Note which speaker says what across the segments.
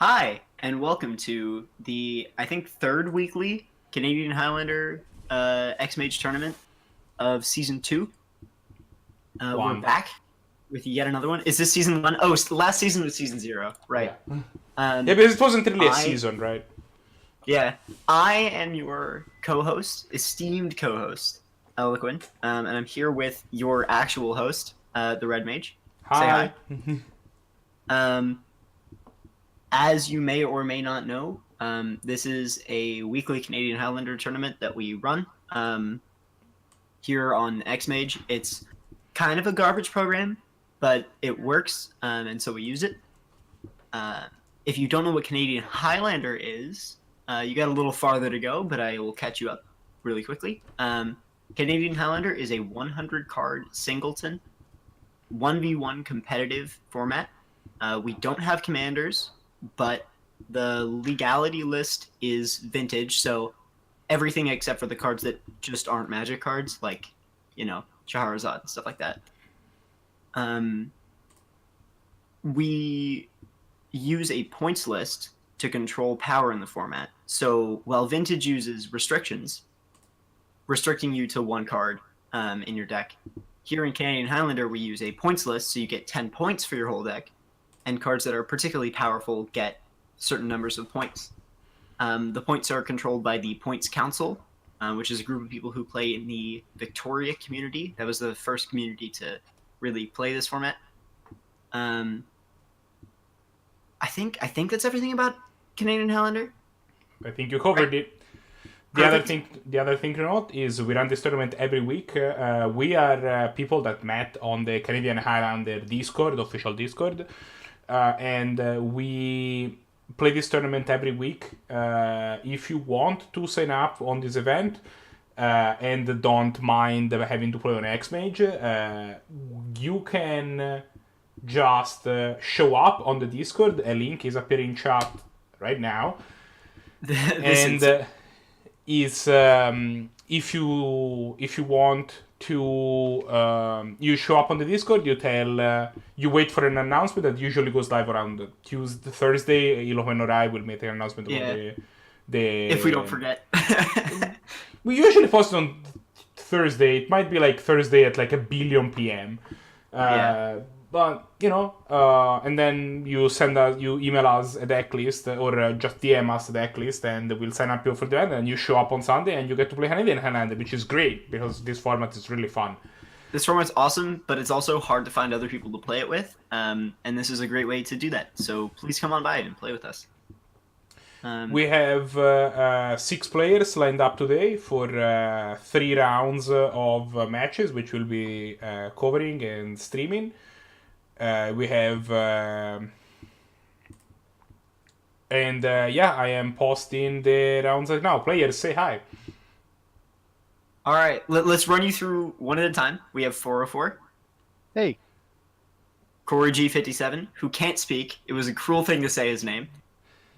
Speaker 1: Hi, and welcome to the, I think, third weekly Canadian Highlander Xmage tournament of Season 2. We're
Speaker 2: One.
Speaker 1: back with yet another one. Is this Season 1? Oh, last season was Season 0, right.
Speaker 2: Yeah. Yeah, because it wasn't really a
Speaker 1: I-
Speaker 2: season, right?
Speaker 1: Yeah, I am your co-host, esteemed co-host, Eloquent, and I'm here with your actual host, TheRedMage. Say hi. Um, As you may or may not know, this is a weekly Canadian Highlander tournament that we run here on Xmage. It's kind of a garbage program, but it works, and so we use it. If you don't know what Canadian Highlander is, you got a little farther to go, but I will catch you up really quickly. Canadian Highlander is a 100-card singleton 1v1 competitive format. We don't have commanders, but the legality list is vintage, so everything except for the cards that just aren't magic cards, like, Charizard and stuff like that. We use a points list to control power in the format. So while vintage uses restrictions, restricting you to one card in your deck, here in Canadian Highlander we use a points list, so you get 10 points for your whole deck, and cards that are particularly powerful get certain numbers of points. The points are controlled by the Points Council, which is a group of people who play in the Victoria community. That was the first community to really play this format. I think that's everything about Canadian Highlander.
Speaker 2: I think you covered it. The other thing to note is we run this tournament every week. We are people that met on the Canadian Highlander Discord, official Discord, and we play this tournament every week. If you want to sign up on this event and don't mind having to play on Xmage, you can just show up on the Discord. A link is appearing in chat right now. And is if you want to you show up on the Discord, you wait for an announcement that usually goes live around Thursday. Eloquent or I will make an announcement about the
Speaker 1: if we don't forget.
Speaker 2: We usually post on Thursday. It might be like Thursday at like 1 billion PM. But and then you email us a deck list or just DM us a deck list, and we'll sign up you for the event. And you show up on Sunday, and you get to play Canadian Highlander, which is great because this format is really fun.
Speaker 1: This format's awesome, but it's also hard to find other people to play it with, and this is a great way to do that. So please come on by and play with us.
Speaker 2: We have 6 players lined up today for 3 rounds of matches, which we'll be covering and streaming. We have I am posting the rounds right now. Players, say hi.
Speaker 1: All right, let's run you through one at a time. We have ForOhFor.
Speaker 3: Hey.
Speaker 1: Corey G57, who can't speak. It was a cruel thing to say his name.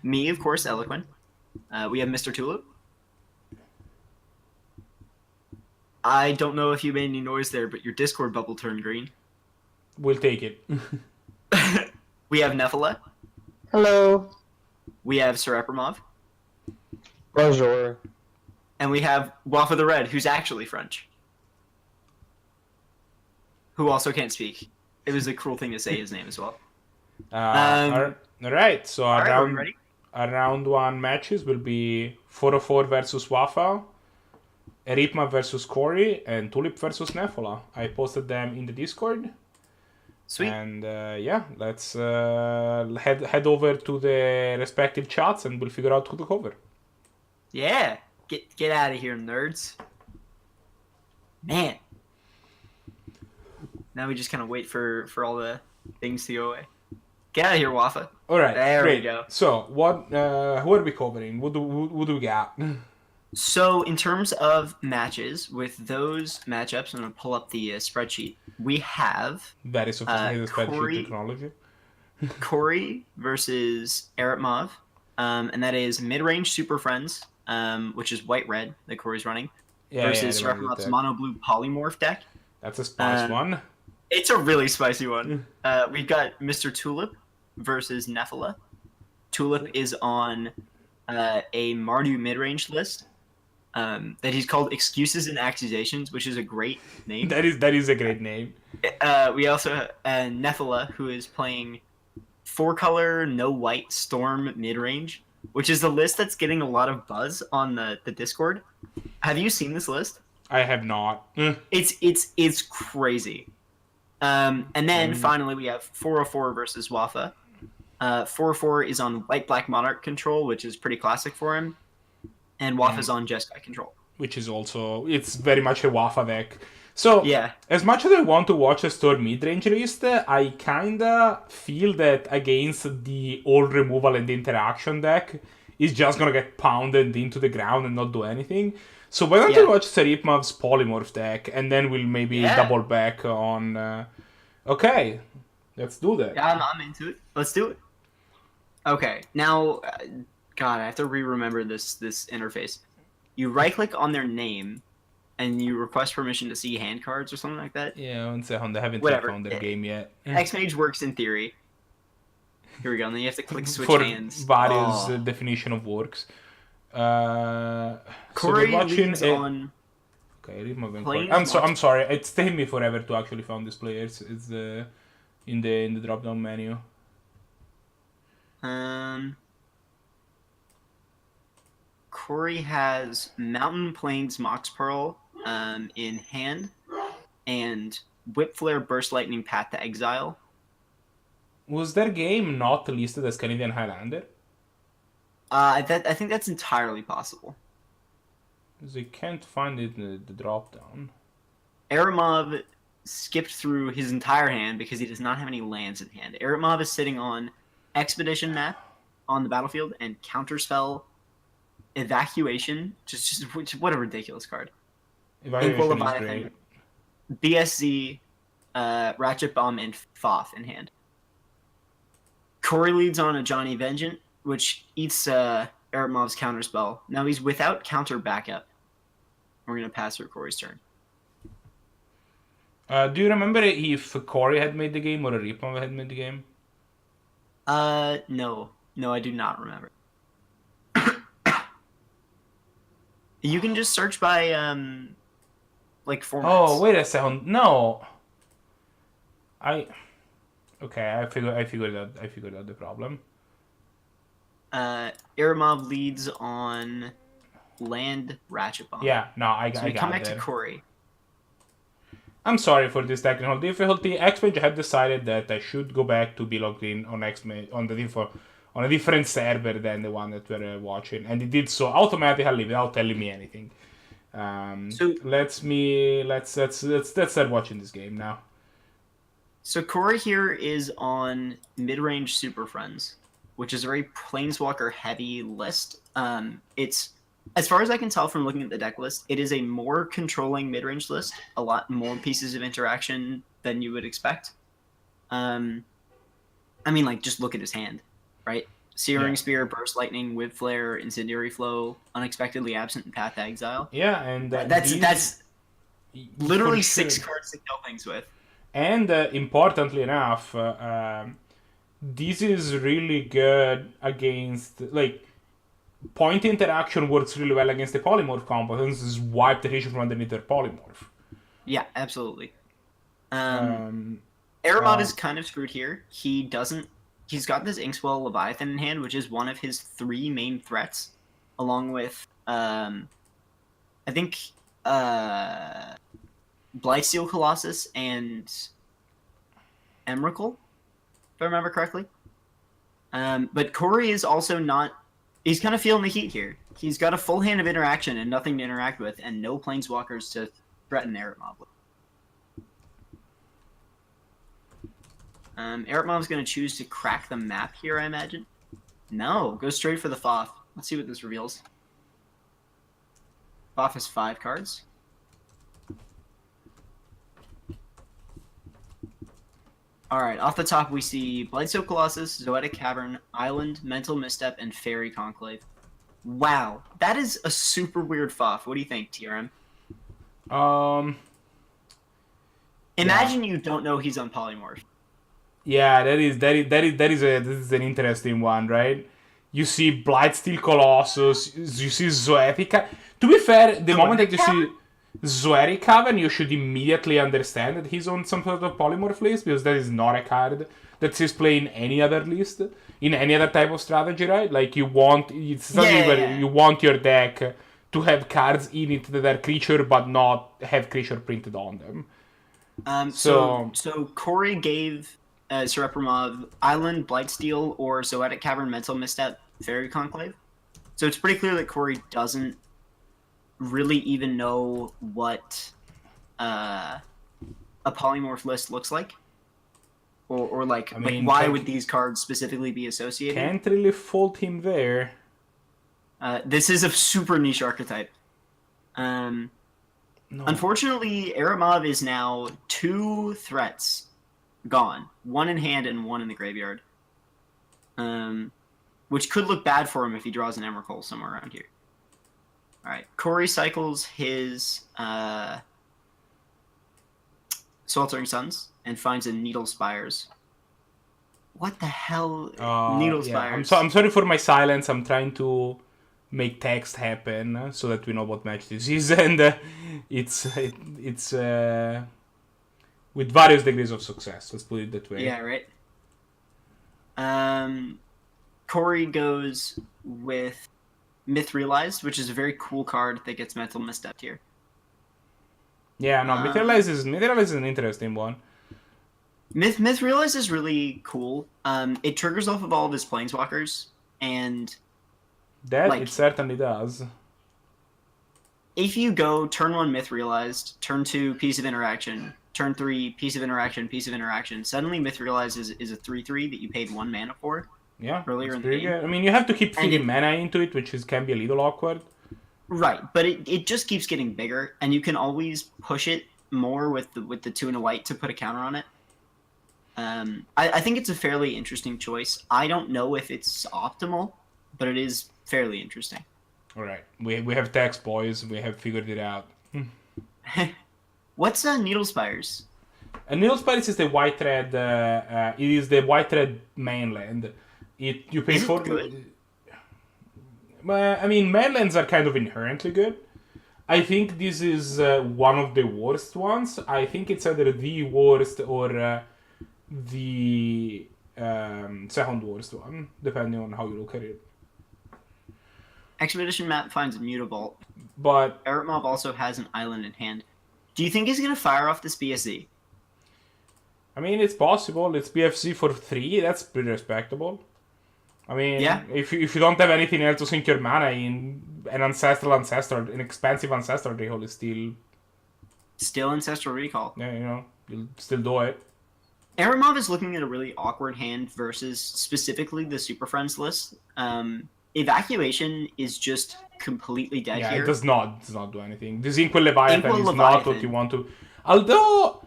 Speaker 1: Me, of course, Eloquent. We have MrTulip. I don't know if you made any noise there, but your Discord bubble turned green.
Speaker 2: We'll take it.
Speaker 1: We have Nefola.
Speaker 3: Hello.
Speaker 1: We have SirEripmav.
Speaker 3: Bonjour.
Speaker 1: And we have WafaTheRed, who's actually French. Who also can't speak. It was a cruel thing to say his name as well.
Speaker 2: All right, so
Speaker 1: are we ready?
Speaker 2: Our round 1 matches will be ForOhFor versus Wafa, SirEripmav versus Corey, and Tulip versus Nefola. I posted them in the Discord.
Speaker 1: Sweet.
Speaker 2: And let's head over to the respective chats, and we'll figure out who to cover.
Speaker 1: Yeah, get out of here, nerds. Man. Now we just kind of wait for all the things to go away. Get out of here, Wafa.
Speaker 2: All right,
Speaker 1: there
Speaker 2: great.
Speaker 1: we go.
Speaker 2: So who are we covering? What do we got?
Speaker 1: So in terms of matches, with those matchups, I'm going to pull up the spreadsheet. We have
Speaker 2: very sophisticated spreadsheet technology.
Speaker 1: Corey versus SirEripmav, and that is mid-range Super Friends, which is white-red that Corey's running, versus SirEripmav's mono-blue polymorph deck.
Speaker 2: That's a spice one.
Speaker 1: It's a really spicy one. We've got MrTulip versus Nefola. Tulip is on a Mardu mid-range list that he's called Excuses and Accusations, which is a great name.
Speaker 2: That is a great name.
Speaker 1: We also have Nefola, who is playing 4-color, no white Storm mid-range, which is the list that's getting a lot of buzz on the Discord. Have you seen this list?
Speaker 2: I have not.
Speaker 1: It's crazy. And then finally we have 4/4 versus Wafa. 4/4 is on white-black Monarch control, which is pretty classic for him, and Wafa's on Jeskai control.
Speaker 2: Which is also, it's very much a Wafa deck. So,
Speaker 1: Yeah.
Speaker 2: as much as I want to watch a Storm mid-range list, I kinda feel that against the all removal and interaction deck, is just gonna get pounded into the ground and not do anything. So why don't we watch SirEripmav's Polymorph deck, and then we'll maybe double back on... Okay, let's do that.
Speaker 1: Yeah, I'm into it. Let's do it. Okay, now, God, I have to re-remember this interface. You right-click on their name, and you request permission to see hand cards or something like that.
Speaker 2: Yeah, one second, I haven't found their game yet.
Speaker 1: Xmage works in theory. Here we go, and then you have to click switch
Speaker 2: For
Speaker 1: hands.
Speaker 2: various definition of works. So
Speaker 1: Corey
Speaker 2: we're watching
Speaker 1: leads on...
Speaker 2: Okay,
Speaker 1: Planes
Speaker 2: I'm sorry. It's taken me forever to actually find this player. It's in the drop down menu.
Speaker 1: Corey has Mountain Plains Mox Pearl in hand, and Whip Flare Burst Lightning Path to Exile.
Speaker 2: Was their game not listed as Canadian Highlander?
Speaker 1: I think that's entirely possible.
Speaker 2: Because I can't find it in the drop down.
Speaker 1: SirEripmav skipped through his entire hand because he does not have any lands in hand. SirEripmav is sitting on Expedition map on the battlefield and Counterspell, Evacuation, just what a ridiculous card.
Speaker 2: Evacuation is great.
Speaker 1: BSZ, Ratchet Bomb, and ForOhFor in hand. Corey leads on a Johnny Vengeant, which eats SirEripmav's Counterspell. Now he's without counter backup. We're going to pass through Corey's turn.
Speaker 2: Do you remember if Corey had made the game or SirEripmav had made the game?
Speaker 1: No. No, I do not remember. You can just search by, like, formats.
Speaker 2: Oh, wait a second. No. Okay, I figured out the problem.
Speaker 1: SirEripmav leads on land Ratchet Bomb.
Speaker 2: Yeah, no, I got
Speaker 1: we come back
Speaker 2: there.
Speaker 1: to Corey.
Speaker 2: I'm sorry for this technical difficulty. Xmage had decided that I should go back to be logged in on Xmage on a different server than the one that we're watching, and it did so automatically without telling me anything. So let's start watching this game now.
Speaker 1: So Corey here is on mid-range Super Friends, which is a very Planeswalker heavy list. It's, as far as I can tell from looking at the deck list, it is a more controlling mid-range list, a lot more pieces of interaction than you would expect. I mean, like, just look at his hand, right? Searing Spear, Burst Lightning, Whip Flare, Incendiary Flow, Unexpectedly Absent, and Path to Exile.
Speaker 2: Yeah, and
Speaker 1: that's literally 6 cards to kill things with.
Speaker 2: And importantly enough, this is really good against, like, point interaction works really well against the polymorph combo, and this is wipe the creature from underneath their polymorph.
Speaker 1: Yeah, absolutely. SirEripmav is kind of screwed here. He's got this Inkswell Leviathan in hand, which is one of his 3 main threats, along with, I think, Blightsteel Colossus and Emrakul, if I remember correctly. But Corey is also not... He's kind of feeling the heat here. He's got a full hand of interaction and nothing to interact with, and no Planeswalkers to threaten SirEripmav with. SirEripmav's going to choose to crack the map here, I imagine. No, go straight for the ForOhFor. Let's see what this reveals. ForOhFor has 5 cards. Alright, off the top we see Blightsteel Colossus, Zoetic Cavern, Island, Mental Misstep, and Fairy Conclave. Wow, that is a super weird ForOhFor. What do you think, TRM? Imagine you don't know he's on Polymorph.
Speaker 2: Yeah, that is an interesting one, right? You see Blightsteel Colossus. You see Zoetica. To be fair, the moment that you see Zoericaven, you should immediately understand that he's on some sort of polymorph list, because that is not a card that is played in any other list, in any other type of strategy, right? Like, it's something where you want your deck to have cards in it that are creature, but not have creature printed on them.
Speaker 1: So Corey gave SirEripmav Island, Blightsteel, or Zoetic Cavern, Mental Misstep, Fairy Conclave. So it's pretty clear that Corey doesn't really even know what a polymorph list looks like, or like why would these cards specifically be associated?
Speaker 2: Can't really fault him there.
Speaker 1: This is a super niche archetype.
Speaker 2: No.
Speaker 1: Unfortunately, Eripmav is now 2 threats gone, 1 in hand and 1 in the graveyard, which could look bad for him if he draws an Emrakul somewhere around here. All right, Corey cycles his Sweltering Suns and finds a Needle Spires. What the hell? Needle Spires.
Speaker 2: I'm sorry for my silence. I'm trying to make text happen so that we know what match this is, and it's with various degrees of success. Let's put it that way.
Speaker 1: Yeah, right. Corey goes with Myth Realized, which is a very cool card that gets Mental Misstep here.
Speaker 2: Yeah, no, Myth Realized is an interesting one.
Speaker 1: Myth Realized is really cool. It triggers off of all of his Planeswalkers, and
Speaker 2: that it certainly does.
Speaker 1: If you go turn 1 Myth Realized, turn 2 Piece of Interaction, turn 3 Piece of Interaction, suddenly Myth Realized is a 3/3 that you paid 1 mana for.
Speaker 2: Yeah,
Speaker 1: earlier in the game.
Speaker 2: Good. I mean, you have to keep feeding mana into it, which can be a little awkward.
Speaker 1: Right, but it just keeps getting bigger, and you can always push it more with the 2 and a white to put a counter on it. I think it's a fairly interesting choice. I don't know if it's optimal, but it is fairly interesting.
Speaker 2: All right, we have text, boys. We have figured it out.
Speaker 1: What's Needle Spires?
Speaker 2: Needle Spires is the white red. It is the white red mainland. You pay for.
Speaker 1: Good?
Speaker 2: I mean, mainlands are kind of inherently good. I think this is one of the worst ones. I think it's either the worst or the second worst one, depending on how you look at it.
Speaker 1: Expedition Map finds a Mutavault,
Speaker 2: but
Speaker 1: Eripmav also has an island in hand. Do you think he's going to fire off this BSZ?
Speaker 2: I mean, it's possible. It's BFC for 3. That's pretty respectable. I mean,
Speaker 1: yeah.
Speaker 2: If you don't have anything else to sink your mana in, an expensive Ancestral Recall is
Speaker 1: still Ancestral Recall.
Speaker 2: Yeah, you'll still do it.
Speaker 1: Eripmav is looking at a really awkward hand versus specifically the Super Friends list. Evacuation is just completely dead here.
Speaker 2: Yeah, it does not do anything. This Inkwell Leviathan is not what you want to. Although,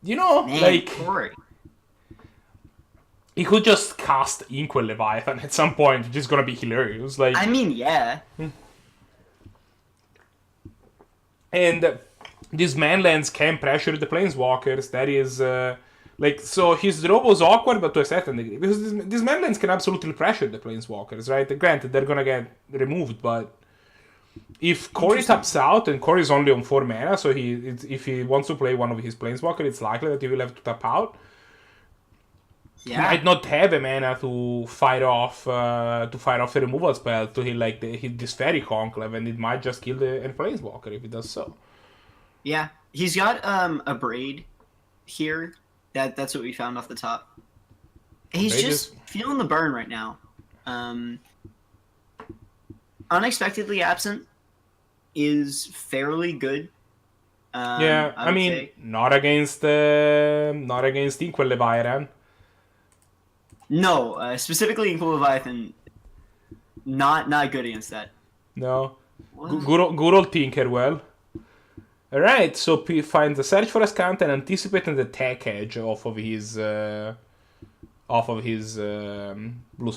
Speaker 1: Corey.
Speaker 2: He could just cast Inkwell Leviathan at some point, which is gonna be hilarious.
Speaker 1: I mean, yeah.
Speaker 2: And these manlands can pressure the Planeswalkers. That is, so his draw was awkward, but to a certain degree. Because these manlands can absolutely pressure the Planeswalkers, right? Granted, they're gonna get removed, but if Corey taps out, and Corey's only on 4 mana, so if he wants to play one of his Planeswalkers, it's likely that he will have to tap out. Yeah. He might not have a mana to fire off a removal spell to hit this Fairy Conclave, and it might just kill the Planeswalker if it does so.
Speaker 1: Yeah, he's got a Braid here. That's what we found off the top. He's just feeling the burn right now. Unexpectedly Absent is fairly good.
Speaker 2: I mean, say. not against Inkwell Leviathan.
Speaker 1: No, specifically Inkwell Leviathan, not good against that.
Speaker 2: No, good old Tinkerwell. All right, so P finds a Search for a Scout and anticipating the Tech Edge off of his Blue Sun.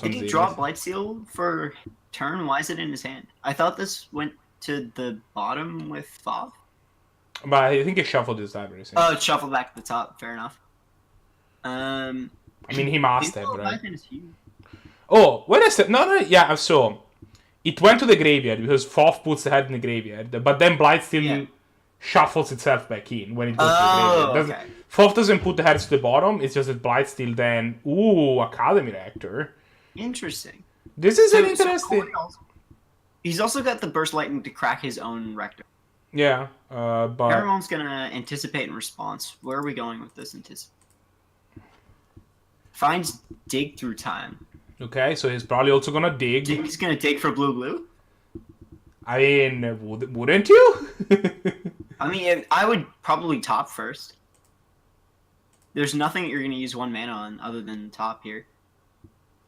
Speaker 1: Did he draw Blightsteel for turn? Why is it in his hand? I thought this went to the bottom with Fob.
Speaker 2: But I think he shuffled his library.
Speaker 1: Oh, it shuffled back to the top. Fair enough.
Speaker 2: I mean, he must have, right? Oh, wait a second. No, yeah, so it went to the graveyard because ForOhFor puts the head in the graveyard, but then Blight still shuffles itself back in when it goes to the graveyard.
Speaker 1: Okay.
Speaker 2: ForOhFor doesn't put the heads to the bottom, it's just that Blight still then... Ooh, Academy Reactor.
Speaker 1: Interesting.
Speaker 2: This is an
Speaker 1: So
Speaker 2: interesting...
Speaker 1: he's also got the Burst Lightning to crack his own Rector.
Speaker 2: Yeah, but...
Speaker 1: Everyone's gonna anticipate in response. Where are we going with this anticipate? Finds dig through time.
Speaker 2: Okay, so he's probably also gonna dig.
Speaker 1: He's gonna dig for blue.
Speaker 2: I mean, wouldn't you?
Speaker 1: I mean, I would probably top first. There's nothing you're gonna use 1 mana on other than top here.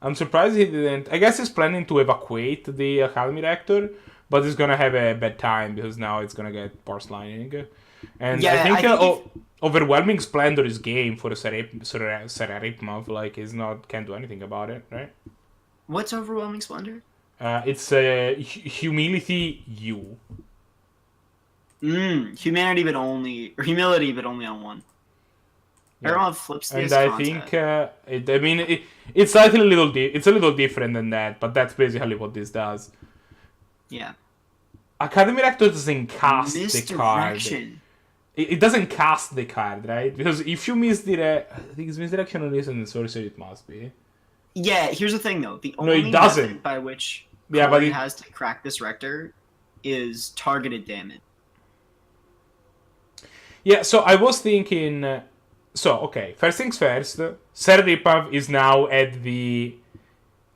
Speaker 2: I'm surprised he didn't. I guess he's planning to evacuate the Academy Reactor, but he's gonna have a bad time because now it's gonna get Burst Lightning. And
Speaker 1: Yeah,
Speaker 2: I think,
Speaker 1: I think
Speaker 2: Overwhelming Splendor is game for the SirEripmav. Like, he's not, can't do anything about it, right?
Speaker 1: What's Overwhelming Splendor?
Speaker 2: It's Humility U.
Speaker 1: Humility, but only on 1.
Speaker 2: Yeah.
Speaker 1: Everyone flips this.
Speaker 2: And I think, it's slightly it's a little different than that, but that's basically what this does.
Speaker 1: Yeah.
Speaker 2: Academy Reactor doesn't cast the card.
Speaker 1: Misdirection.
Speaker 2: It doesn't cast the card, right? Because if you misdirect... I think it's misdirection on this, and the sorcery it must be.
Speaker 1: Yeah, here's the thing, though. The
Speaker 2: No,
Speaker 1: only
Speaker 2: it doesn't.
Speaker 1: method by which
Speaker 2: Yeah, but
Speaker 1: Corey
Speaker 2: it
Speaker 1: has to crack this Rector is targeted damage.
Speaker 2: Yeah, so I was thinking... okay, first things first. SirEripmav is now at the...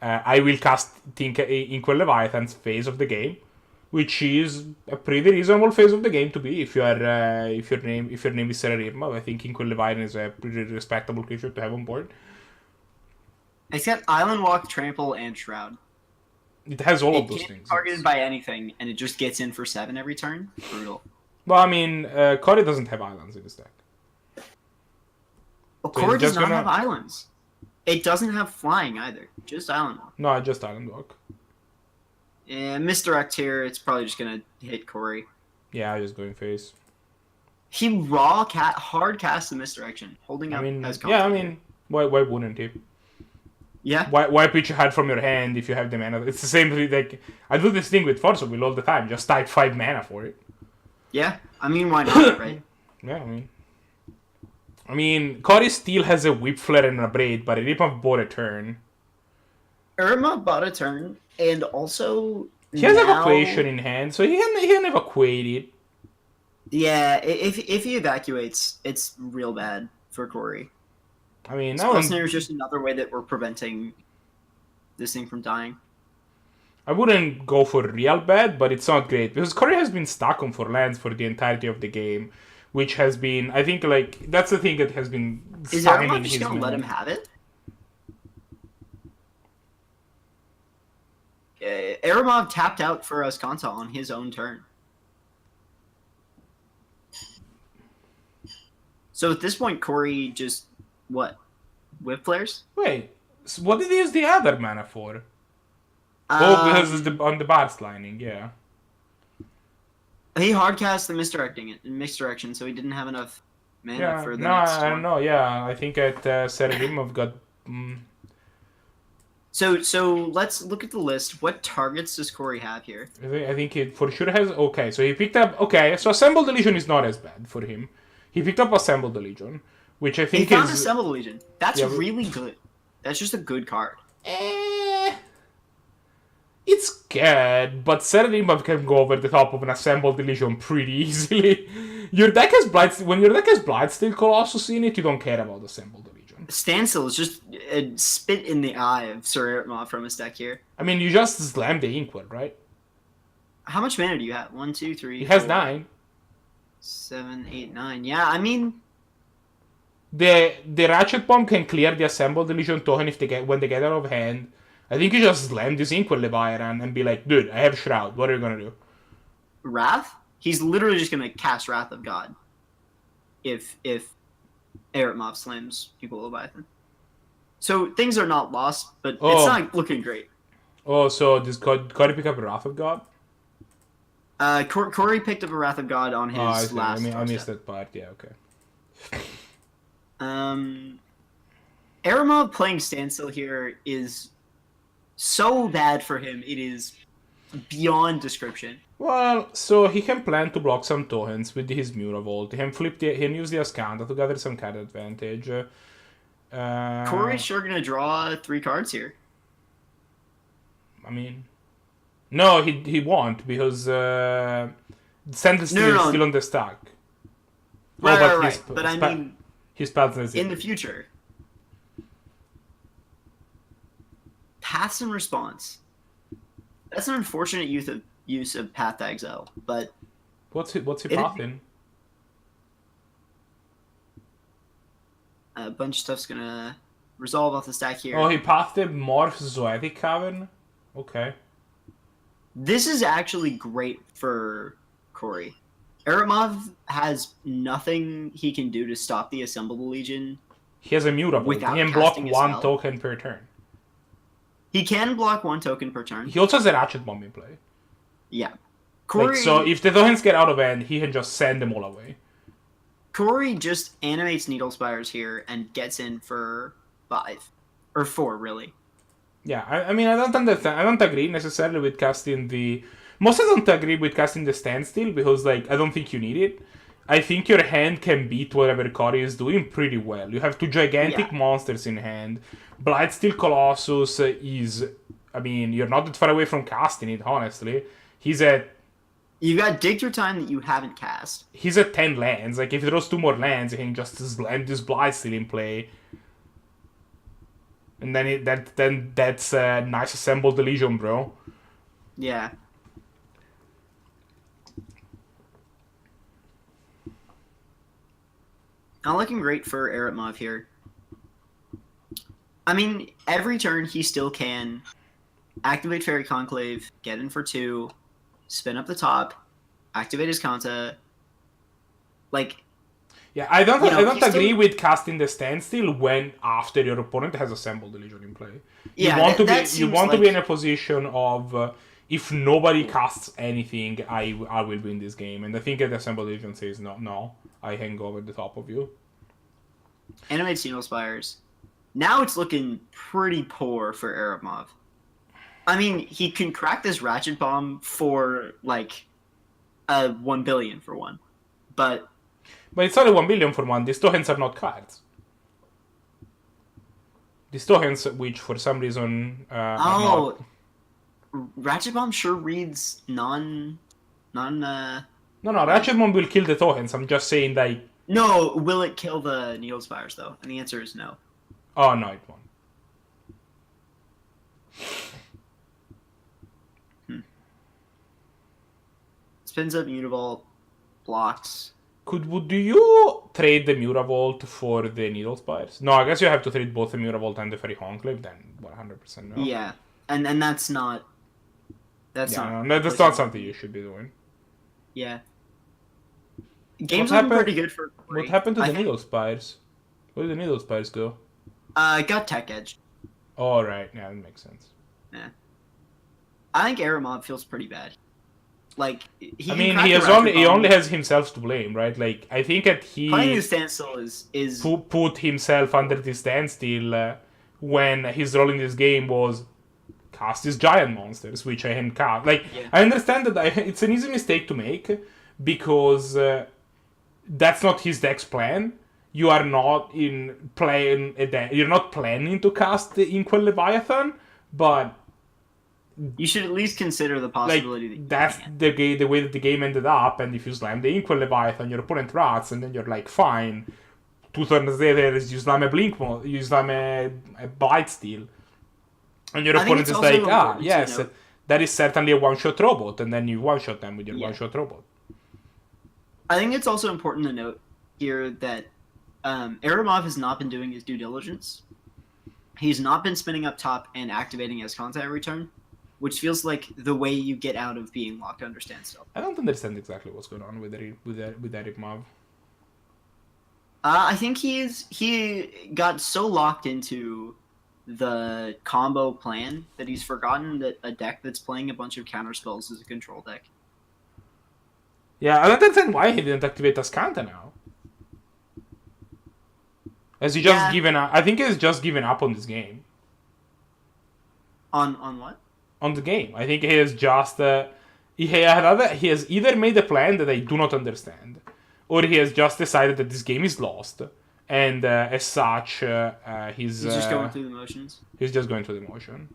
Speaker 2: I will cast Inkwell Leviathan's phase of the game, which is a pretty reasonable phase of the game to be if you are if your name is SirEripmav. I think Inkwell Leviathan is a pretty respectable creature to have on board.
Speaker 1: It's got Island Walk, Trample, and Shroud.
Speaker 2: It has all of those
Speaker 1: It can't be
Speaker 2: things.
Speaker 1: targeted by anything, and it just gets in for 7 every turn. Brutal.
Speaker 2: Well, I mean, Corey doesn't have islands in his deck.
Speaker 1: Well,
Speaker 2: So
Speaker 1: Core
Speaker 2: it's
Speaker 1: does
Speaker 2: just
Speaker 1: not
Speaker 2: gonna-
Speaker 1: have islands. It doesn't have flying either. Just Island Walk.
Speaker 2: No, just Island Walk.
Speaker 1: And Misdirect here, it's probably just gonna hit Corey.
Speaker 2: Yeah, I'm just going face.
Speaker 1: He hard cast the Misdirection, holding up as
Speaker 2: yeah, I
Speaker 1: content.
Speaker 2: mean, why wouldn't he?
Speaker 1: Yeah.
Speaker 2: Why pitch a hand from your hand if you have the mana? It's the same thing. Like, I do this thing with Force Will all the time. Just type 5 mana for it.
Speaker 1: Yeah. I mean, why not, right?
Speaker 2: Yeah, I mean, Corey still has a Whip Flare and a Braid, but Ripov bought a turn.
Speaker 1: Irma bought a turn, and also
Speaker 2: He has
Speaker 1: now-
Speaker 2: Evacuation in hand, so he can evacuate it.
Speaker 1: Yeah, if he evacuates, it's real bad for Corey.
Speaker 2: I mean,
Speaker 1: Spell Snare is just another way that we're preventing this thing from dying.
Speaker 2: I wouldn't go for real bad, but it's not great because Corey has been stuck on 4 lands for the entirety of the game, which has been, I think, like, that's the thing that has been
Speaker 1: Is
Speaker 2: stymieing
Speaker 1: everyone just
Speaker 2: his
Speaker 1: gonna let
Speaker 2: move.
Speaker 1: him have it? Aramov tapped out for Ascanta on his own turn. So at this point, Corey just, what? Whip flares?
Speaker 2: Wait, so what did he use the other mana for? Because it's on the Bar's lining, yeah.
Speaker 1: He hardcast the misdirection, so he didn't have enough mana
Speaker 2: Yeah,
Speaker 1: for the
Speaker 2: no,
Speaker 1: next
Speaker 2: I don't
Speaker 1: one.
Speaker 2: know, yeah. I think at SirEripmav got...
Speaker 1: So let's look at the list. What targets does Corey have here?
Speaker 2: I think it for sure has... Okay, so he picked up... Okay, so Assemble the Legion is not as bad for him. He picked up Assemble the Legion, which I
Speaker 1: He
Speaker 2: think
Speaker 1: found
Speaker 2: is...
Speaker 1: Assemble the Legion. That's
Speaker 2: Yeah, but-
Speaker 1: really good. That's just a good card.
Speaker 2: It's good, but SirEripmav can go over the top of an Assembled Legion pretty easily. Your deck has when your deck has Blightsteel Colossus in it, you don't care about Assembled Legion.
Speaker 1: Standstill is just a spit in the eye of SirEripmav from his deck here.
Speaker 2: I mean, you just slam the Inkwell, right?
Speaker 1: How much mana do you have? 1, 2, 3.
Speaker 2: He has
Speaker 1: 4,
Speaker 2: 9.
Speaker 1: 7, 8, 9. Yeah, I mean,
Speaker 2: The Ratchet Bomb can clear the Assembled Legion token when they get out of hand. I think you just slam this Inkwell Leviathan and be like, dude, I have Shroud. What are you gonna do?
Speaker 1: Wrath? He's literally just gonna cast Wrath of God. If Eretmov slams Inkwell Leviathan. So things are not lost, but it's not looking great.
Speaker 2: Oh, so does Corey pick up a Wrath of God?
Speaker 1: Corey picked up a Wrath of God on his
Speaker 2: I see.
Speaker 1: last.
Speaker 2: I missed that part. Yeah, okay.
Speaker 1: Aramov playing Standstill here is so bad for him. It is beyond description.
Speaker 2: Well, so he can plan to block some tokens with his Mutavault. He can use the Ascanta to gather some card advantage.
Speaker 1: Corey's sure gonna draw 3 cards here.
Speaker 2: I mean, no, he won't because Sand is
Speaker 1: No.
Speaker 2: still on the stack.
Speaker 1: Right. But I mean,
Speaker 2: his paths
Speaker 1: in the future. Paths and Response. That's an unfortunate use of Path Exile, but
Speaker 2: what's he pathing?
Speaker 1: a bunch of stuff's gonna resolve off the stack here.
Speaker 2: Oh, he pathed the Morph Zoetic Cavern? Okay.
Speaker 1: This is actually great for Corey. Erimov has nothing he can do to stop the Assembled Legion.
Speaker 2: He has a Mutavault.
Speaker 1: Without
Speaker 2: He can block
Speaker 1: casting a
Speaker 2: 1
Speaker 1: spell.
Speaker 2: token per turn.
Speaker 1: He can block 1 token per turn.
Speaker 2: He also has a Ratchet Bomb in play.
Speaker 1: Yeah. Corey,
Speaker 2: So if the tokens get out of hand, he can just send them all away.
Speaker 1: Corey just animates Needle Spires here and gets in for 5. Or 4, really.
Speaker 2: Yeah, I mean, I don't understand. I don't agree necessarily with casting the... Mostly don't agree with casting the Standstill because, like, I don't think you need it. I think your hand can beat whatever Corey is doing pretty well. You have 2 gigantic monsters in hand. Blightsteel Colossus is... I mean, you're not that far away from casting it, honestly. He's at...
Speaker 1: You got Dig Through Time that you haven't cast.
Speaker 2: He's at 10 lands. Like, if he throws 2 more lands, he can just slam this Blightsteel in play. And then that's a nice Assembled Legion, bro.
Speaker 1: Yeah. Not looking great for Eritmov here. I mean, every turn he still can activate Fairy Conclave, get in for 2, spin up the top, activate his Kanta. Like,
Speaker 2: Yeah, I don't
Speaker 1: he's
Speaker 2: agree
Speaker 1: still-
Speaker 2: with casting the Standstill when after your opponent has Assembled the Legion in play.
Speaker 1: Yeah,
Speaker 2: you want
Speaker 1: that
Speaker 2: to
Speaker 1: seems
Speaker 2: be
Speaker 1: like-
Speaker 2: in a position of if nobody casts anything, I will win this game. And I think that Assembled Legion says no, I hang over the top of you.
Speaker 1: animate Needle Spires. Now it's looking pretty poor for Eritmov. I mean, he can crack this Ratchet Bomb for, like, 1 billion for 1. But
Speaker 2: it's only 1 billion for 1. These tokens are not cards. These tokens, which for some reason are not...
Speaker 1: Ratchet Bomb sure reads
Speaker 2: No, Ratchet Bomb will kill the tokens. I'm just saying, like...
Speaker 1: No, will it kill the Needle Spires, though? And the answer is no.
Speaker 2: Oh, no, it won't.
Speaker 1: Spins up Mutavault, blocks.
Speaker 2: Do you trade the Mutavault for the Needle Spires? No, I guess you have to trade both the Mutavault and the Fairy Conclave, then 100% no.
Speaker 1: Yeah, and that's not... That's not...
Speaker 2: No, that's not something you should be doing.
Speaker 1: Yeah. Game's
Speaker 2: What
Speaker 1: looking
Speaker 2: happened-
Speaker 1: pretty good for...
Speaker 2: What happened to
Speaker 1: I
Speaker 2: the
Speaker 1: think-
Speaker 2: Needle Spires? Where did the Needle Spires go?
Speaker 1: Got Tech Edge.
Speaker 2: Oh, right. Yeah, that makes sense.
Speaker 1: I think Aeromob feels pretty bad. Like, he
Speaker 2: I
Speaker 1: can
Speaker 2: mean,
Speaker 1: crack
Speaker 2: he
Speaker 1: the
Speaker 2: has
Speaker 1: Ratchet
Speaker 2: he
Speaker 1: Bomb.
Speaker 2: only has himself to blame, right? Like, I think that
Speaker 1: Playing
Speaker 2: he
Speaker 1: the standstill is
Speaker 2: put himself under the standstill when his role in this game was cast these giant monsters, which I hadn't cast. Like,
Speaker 1: Yeah.
Speaker 2: I understand that it's an easy mistake to make because that's not his deck's plan. You are not you're not planning to cast the Inkwell Leviathan, but
Speaker 1: you should at least consider the
Speaker 2: like
Speaker 1: possibility that you
Speaker 2: that's
Speaker 1: can.
Speaker 2: the way that the game ended up. And if you slam the Inkwell Leviathan, your opponent rats, and then you're like, fine. 2 turns later, you slam a you slam a Blightsteel, and your
Speaker 1: I think
Speaker 2: opponent
Speaker 1: it's
Speaker 2: is
Speaker 1: also
Speaker 2: like,
Speaker 1: important to
Speaker 2: yes,
Speaker 1: note-
Speaker 2: that is certainly a one-shot robot, and then you one-shot them with your
Speaker 1: Yeah.
Speaker 2: one-shot robot.
Speaker 1: I think it's also important to note here that Aeromob has not been doing his due diligence. He's not been spinning up top and activating his contact every turn, which feels like the way you get out of being locked under standstill.
Speaker 2: I don't understand exactly what's going on with SirEripmav.
Speaker 1: I think he got so locked into the combo plan that he's forgotten that a deck that's playing a bunch of counter spells is a control deck.
Speaker 2: Yeah, I don't understand why he didn't activate Ascanta now. Has he just
Speaker 1: Yeah.
Speaker 2: given up? I think he's just given up on this game.
Speaker 1: On what?
Speaker 2: On the game. I think he has just he has either made a plan that I do not understand, or he has just decided that this game is lost, and as such, he's
Speaker 1: just going through the motions.
Speaker 2: He's just going through the motion.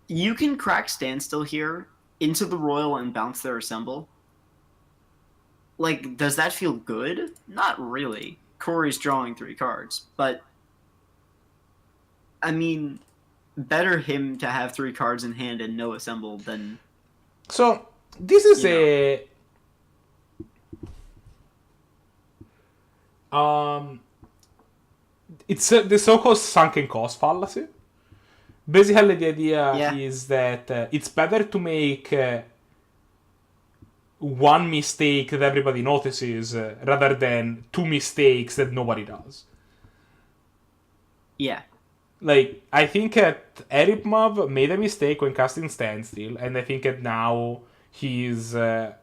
Speaker 1: You can crack standstill here into the royal and bounce their assemble. Like, does that feel good? Not really. Corey's drawing 3 cards, but I mean, better him to have 3 cards in hand and no assemble than.
Speaker 2: So this is it's the so-called sunken cost fallacy. Basically, the idea is that it's better to make one mistake that everybody notices rather than 2 mistakes that nobody does.
Speaker 1: Yeah.
Speaker 2: Like, I think that SirEripmav made a mistake when casting Standstill, and I think that now he's trying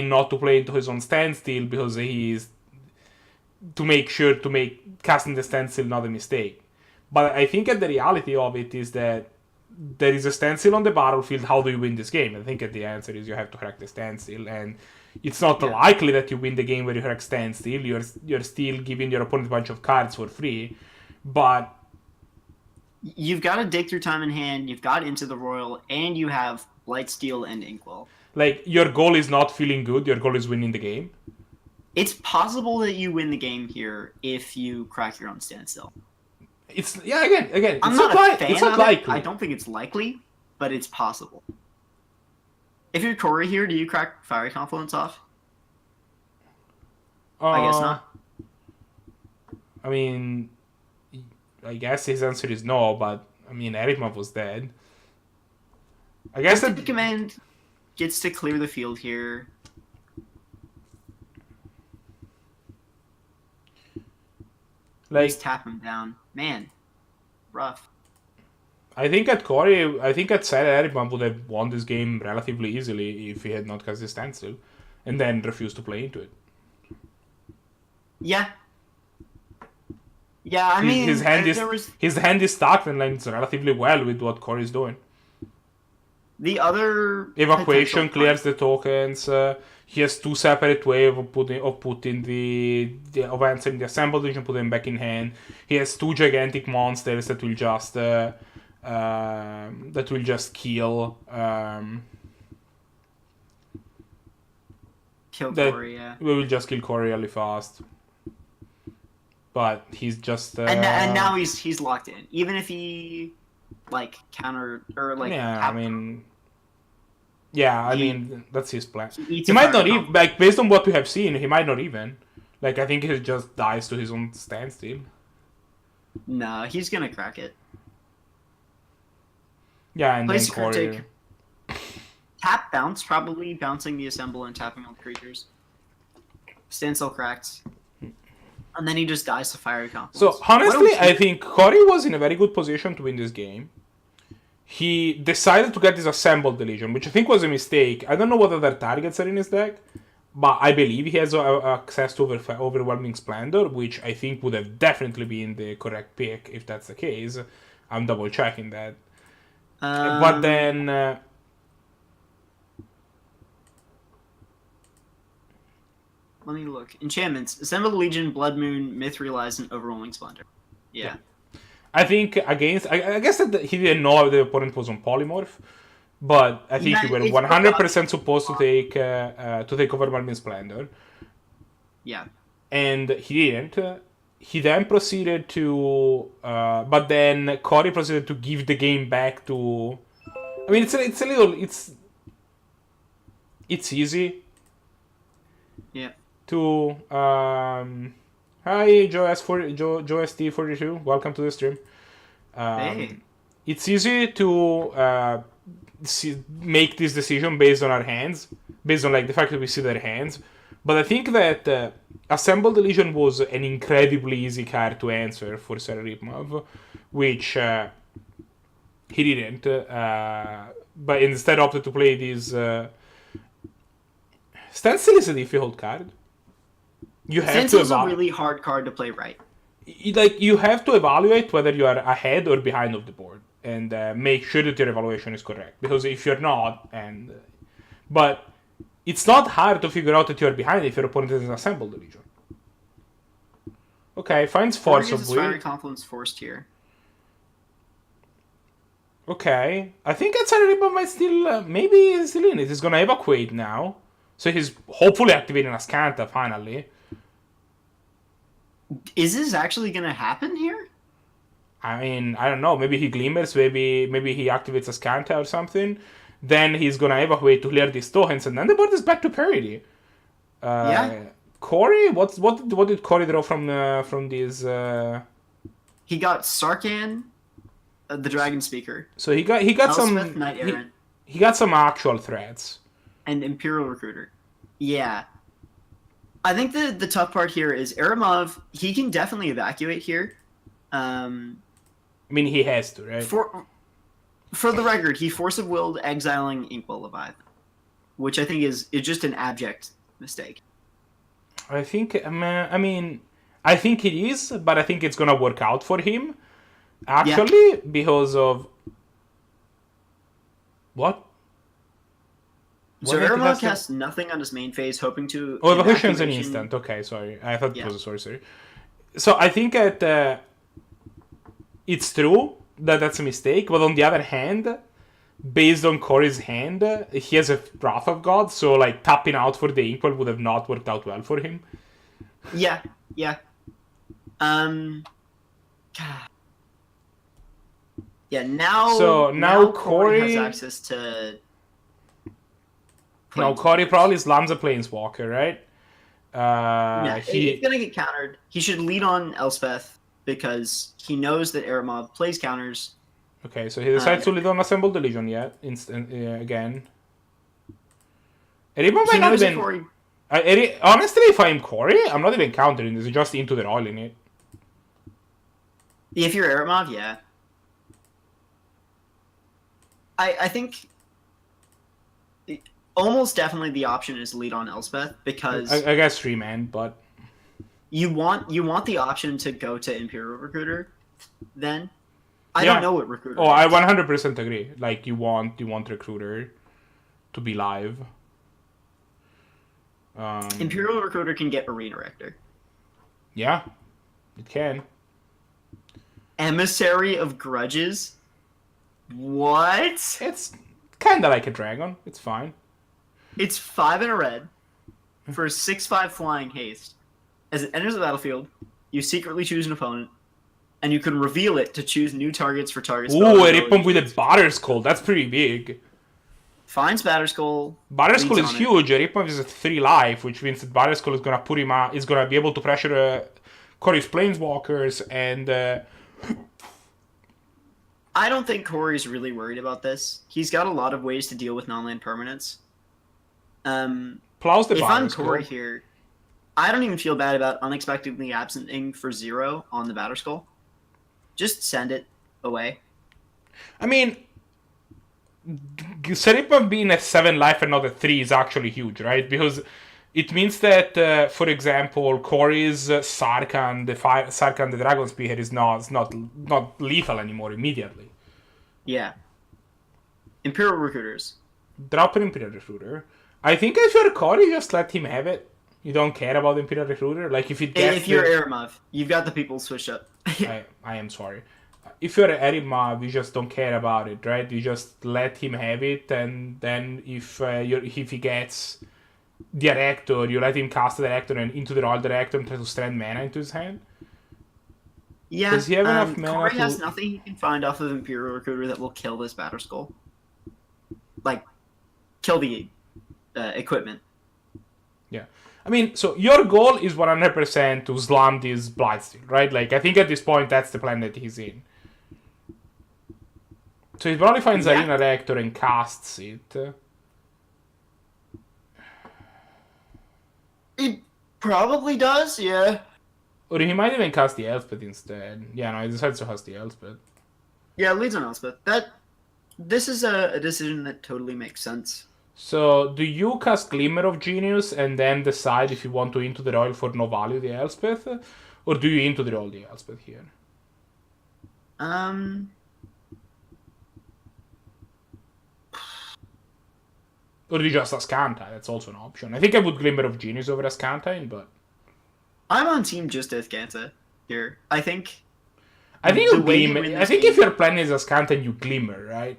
Speaker 2: not to play into his own Standstill because he's to make sure to make casting the Standstill not a mistake. But I think that the reality of it is that there is a standstill on the battlefield. How do you win this game? I think that the answer is you have to crack the standstill, and it's not likely that you win the game where you crack standstill. You're still giving your opponent a bunch of cards for free, but
Speaker 1: you've got to dig through time in hand. You've got Into the Royal, and you have Blightsteel and Inkwell.
Speaker 2: Like, your goal is not feeling good. Your goal is winning the game.
Speaker 1: It's possible that you win the game here if you crack your own standstill.
Speaker 2: It's again.
Speaker 1: I'm
Speaker 2: it's
Speaker 1: not a fan
Speaker 2: it's not
Speaker 1: of
Speaker 2: likely.
Speaker 1: I don't think it's likely, but it's possible. If you're Corey here, do you crack Fiery Confluence off? I guess not.
Speaker 2: I mean, I guess his answer is no, but I mean, SirEripmav was dead. I guess
Speaker 1: the command gets to clear the field here.
Speaker 2: Like,
Speaker 1: just tap him down. Man, rough.
Speaker 2: I think at SirEripmav would have won this game relatively easily if he had not cast his standstill, and then refused to play into it.
Speaker 1: Yeah. Yeah, I mean,
Speaker 2: his hand is stacked and lines relatively well with what Corey's doing.
Speaker 1: The other
Speaker 2: evacuation clears the tokens. He has 2 separate ways of putting the answering the assembled division, putting them back in hand. He has 2 gigantic monsters that will just kill.
Speaker 1: Kill Corey, yeah.
Speaker 2: We will just kill Corey really fast. But he's just
Speaker 1: and now he's locked in. Even if he counter or
Speaker 2: I mean that's his plan.
Speaker 1: He
Speaker 2: might not even based on what we have seen, he might not even. I think he just dies to his own standstill.
Speaker 1: No, he's gonna crack it.
Speaker 2: Yeah, and
Speaker 1: plays
Speaker 2: then Corey.
Speaker 1: Tap bounce, probably bouncing the assemble and tapping all the creatures. Standstill cracked. And then he just dies to Fiery Confluence.
Speaker 2: So, honestly, I think Corey was in a very good position to win this game. He decided to get this Assembled Legion, which I think was a mistake. I don't know what other targets are in his deck, but I believe he has access to Overwhelming Splendor, which I think would have definitely been the correct pick if that's the case. I'm double-checking that. But then...
Speaker 1: let me look. Enchantments. Assemble the Legion, Blood Moon, Mithrilize, and Overwhelming Splendor. Yeah.
Speaker 2: I think against... I guess that he didn't know the opponent was on Polymorph, but I think you were 100% supposed to take Overwhelming Splendor.
Speaker 1: Yeah.
Speaker 2: And he didn't. He then proceeded to... but then Corey proceeded to give the game back to... I mean, it's a little... It's easy.
Speaker 1: Yeah.
Speaker 2: To hi Joe ST42, welcome to the stream.
Speaker 1: Hey.
Speaker 2: It's easy to make this decision based on our hands, based on the fact that we see their hands. But I think that Assemble the Legion was an incredibly easy card to answer for SirEripmav, which he didn't. But instead opted to play this. Standstill is a difficult card.
Speaker 1: Standstill is a really hard card to play right.
Speaker 2: You have to evaluate whether you are ahead or behind of the board. and make sure that your evaluation is correct. Because if you're not, but it's not hard to figure out that you're behind if your opponent has assembled the Legion. Okay, finds Force of Will.
Speaker 1: Fiery Confluence forced here.
Speaker 2: Okay, I think that SirEripmav might still, maybe he's still in it. He's gonna evacuate now. So he's hopefully activating Ascanta finally.
Speaker 1: Is this actually gonna happen here?
Speaker 2: I mean, I don't know. Maybe he glimmers. Maybe he activates Ascanta or something. Then he's gonna evacuate to clear these tokens, and then the board is back to parity.
Speaker 1: Yeah.
Speaker 2: Corey, what did Corey draw from these?
Speaker 1: He got Sarkhan, the Dragon Speaker.
Speaker 2: So he got
Speaker 1: Elspeth,
Speaker 2: some
Speaker 1: Knight Errant,
Speaker 2: he got some actual threats.
Speaker 1: and Imperial Recruiter. Yeah. I think the tough part here is Erimov. He can definitely evacuate here.
Speaker 2: I mean, he has to, right?
Speaker 1: For the record, he force of willed exiling Inkwell Leviathan, which I think is just an abject mistake.
Speaker 2: I think it is, but I think it's gonna work out for him. Actually, because of what?
Speaker 1: So
Speaker 2: What
Speaker 1: Erimov
Speaker 2: has to-
Speaker 1: casts nothing on his main phase, hoping to.
Speaker 2: Oh, evacuation's an
Speaker 1: evacuation-
Speaker 2: instant. Okay, sorry. I thought it
Speaker 1: Yeah.
Speaker 2: was a sorcery. So I think that it's true that that's a mistake, but on the other hand, based on Corey's hand, he has a Wrath of God, so like tapping out for the Inkwell would have not worked out well for him.
Speaker 1: Yeah. Yeah. Now Corey has access to.
Speaker 2: No, Corey probably slams a Planeswalker, right?
Speaker 1: Yeah, he's gonna get countered. He should lead on Elspeth because he knows that Erimov plays counters.
Speaker 2: Okay, so he decides to lead on Assemble the Legion yet. Again. Erimov
Speaker 1: He
Speaker 2: might not
Speaker 1: knows that
Speaker 2: even...
Speaker 1: Corey.
Speaker 2: Honestly, if I'm Corey, I'm not even countering this. It's just into the roll in it.
Speaker 1: If you're Erimov, yeah. I think almost definitely the option is lead on Elspeth because
Speaker 2: I guess 3-man, but...
Speaker 1: you want the option to go to Imperial Recruiter. Then I
Speaker 2: Yeah.
Speaker 1: don't know what Recruiter.
Speaker 2: Oh, I
Speaker 1: does.
Speaker 2: 100% agree. Like, you want Recruiter to be live.
Speaker 1: Imperial Recruiter can get Arena Rector.
Speaker 2: Yeah, it can.
Speaker 1: Emissary of Grudges. What?
Speaker 2: It's kind of like a dragon. It's fine.
Speaker 1: It's 5 in a red for a 6/5 flying haste. As it enters the battlefield, you secretly choose an opponent, and you can reveal it to choose new targets for targets.
Speaker 2: Ooh, a rip with a Batterskull. That's pretty big.
Speaker 1: Finds Batterskull.
Speaker 2: Batterskull
Speaker 1: leads
Speaker 2: is
Speaker 1: on it.
Speaker 2: huge. Ripmov is at 3 life, which means that Batterskull is gonna put him out. Is gonna be able to pressure Corey's Planeswalkers, and
Speaker 1: I don't think Corey's really worried about this. He's got a lot of ways to deal with non-land permanents.
Speaker 2: plows the
Speaker 1: If I'm
Speaker 2: Batterskull.
Speaker 1: Corey here, I don't even feel bad about unexpectedly absenting for 0 on the Batterskull. Just send it away.
Speaker 2: I mean, SirEripmav being at 7 life and not at 3 is actually huge, right? Because it means that, for example, Corey's Sarkhan, the Dragon Spear, is not lethal anymore immediately.
Speaker 1: Yeah. Imperial Recruiters.
Speaker 2: Drop an Imperial Recruiter. I think if you're Corey, just let him have it. You don't care about the Imperial Recruiter. Like, if it gets...
Speaker 1: If you're Erimov, you've got the people switched up.
Speaker 2: I am sorry. If you're Erimov, you just don't care about it, right? You just let him have it, and then if he gets Director, you let him cast the Director and into the roll Director and try to strand mana into his hand.
Speaker 1: Yeah,
Speaker 2: Does he have enough mana
Speaker 1: Corey
Speaker 2: to-
Speaker 1: has nothing he can find off of Imperial Recruiter that will kill this Batterskull. Like, kill the equipment.
Speaker 2: Yeah. I mean, so your goal is 100% to slam this Blightsteel, right? Like, I think at this point, that's the plan that he's in. So he probably finds
Speaker 1: Yeah.
Speaker 2: Arena Rector and casts it.
Speaker 1: It probably does, yeah.
Speaker 2: Or he might even cast the Elspeth instead. Yeah, no, he decides to cast the Elspeth.
Speaker 1: Yeah, leads on Elspeth. This is a decision that totally makes sense.
Speaker 2: So, do you cast Glimmer of Genius and then decide if you want to into the roll for no value the Elspeth? Or do you into the roll the Elspeth here? Or do you just Ascanta? That's also an option. I think I would Glimmer of Genius over Ascantine, but
Speaker 1: I'm on team just Ascanta here. I think
Speaker 2: you
Speaker 1: the way you
Speaker 2: Glimmer.
Speaker 1: win
Speaker 2: I
Speaker 1: this
Speaker 2: think
Speaker 1: game-
Speaker 2: if your plan is Ascantine, you Glimmer, right?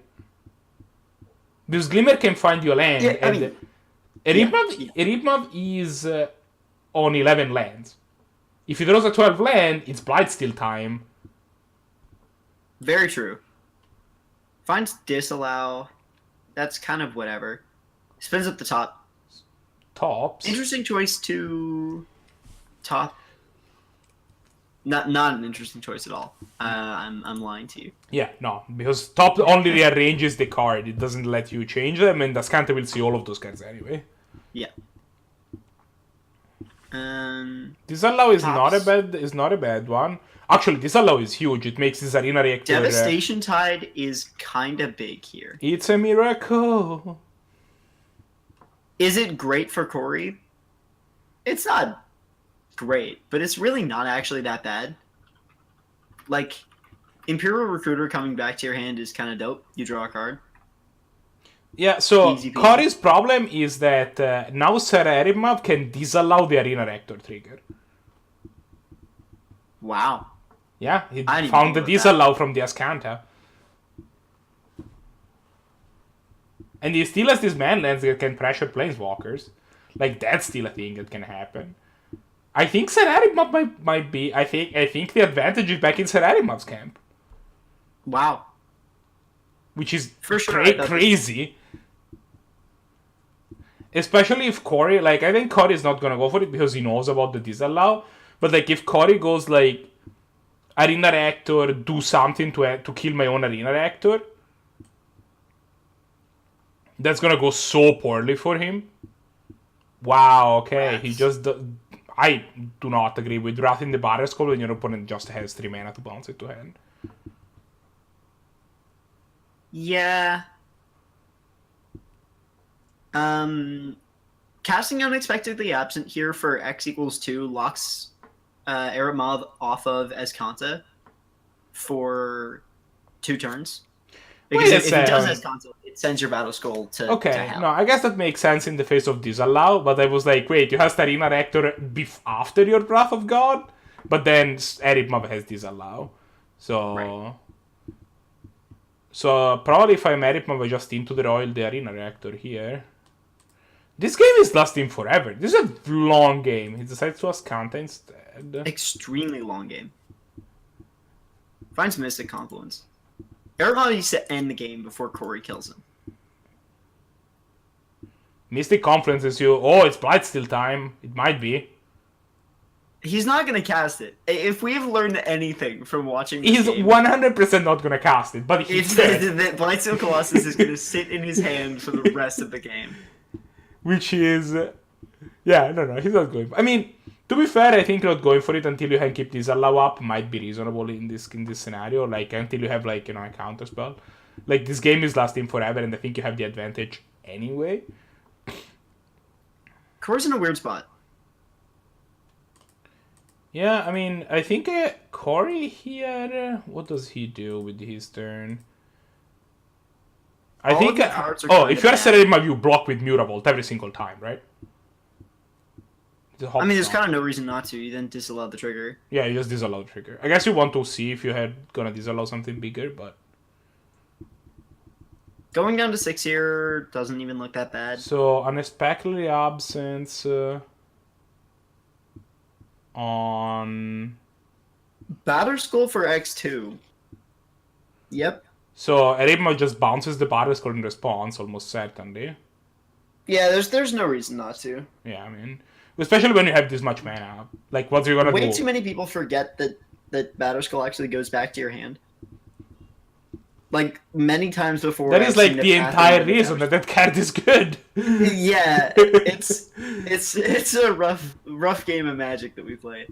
Speaker 2: Because Glimmer can find you a land,
Speaker 1: Yeah, I
Speaker 2: and
Speaker 1: mean,
Speaker 2: Eripmav is on 11 lands. If he draws a 12 land, it's Blightsteel time.
Speaker 1: very true. Finds Disallow. That's kind of whatever. Spins up the top.
Speaker 2: Tops.
Speaker 1: Interesting choice to top. Not an interesting choice at all. I'm lying to you.
Speaker 2: Yeah, no, because top only rearranges the card. It doesn't let you change them, and Ascanta will see all of those cards anyway.
Speaker 1: Yeah.
Speaker 2: Disallow is
Speaker 1: Tops.
Speaker 2: not a bad one. Actually, Disallow is huge. It makes this arena reactor.
Speaker 1: Devastation Tide is kind of big here.
Speaker 2: It's a miracle.
Speaker 1: Is it great for Corey? It's not great, but it's really not actually that bad. Like, Imperial Recruiter coming back to your hand is kind of dope. You draw a card.
Speaker 2: Yeah, so
Speaker 1: Easy peasy.
Speaker 2: Cory's problem is that now SirEripmav can disallow the arena reactor trigger.
Speaker 1: Wow.
Speaker 2: Yeah, he
Speaker 1: I didn't
Speaker 2: found the
Speaker 1: know about
Speaker 2: disallow from the Ascanta. And he still has these manlands that can pressure planeswalkers. Like, that's still a thing that can happen. I think SirEripmav might be... I think the advantage is back in SirEripmav's camp.
Speaker 1: Wow.
Speaker 2: Which is
Speaker 1: For sure, I thought-
Speaker 2: crazy. Especially if Cory... Like, I think Cory's not gonna go for it because he knows about the disallow. But, like, if Cory goes, like... Arena Reactor, do something to kill my own Arena Reactor... That's gonna go so poorly for him. Wow, okay. He just... I do not agree with Wrath in the Barrier Skull when your opponent just has 3 mana to bounce it to hand.
Speaker 1: Yeah. Casting Unexpectedly Absent here for X equals 2 locks Eripmav off of Ascanta for 2 turns. Because
Speaker 2: Wait a
Speaker 1: if it does
Speaker 2: second.
Speaker 1: Ascanta, it sends your Battle Skull to
Speaker 2: Okay,
Speaker 1: hell.
Speaker 2: no, I guess that makes sense in the face of disallow, but I was like, wait, you have Arena Reactor after your Wrath of God? But then Eripmav has disallow. So...
Speaker 1: Right.
Speaker 2: So probably if I'm Eripmav, I just into the Royal the Arena Reactor here. This game is lasting forever. This is a long game. He decides to Ascanta instead.
Speaker 1: Extremely long game. Finds Mystic Confluence. Eripmav needs to end the game before Corey kills him.
Speaker 2: Mystic Confluence is you. Oh, it's Blightsteel time. It might be.
Speaker 1: He's not going to cast it. If we've learned anything from watching this
Speaker 2: He's
Speaker 1: game,
Speaker 2: 100% not gonna cast it, but
Speaker 1: it's
Speaker 2: he's
Speaker 1: that Blightsteel Colossus is going to sit in his hand for the rest of the game.
Speaker 2: Which is... Yeah, no, he's not going... I mean, to be fair, I think not going for it until you can keep disallow up might be reasonable in this scenario. Like, until you have, like, a counter spell. Like, this game is lasting forever, and I think you have the advantage anyway.
Speaker 1: Corey's in a weird spot.
Speaker 2: Yeah, I mean, I think Cory here... what does he do with his turn? I
Speaker 1: All
Speaker 2: think...
Speaker 1: of the cards are
Speaker 2: oh,
Speaker 1: kind
Speaker 2: if
Speaker 1: of
Speaker 2: you're
Speaker 1: bad.
Speaker 2: SirEripmav, you block with Mutavolt every single time, right?
Speaker 1: I mean, there's kind of no reason not to. You then disallow the trigger.
Speaker 2: Yeah, you just disallow the trigger. I guess you want to see if you had gonna disallow something bigger, but...
Speaker 1: Going down to 6 here doesn't even look that bad.
Speaker 2: So, Unexpectedly Absence... on...
Speaker 1: Batter Skull for X2. Yep.
Speaker 2: So, Eripmav just bounces the Battle Skull in response, almost certainly.
Speaker 1: Yeah, there's no reason not to.
Speaker 2: Yeah, I mean... Especially when you have this much mana. Like, what are you gonna do?
Speaker 1: Way too many people forget that Batter Skull actually goes back to your hand. Like, many times before.
Speaker 2: That
Speaker 1: I've
Speaker 2: is like
Speaker 1: seen it
Speaker 2: the
Speaker 1: happen
Speaker 2: entire
Speaker 1: with the
Speaker 2: reason
Speaker 1: Batter
Speaker 2: that card is good.
Speaker 1: Yeah, it's a rough game of Magic that we play.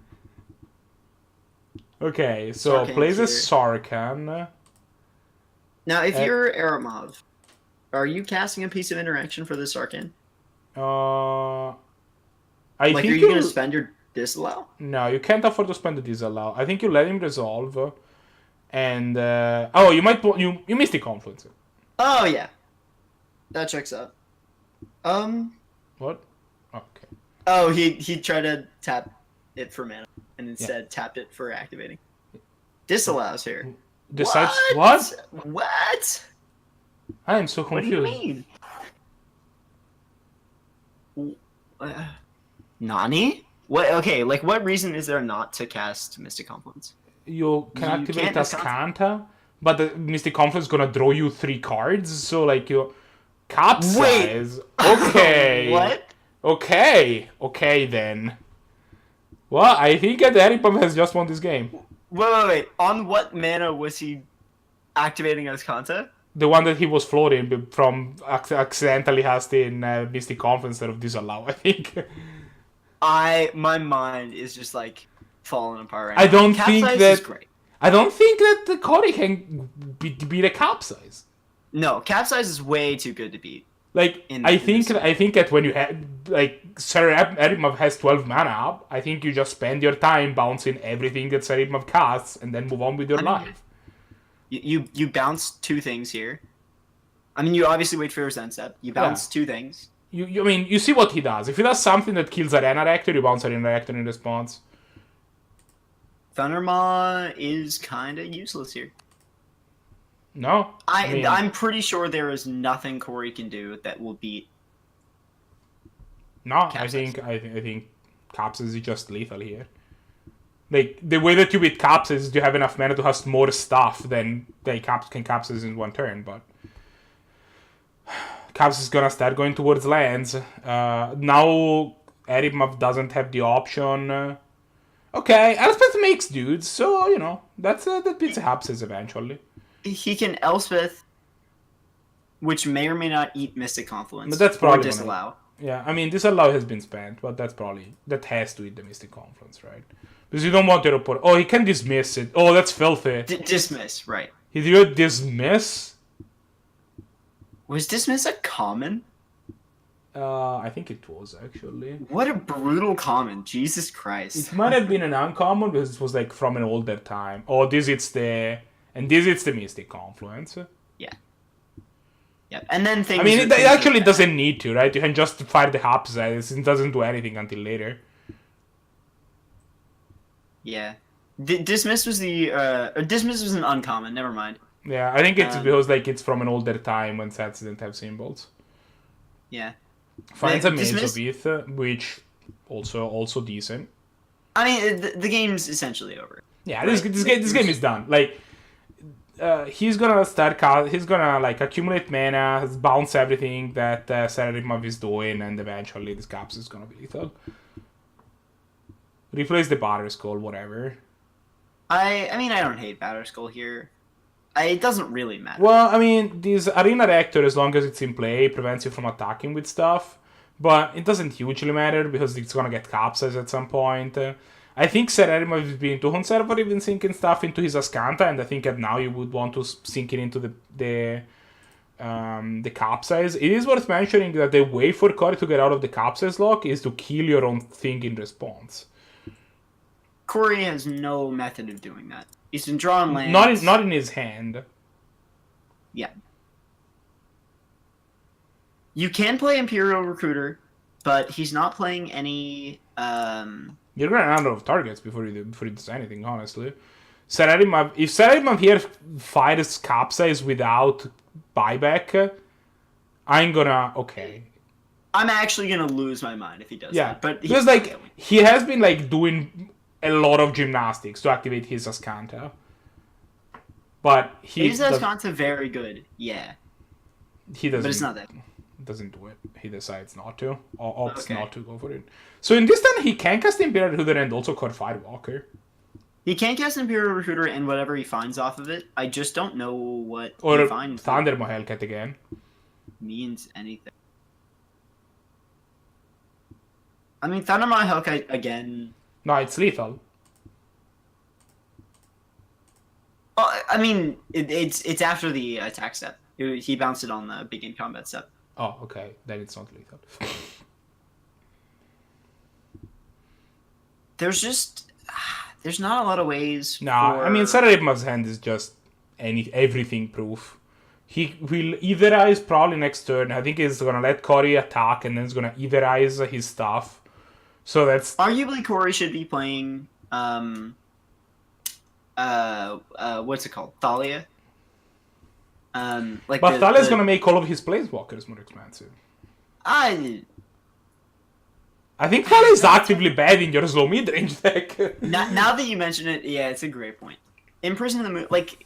Speaker 2: Okay, so
Speaker 1: Sarkhan's
Speaker 2: plays a
Speaker 1: here.
Speaker 2: Sarkhan.
Speaker 1: Now, if you're Eripmav, are you casting a piece of interaction for this Sarkhan?
Speaker 2: I
Speaker 1: Like,
Speaker 2: think
Speaker 1: are you going to spend your disallow?
Speaker 2: No, you can't afford to spend the disallow. I think you let him resolve, and oh, you might you Mystic Confluence.
Speaker 1: Oh yeah, that checks out.
Speaker 2: What? Okay.
Speaker 1: Oh, he tried to tap it for mana and instead tapped it for activating. Disallows here.
Speaker 2: Decides what?
Speaker 1: What?
Speaker 2: I am so
Speaker 1: What do you
Speaker 2: confused.
Speaker 1: mean? Nani? What? Okay, like what reason is there not to cast Mystic Confluence?
Speaker 2: You can
Speaker 1: You
Speaker 2: activate
Speaker 1: can't
Speaker 2: Ascanta, but the Mystic Confluence is gonna draw you 3 cards, so like you capsize. Okay.
Speaker 1: What?
Speaker 2: Okay then. Well, I think TheRedMage has just won this game.
Speaker 1: Wait. On what mana was he activating Ascanta?
Speaker 2: The one that he was floating from accidentally casting Mystic Confluence instead of Disallow, I think.
Speaker 1: My mind is just like falling apart right now.
Speaker 2: I don't think
Speaker 1: Capsize
Speaker 2: that
Speaker 1: is great.
Speaker 2: I don't think that the Cody can beat a capsize.
Speaker 1: No, Capsize is way too good to beat.
Speaker 2: Like
Speaker 1: In
Speaker 2: I
Speaker 1: this
Speaker 2: think that when you have like SirEripmav has 12 mana up, I think you just spend your time bouncing everything that SirEripmav casts and then move on with your life.
Speaker 1: You bounce 2 things here. I mean, you obviously wait for your end step. You bounce 2 things.
Speaker 2: I mean, you see what he does. If he does something that kills Arena Reactor, you bounce Arena Reactor in response.
Speaker 1: Thundermaw is kind of useless here.
Speaker 2: No,
Speaker 1: I'm pretty sure there is nothing Corey can do that will beat.
Speaker 2: No,
Speaker 1: Capsize.
Speaker 2: I think Capsize is just lethal here. Like the way that you beat Capsize is you have enough mana to have more stuff than they can Capsize in one turn, but Capsize is gonna start going towards lands. Now TheRedMage doesn't have the option. Okay, Elspeth makes dudes, so you know that beats Capsize eventually.
Speaker 1: He can Elspeth, which may or may not eat Mystic Confluence.
Speaker 2: But that's
Speaker 1: or
Speaker 2: probably
Speaker 1: disallow.
Speaker 2: Yeah, I mean Disallow has been spent, but that has to eat the Mystic Confluence, right? Because you don't want your opponent. Oh, he can dismiss it. Oh, that's filthy.
Speaker 1: Dismiss, right.
Speaker 2: He drew dismiss.
Speaker 1: Was dismiss a common?
Speaker 2: I think it was actually.
Speaker 1: What a brutal common! Jesus Christ.
Speaker 2: It might have been an uncommon because it was like from an older time. Oh, this is the Mystic Confluence.
Speaker 1: Yeah. Yep. And then things.
Speaker 2: I mean, it
Speaker 1: things
Speaker 2: actually
Speaker 1: like
Speaker 2: doesn't need to, right? You can just fire the Capsize. It doesn't do anything until later.
Speaker 1: Yeah. Dismiss was dismiss was an uncommon. Never mind.
Speaker 2: Yeah, I think it's because like it's from an older time when sets didn't have symbols.
Speaker 1: Yeah.
Speaker 2: Finds a Maze
Speaker 1: Dismiss-
Speaker 2: of Ith, which also decent.
Speaker 1: I mean, the game's essentially over.
Speaker 2: Yeah,
Speaker 1: Right.
Speaker 2: this game is done. Like, he's gonna he's gonna like accumulate mana, bounce everything that SirEripmav is doing, and eventually this Caps is gonna be lethal. Replace the Batter Skull, whatever.
Speaker 1: I mean, I don't hate Batter Skull here. It doesn't really matter.
Speaker 2: Well, I mean, this Arena Reactor, as long as it's in play, prevents you from attacking with stuff. But it doesn't hugely matter because it's gonna get capsized at some point. I think SirEripmav is being too conservative in sinking stuff into his Ascanta, and I think that now you would want to sink it into the capsize. It is worth mentioning that the way for Cory to get out of the capsize lock is to kill your own thing in response.
Speaker 1: Corey has no method of doing that. He's been drawing lands.
Speaker 2: Not in his hand.
Speaker 1: Yeah. You can play Imperial Recruiter, but he's not playing any.
Speaker 2: You're gonna run out of targets before he does anything, honestly. SirEripmav, if SirEripmav here fires capsize without buyback, I'm gonna
Speaker 1: I'm actually gonna lose my mind if he does
Speaker 2: Yeah,
Speaker 1: that. But
Speaker 2: because like he has been like doing a lot of gymnastics to activate his Ascanta, but
Speaker 1: his Ascanta very good. Yeah,
Speaker 2: he doesn't.
Speaker 1: but it's not that.
Speaker 2: Doesn't do it. He decides not to, or opts
Speaker 1: Okay.
Speaker 2: not to go for it. So in this turn, he can cast Imperial Recruiter and also Core Firewalker.
Speaker 1: He can cast Imperial Recruiter and whatever he finds off of it. I just don't know what
Speaker 2: Or
Speaker 1: he finds
Speaker 2: Thunder Mohelkat again.
Speaker 1: means anything. I mean, Thundermaw Hellkite again.
Speaker 2: No, it's lethal.
Speaker 1: Oh, I mean, it's after the attack step. He bounced it on the begin combat step.
Speaker 2: Oh, okay. Then it's not lethal.
Speaker 1: There's not a lot of ways.
Speaker 2: No, I mean, SirEripmav's hand is just everything proof. He will etherize probably next turn. I think he's gonna let Cory attack and then he's gonna etherize his stuff. So that's
Speaker 1: Arguably, Corey should be playing what's it called? Thalia.
Speaker 2: But Thalia's gonna make all of his planeswalkers more expensive.
Speaker 1: I
Speaker 2: think Thalia is actively bad in your slow mid-range deck.
Speaker 1: now that you mention it, yeah, it's a great point. Imprison the Moon, like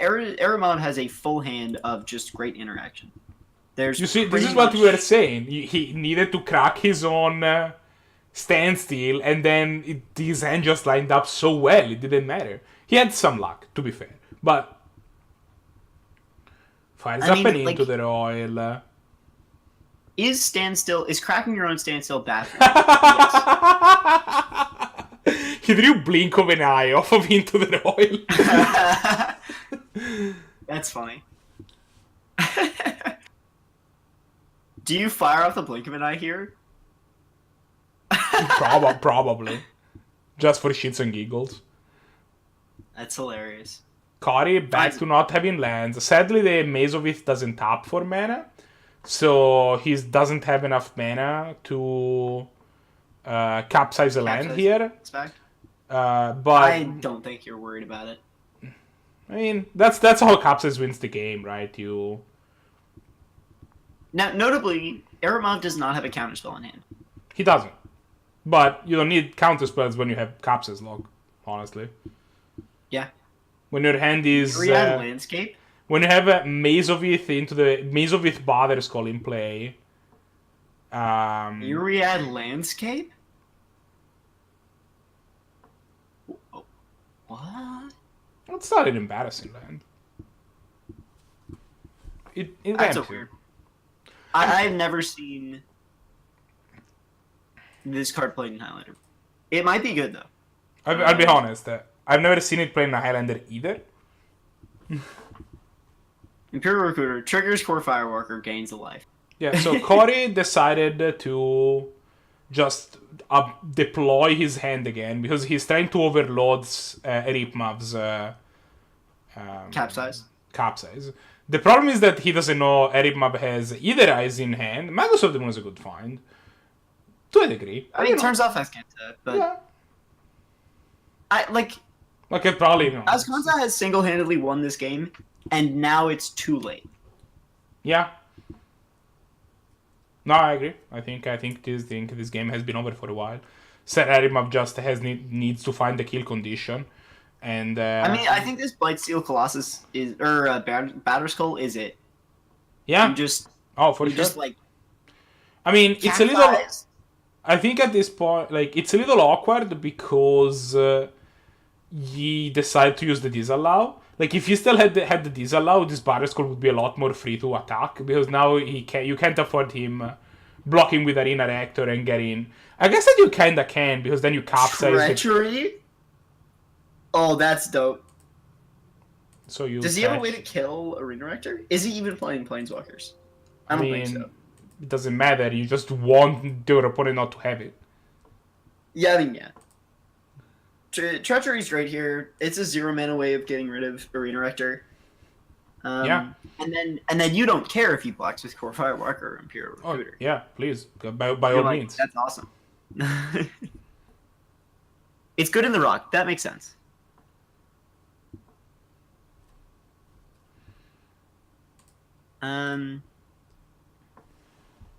Speaker 1: SirEripmav has a full hand of just great interaction. There's
Speaker 2: You see, this
Speaker 1: pretty
Speaker 2: is what
Speaker 1: much-
Speaker 2: we were saying. He needed to crack his own standstill, and then his hand just lined up so well, it didn't matter. He had some luck, to be fair. But fires up and into the Royal.
Speaker 1: Is cracking your own standstill bad? Yes.
Speaker 2: He drew Blink of an Eye off of Into the Royal.
Speaker 1: That's funny. Do you fire off the blink of an eye here?
Speaker 2: Probably. Just for shits and giggles.
Speaker 1: That's hilarious.
Speaker 2: Cory back to not having lands. Sadly, the Maze of Ith doesn't tap for mana. So he doesn't have enough mana to capsize a land here. But
Speaker 1: I don't think you're worried about it.
Speaker 2: I mean, that's how capsize wins the game, right?
Speaker 1: Now, notably, SirEripmav does not have a counterspell in hand.
Speaker 2: He doesn't. But you don't need counterspells when you have capsize log, honestly.
Speaker 1: Yeah.
Speaker 2: When your hand is
Speaker 1: Landscape.
Speaker 2: When you have a Maze of Ith into the Maze of Ith Bother Skull in play.
Speaker 1: Myriad Landscape? What?
Speaker 2: It's not an embarrassing land. It
Speaker 1: That's
Speaker 2: ramps you.
Speaker 1: weird. I've never seen this card played in Highlander. It might be good, though.
Speaker 2: I'll be honest. I've never seen it played in a Highlander either.
Speaker 1: Imperial Recruiter triggers Core Firewalker, gains a life.
Speaker 2: Yeah, so Cory decided to just deploy his hand again because he's trying to overload SirEripmav's capsize. The problem is that he doesn't know SirEripmav has either eyes in hand. Magus of the Moon is a good find. To a degree.
Speaker 1: I mean, it turns off Ascanta, but...
Speaker 2: Yeah.
Speaker 1: It
Speaker 2: probably...
Speaker 1: Ascanta has single-handedly won this game, and now it's too late.
Speaker 2: Yeah. No, I agree. I think this game has been over for a while. SirEripmav just needs to find the kill condition, and
Speaker 1: I think this Blightsteel Colossus is Batterskull is it.
Speaker 2: Yeah.
Speaker 1: You just
Speaker 2: for sure.
Speaker 1: Just
Speaker 2: it's a little. I think at this point, it's a little awkward because he decided to use the disallow. If he still had the disallow, this Batterskull would be a lot more free to attack because now you can't afford him blocking with Arena Rector and getting. I guess that you kinda can because then you capsize
Speaker 1: Treachery? Oh, that's dope.
Speaker 2: So
Speaker 1: Does he have a way to kill Arena Rector? Is he even playing Planeswalkers? I don't think so.
Speaker 2: It doesn't matter. You just want your opponent not to have it.
Speaker 1: Yeah, yeah. Treachery's great here. It's a 0-mana way of getting rid of Arena Rector.
Speaker 2: Yeah.
Speaker 1: And then you don't care if he blocks with Core Firewalker or Imperial Recruiter.
Speaker 2: Yeah, please. By all means.
Speaker 1: That's awesome. It's good in the rock. That makes sense.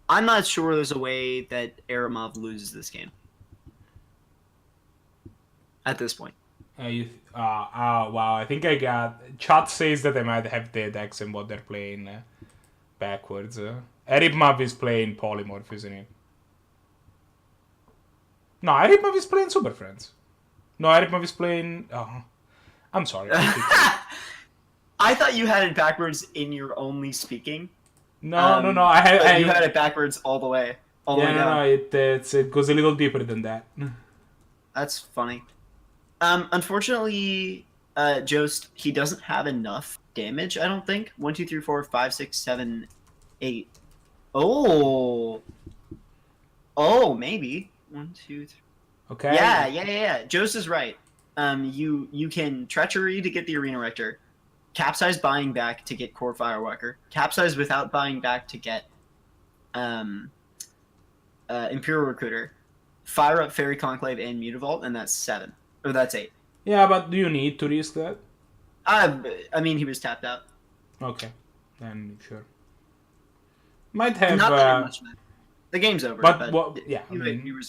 Speaker 1: I'm not sure there's a way that SirEripmav loses this game. At this point.
Speaker 2: Wow, I think I got... Chat says that I might have the decks and what they're playing backwards. SirEripmav is playing Polymorph, isn't he? No, SirEripmav is playing Super Friends. No, SirEripmav is playing... Oh, I'm sorry.
Speaker 1: I thought you had it backwards in your only speaking.
Speaker 2: No. You
Speaker 1: had it backwards all the way.
Speaker 2: It goes a little deeper than that.
Speaker 1: That's funny. Unfortunately, Jost, he doesn't have enough damage, I don't think. 1, 2, 3, 4, 5, 6, 7, 8. Oh, maybe. 1, 2, 3.
Speaker 2: Okay.
Speaker 1: Yeah. Jost is right. You can Treachery to get the Arena Rector. capsize buying back to get Core Firewalker, capsize without buying back to get Imperial Recruiter, fire up Fairy Conclave and Mutavault, and that's 7. Or that's 8.
Speaker 2: Yeah, but do you need to risk that?
Speaker 1: I mean, he was tapped out.
Speaker 2: Okay, then sure. Might have.
Speaker 1: Not that much, man. The game's over.
Speaker 2: But well, yeah, I mean,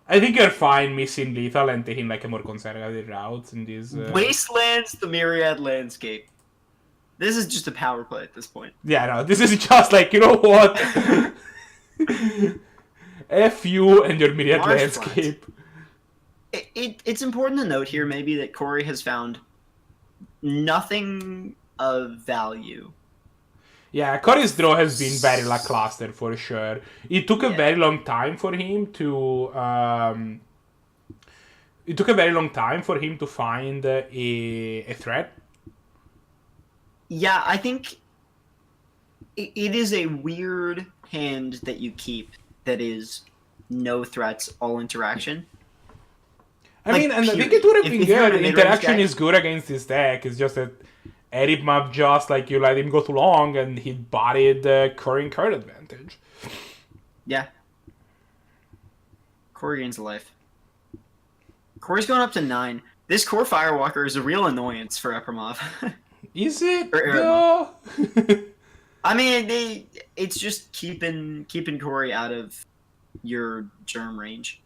Speaker 2: I think you're fine missing lethal and taking like a more conservative route in this.
Speaker 1: Wastelands, the Myriad Landscape. This is just a power play at this point.
Speaker 2: Yeah, no, this is just like, you know what? F you and your Myriad
Speaker 1: Marsh
Speaker 2: Landscape.
Speaker 1: It's important to note here maybe that Corey has found nothing of value.
Speaker 2: Yeah, Corey's draw has been very lackluster for sure. It took a very long time for him to. It took a very long time for him to find a threat.
Speaker 1: Yeah, I think it is a weird hand that you keep that is no threats, all interaction.
Speaker 2: I mean, and I think it would have been good. Interaction is good against this deck. It's just that SirEripmav just like you let him go too long and he bodied the current card advantage.
Speaker 1: Yeah. Corey gains a life. Corey's going up to 9. This Core Firewalker is a real annoyance for SirEripmav.
Speaker 2: Is it?
Speaker 1: No. I mean, it's just keeping Corey out of your germ range.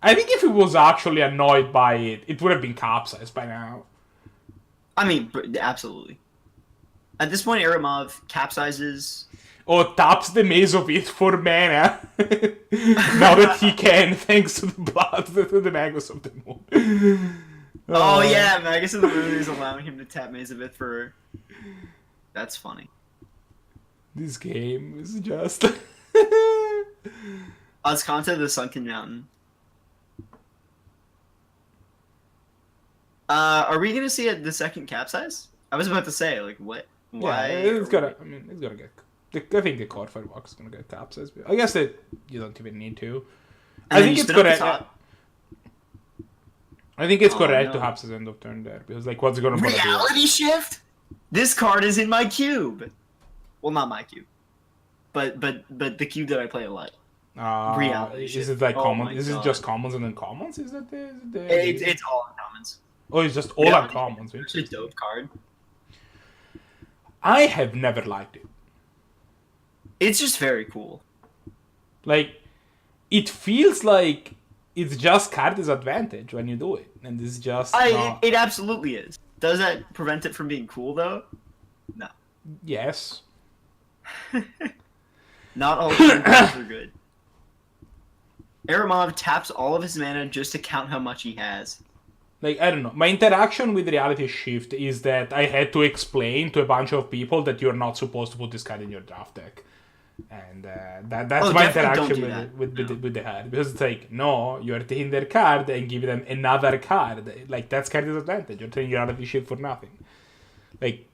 Speaker 2: I think if he was actually annoyed by it, it would have been capsized by now.
Speaker 1: I mean, absolutely. At this point, SirEripmav capsizes.
Speaker 2: Or taps the Maze of It for mana. Now that he can, thanks to the blood, to the Magus of the Moon.
Speaker 1: Oh yeah, Magus of the Moon is allowing him to tap Maze of It for... That's funny.
Speaker 2: This game is just...
Speaker 1: Azcanta the Sunken Mountain. Are we gonna see the second capsize? I was about to say, like, what? Why?
Speaker 2: Yeah, it's gonna get... I think the Core Firewalk is gonna get capsized. I guess that you don't even need to. I think it's correct. I think it's correct to capsize end of turn there because, like, what's it gonna do?
Speaker 1: Reality Shift. This card is in my cube. Well, not my cube, but the cube that I play a lot. Reality Shift.
Speaker 2: Is it like common? Is it just commons and then commons? Is that
Speaker 1: It's all uncommons.
Speaker 2: Oh, it's just all uncommons.
Speaker 1: It's a dope card.
Speaker 2: I have never liked it.
Speaker 1: It's just very cool.
Speaker 2: Like, it feels like it's just card disadvantage when you do it, and it's just.
Speaker 1: It absolutely is. Does that prevent it from being cool though? No.
Speaker 2: Yes.
Speaker 1: Not all cards are good. SirEripmav taps all of his mana just to count how much he has.
Speaker 2: Like, I don't know. My interaction with Reality Shift is that I had to explain to a bunch of people that you're not supposed to put this card in your draft deck. And that's my interaction with the card. Because it's like, no, you're taking their card and giving them another card. Like, that's card disadvantage. You're taking Reality Shift for nothing. Like...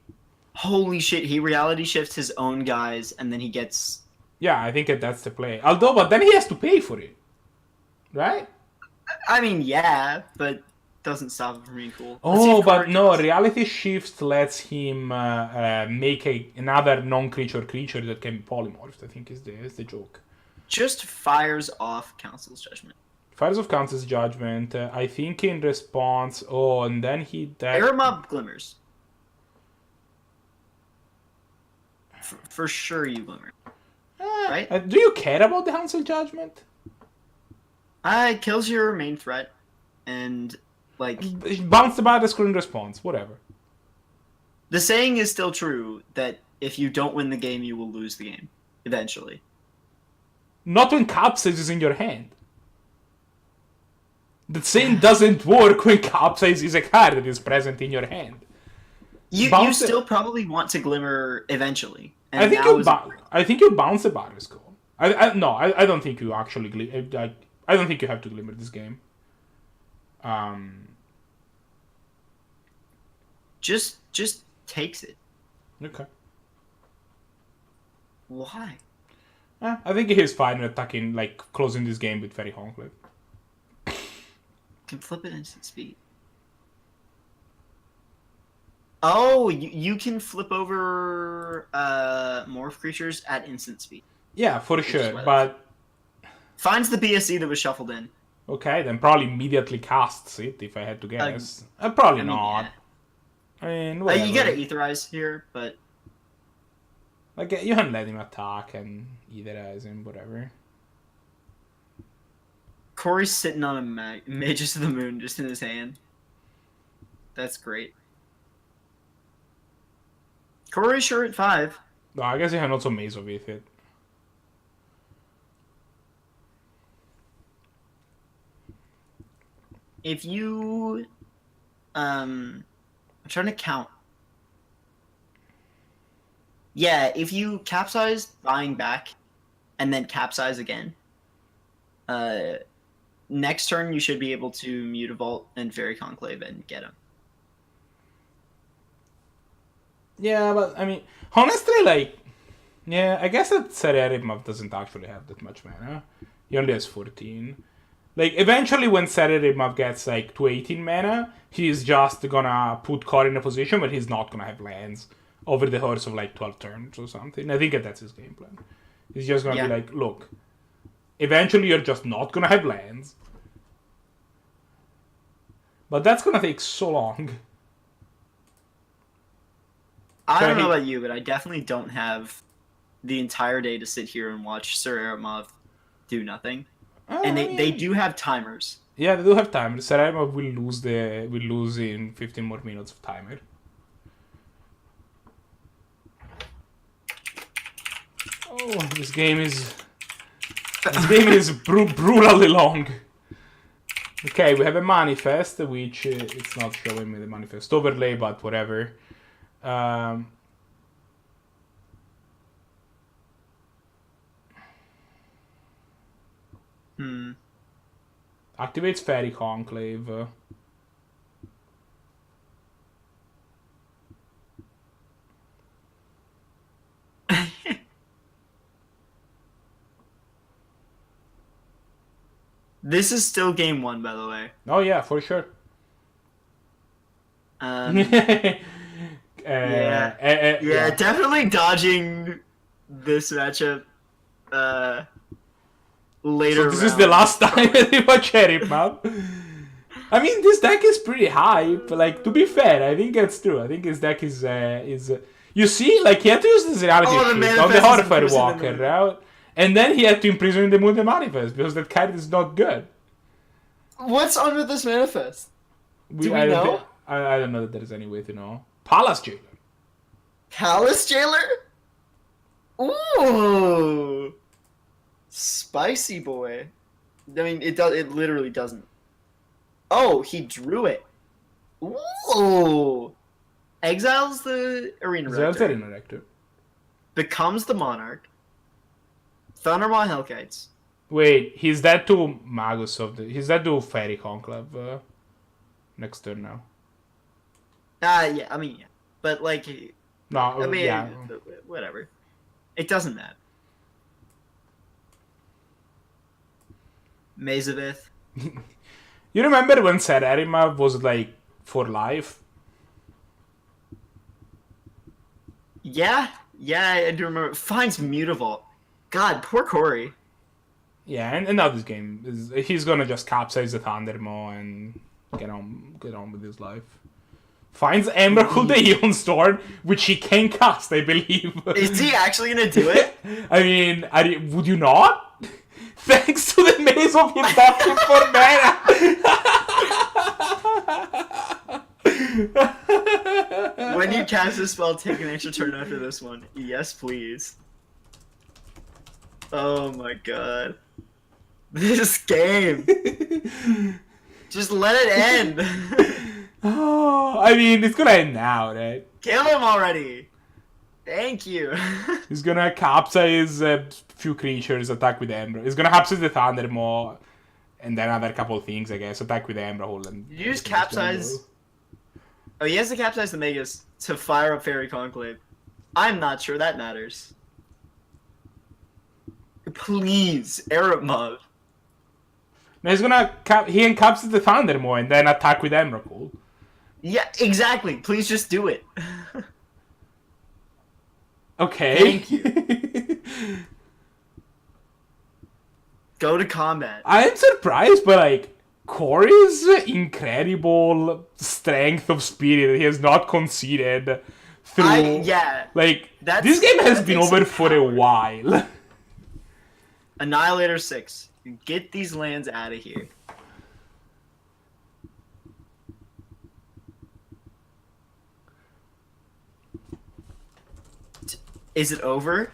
Speaker 1: Holy shit, he Reality Shifts his own guys, and then he gets...
Speaker 2: Yeah, I think that's the play. Although, but then he has to pay for it. Right?
Speaker 1: I mean, yeah, but... doesn't stop him from being cool.
Speaker 2: Oh, but no, Reality Shift lets him make another non-creature creature that can be polymorphed, I think is the joke.
Speaker 1: Just fires off Council's Judgment.
Speaker 2: Fires off Council's Judgment, I think in response... Oh, and then he...
Speaker 1: SirEripmav Glimmers. For sure you Glimmer. Right?
Speaker 2: Do you care about the Council Judgment?
Speaker 1: It kills your main threat, and... Like,
Speaker 2: bounce the baddest current response, whatever.
Speaker 1: The saying is still true that if you don't win the game, you will lose the game eventually.
Speaker 2: Not when capsize is in your hand. The saying doesn't work when capsize is a card that is present in your hand.
Speaker 1: You still probably want to Glimmer eventually. And
Speaker 2: I think you bounce the baddest goal. I don't think you actually I don't think you have to Glimmer this game.
Speaker 1: Just takes it.
Speaker 2: Okay.
Speaker 1: Why?
Speaker 2: I think he's fine attacking, like, closing this game with Fairy Conclave.
Speaker 1: Can flip it instant speed. Oh, you can flip over morph creatures at instant speed.
Speaker 2: Yeah, for
Speaker 1: is
Speaker 2: sure,
Speaker 1: what
Speaker 2: but...
Speaker 1: Finds the BSC that was shuffled in.
Speaker 2: Okay, then probably immediately casts it, if I had to guess. Probably not.
Speaker 1: Yeah.
Speaker 2: I mean, whatever.
Speaker 1: You gotta Etherize here, but...
Speaker 2: Like, you can let him attack and Etherize him, whatever.
Speaker 1: Corey's sitting on a Mages of the Moon just in his hand. That's great. Corey's sure at 5.
Speaker 2: No, I guess you can also Maze with it.
Speaker 1: If you... I'm trying to count. Yeah, if you capsize buying back, and then capsize again, next turn you should be able to Mutavault and Fairy Conclave and get him.
Speaker 2: Yeah, but, I mean, honestly, like... Yeah, I guess that SirEripmav doesn't actually have that much mana. He only has 14. Like, eventually when SirEripmav gets, like, to 18 mana, he's just gonna put Core in a position where he's not gonna have lands over the course of, like, 12 turns or something. I think that's his game plan. He's just gonna be like, look, eventually you're just not gonna have lands. But that's gonna take so long.
Speaker 1: I don't know about you, but I definitely don't have the entire day to sit here and watch SirEripmav do nothing. And they do have timers.
Speaker 2: Yeah, they do have timers. SirEripmav will lose in 15 more minutes of timer. Oh, this game is brutally long. Okay, we have a manifest, which it's not showing me the manifest overlay, but whatever. Activates Fairy Conclave.
Speaker 1: This is still game 1, by the way.
Speaker 2: Oh yeah, for sure.
Speaker 1: Yeah, definitely dodging this matchup later.
Speaker 2: So this is the last time I watch SirEripmav. I mean, this deck is pretty hype. Like, to be fair, I think that's true. I think his deck is you see, like, he had to use this reality shift on the HorrorFire Walker, right? And then he had to imprison the Moon the Manifest because that card is not good.
Speaker 1: What's under this manifest? Do we
Speaker 2: I
Speaker 1: know?
Speaker 2: I don't know that there is any way to know. Palace Jailer.
Speaker 1: Palace Jailer? Ooh, spicy boy. I mean, it literally doesn't. Oh, he drew it. Ooh, exiles the Arena Rector. Becomes the Monarch. Thundermaw Hellkites.
Speaker 2: Wait, he's dead to Magus of the. He's dead to Fairy Conclave. Next turn now.
Speaker 1: Yeah, I mean, yeah. But, like.
Speaker 2: No,
Speaker 1: I mean,
Speaker 2: yeah.
Speaker 1: Whatever. It doesn't matter. Mazavith.
Speaker 2: You remember when SirEripmav was, like, for life?
Speaker 1: Yeah, I do remember. Finds Mutavault. God, poor Corey.
Speaker 2: Yeah, and now this game he's gonna just capsize the Thundermaw and get on with his life. Finds Emrakul the Eon Storm, which he can cast, I believe.
Speaker 1: Is he actually gonna do it?
Speaker 2: I mean, would you not? Thanks to the Maze of Induction for mana.
Speaker 1: When you cast this spell, take an extra turn after this one. Yes, please. Oh my god. This game. Just let it end.
Speaker 2: Oh, I mean, it's gonna end now, right?
Speaker 1: Kill him already. Thank you.
Speaker 2: He's gonna capsize a few creatures, attack with Ember. He's gonna capsize the Thundermaw, and then another couple of things, I guess. Attack with the Emrakul. And
Speaker 1: you just capsize. Oh, he has to capsize the Magus to fire up Fairy Conclave. I'm not sure that matters. Please, SirEripmav.
Speaker 2: No, he's gonna he encapsulates the Thundermaw and then attack with Emrakul.
Speaker 1: Yeah, exactly. Please just do it.
Speaker 2: Okay.
Speaker 1: Thank you. Go to combat.
Speaker 2: I'm surprised by like Corey's incredible strength of spirit. He has not conceded through.
Speaker 1: Yeah.
Speaker 2: Like
Speaker 1: That's,
Speaker 2: this game has
Speaker 1: that
Speaker 2: been
Speaker 1: takes
Speaker 2: over
Speaker 1: some
Speaker 2: for a
Speaker 1: power.
Speaker 2: while.
Speaker 1: Annihilator 6. Get these lands out of here. Is it over?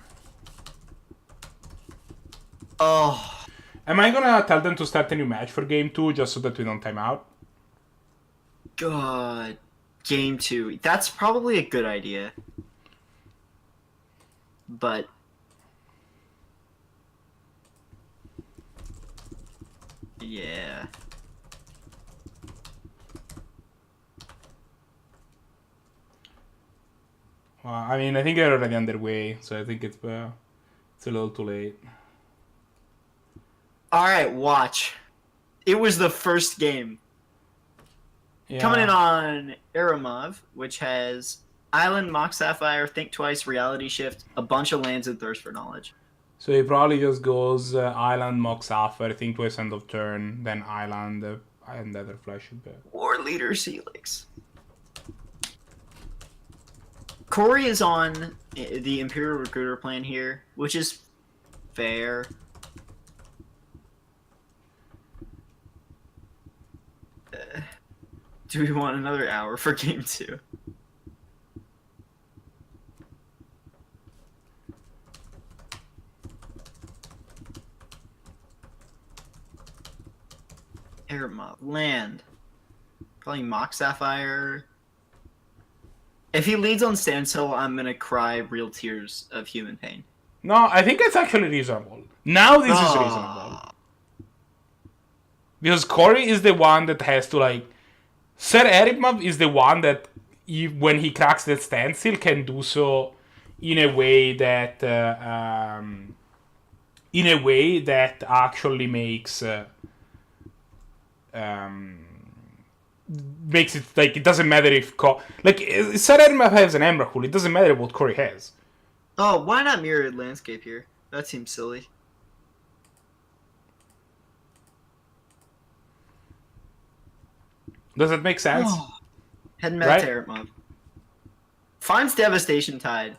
Speaker 1: Oh.
Speaker 2: Am I gonna tell them to start a new match for game 2 just so that we don't time out?
Speaker 1: God. Game 2. That's probably a good idea. But... yeah.
Speaker 2: Well, I mean, I think they're already underway, so I think it's a little too late.
Speaker 1: Alright, watch. It was the first game.
Speaker 2: Yeah.
Speaker 1: Coming in on SirEripmav, which has Island, Mock Sapphire, Think Twice, Reality Shift, a bunch of lands, and Thirst for Knowledge.
Speaker 2: So he probably just goes Island, Mock Sapphire, Think Twice, end of turn, then Island, and Nether Flash.
Speaker 1: War Leader's Helix. Corey is on the Imperial Recruiter plan here, which is fair. Do we want another hour for game 2? SirEripmav. Land. Probably Mock Sapphire. If he leads on Standstill, I'm gonna cry real tears of human pain.
Speaker 2: No, I think it's actually reasonable. Now this is reasonable. Because Corey is the one that has to, like... SirEripmav is the one that, when he cracks that standstill, can do so in a way that... actually makes... makes it, like, it doesn't matter if... SirEripmav has an Emrakul, it doesn't matter what Corey has.
Speaker 1: Oh, why not Mirrored Landscape here? That seems silly.
Speaker 2: Does that make sense?
Speaker 1: Oh. Heading back
Speaker 2: Right?
Speaker 1: to SirEripmav. Finds Devastation Tide.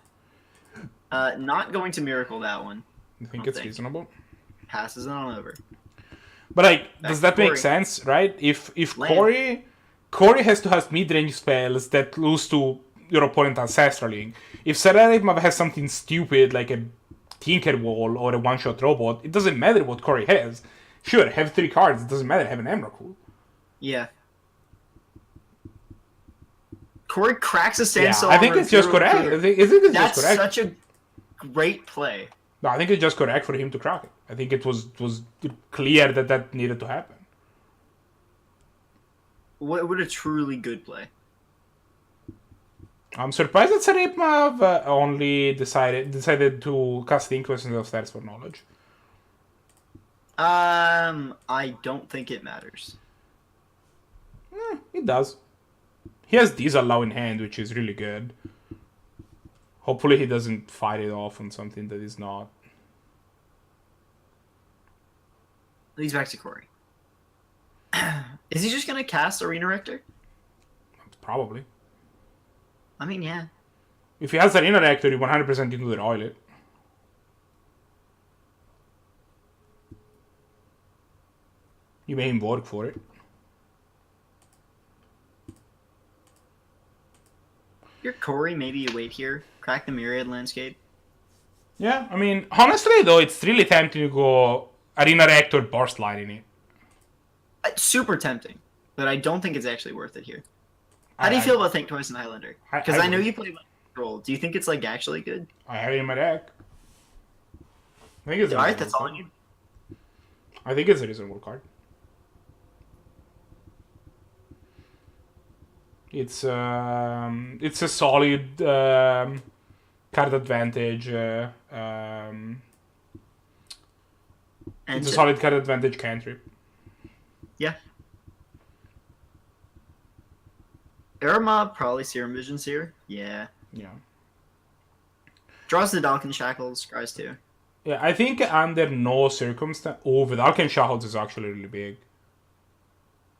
Speaker 1: Not going to Miracle that one.
Speaker 2: I think it's reasonable.
Speaker 1: Passes it on over.
Speaker 2: But, like,
Speaker 1: Back
Speaker 2: does
Speaker 1: to
Speaker 2: that make
Speaker 1: Corey.
Speaker 2: sense, right? If
Speaker 1: Land.
Speaker 2: Corey has to have mid-range spells that lose to your opponent ancestrally. If SirEripmav has something stupid like a Tinker Wall or a one-shot robot, it doesn't matter what Corey has. Sure, have 3 cards, it doesn't matter, have an Emrakul.
Speaker 1: Yeah. Corey cracks a
Speaker 2: Yeah,
Speaker 1: Standstill.
Speaker 2: I think
Speaker 1: on
Speaker 2: it's just
Speaker 1: Imperial
Speaker 2: correct.
Speaker 1: Recruiter.
Speaker 2: I think it's
Speaker 1: That's
Speaker 2: just correct.
Speaker 1: such a great play.
Speaker 2: No, I think it's just correct for him to crack it. I think it was clear that needed to happen.
Speaker 1: What a truly good play.
Speaker 2: I'm surprised that SirEripmav only decided to cast Think Twice instead of Thirst for Knowledge.
Speaker 1: I don't think it matters.
Speaker 2: It does. He has Disallow in hand, which is really good. Hopefully he doesn't fight it off on something that is not.
Speaker 1: Leads back to Corey. Is he just gonna cast Arena Rector?
Speaker 2: Probably.
Speaker 1: I mean, yeah.
Speaker 2: If he has Arena Rector, you 100% into the Roilet. You may work for it.
Speaker 1: You're Corey, maybe you wait here, crack the Myriad Landscape.
Speaker 2: Yeah, I mean, honestly though, it's really tempting to go Arena Rector Burst Line in it.
Speaker 1: Super tempting, but I don't think it's actually worth it here. How do you feel about Think Twice and Highlander? Because I know you play Control. Do you think it's like actually good?
Speaker 2: I have it in my deck. I think it's
Speaker 1: Alright, that's all I need.
Speaker 2: I think it's a reasonable card. It's a solid card advantage. It's a solid card advantage cantrip.
Speaker 1: Yeah. SirEripmav probably Serum Visions here. Yeah.
Speaker 2: Yeah.
Speaker 1: Draws the Dalkin Shackles, scries too.
Speaker 2: Yeah, I think under no circumstance... Oh, Vidalcan Shackles is actually really big.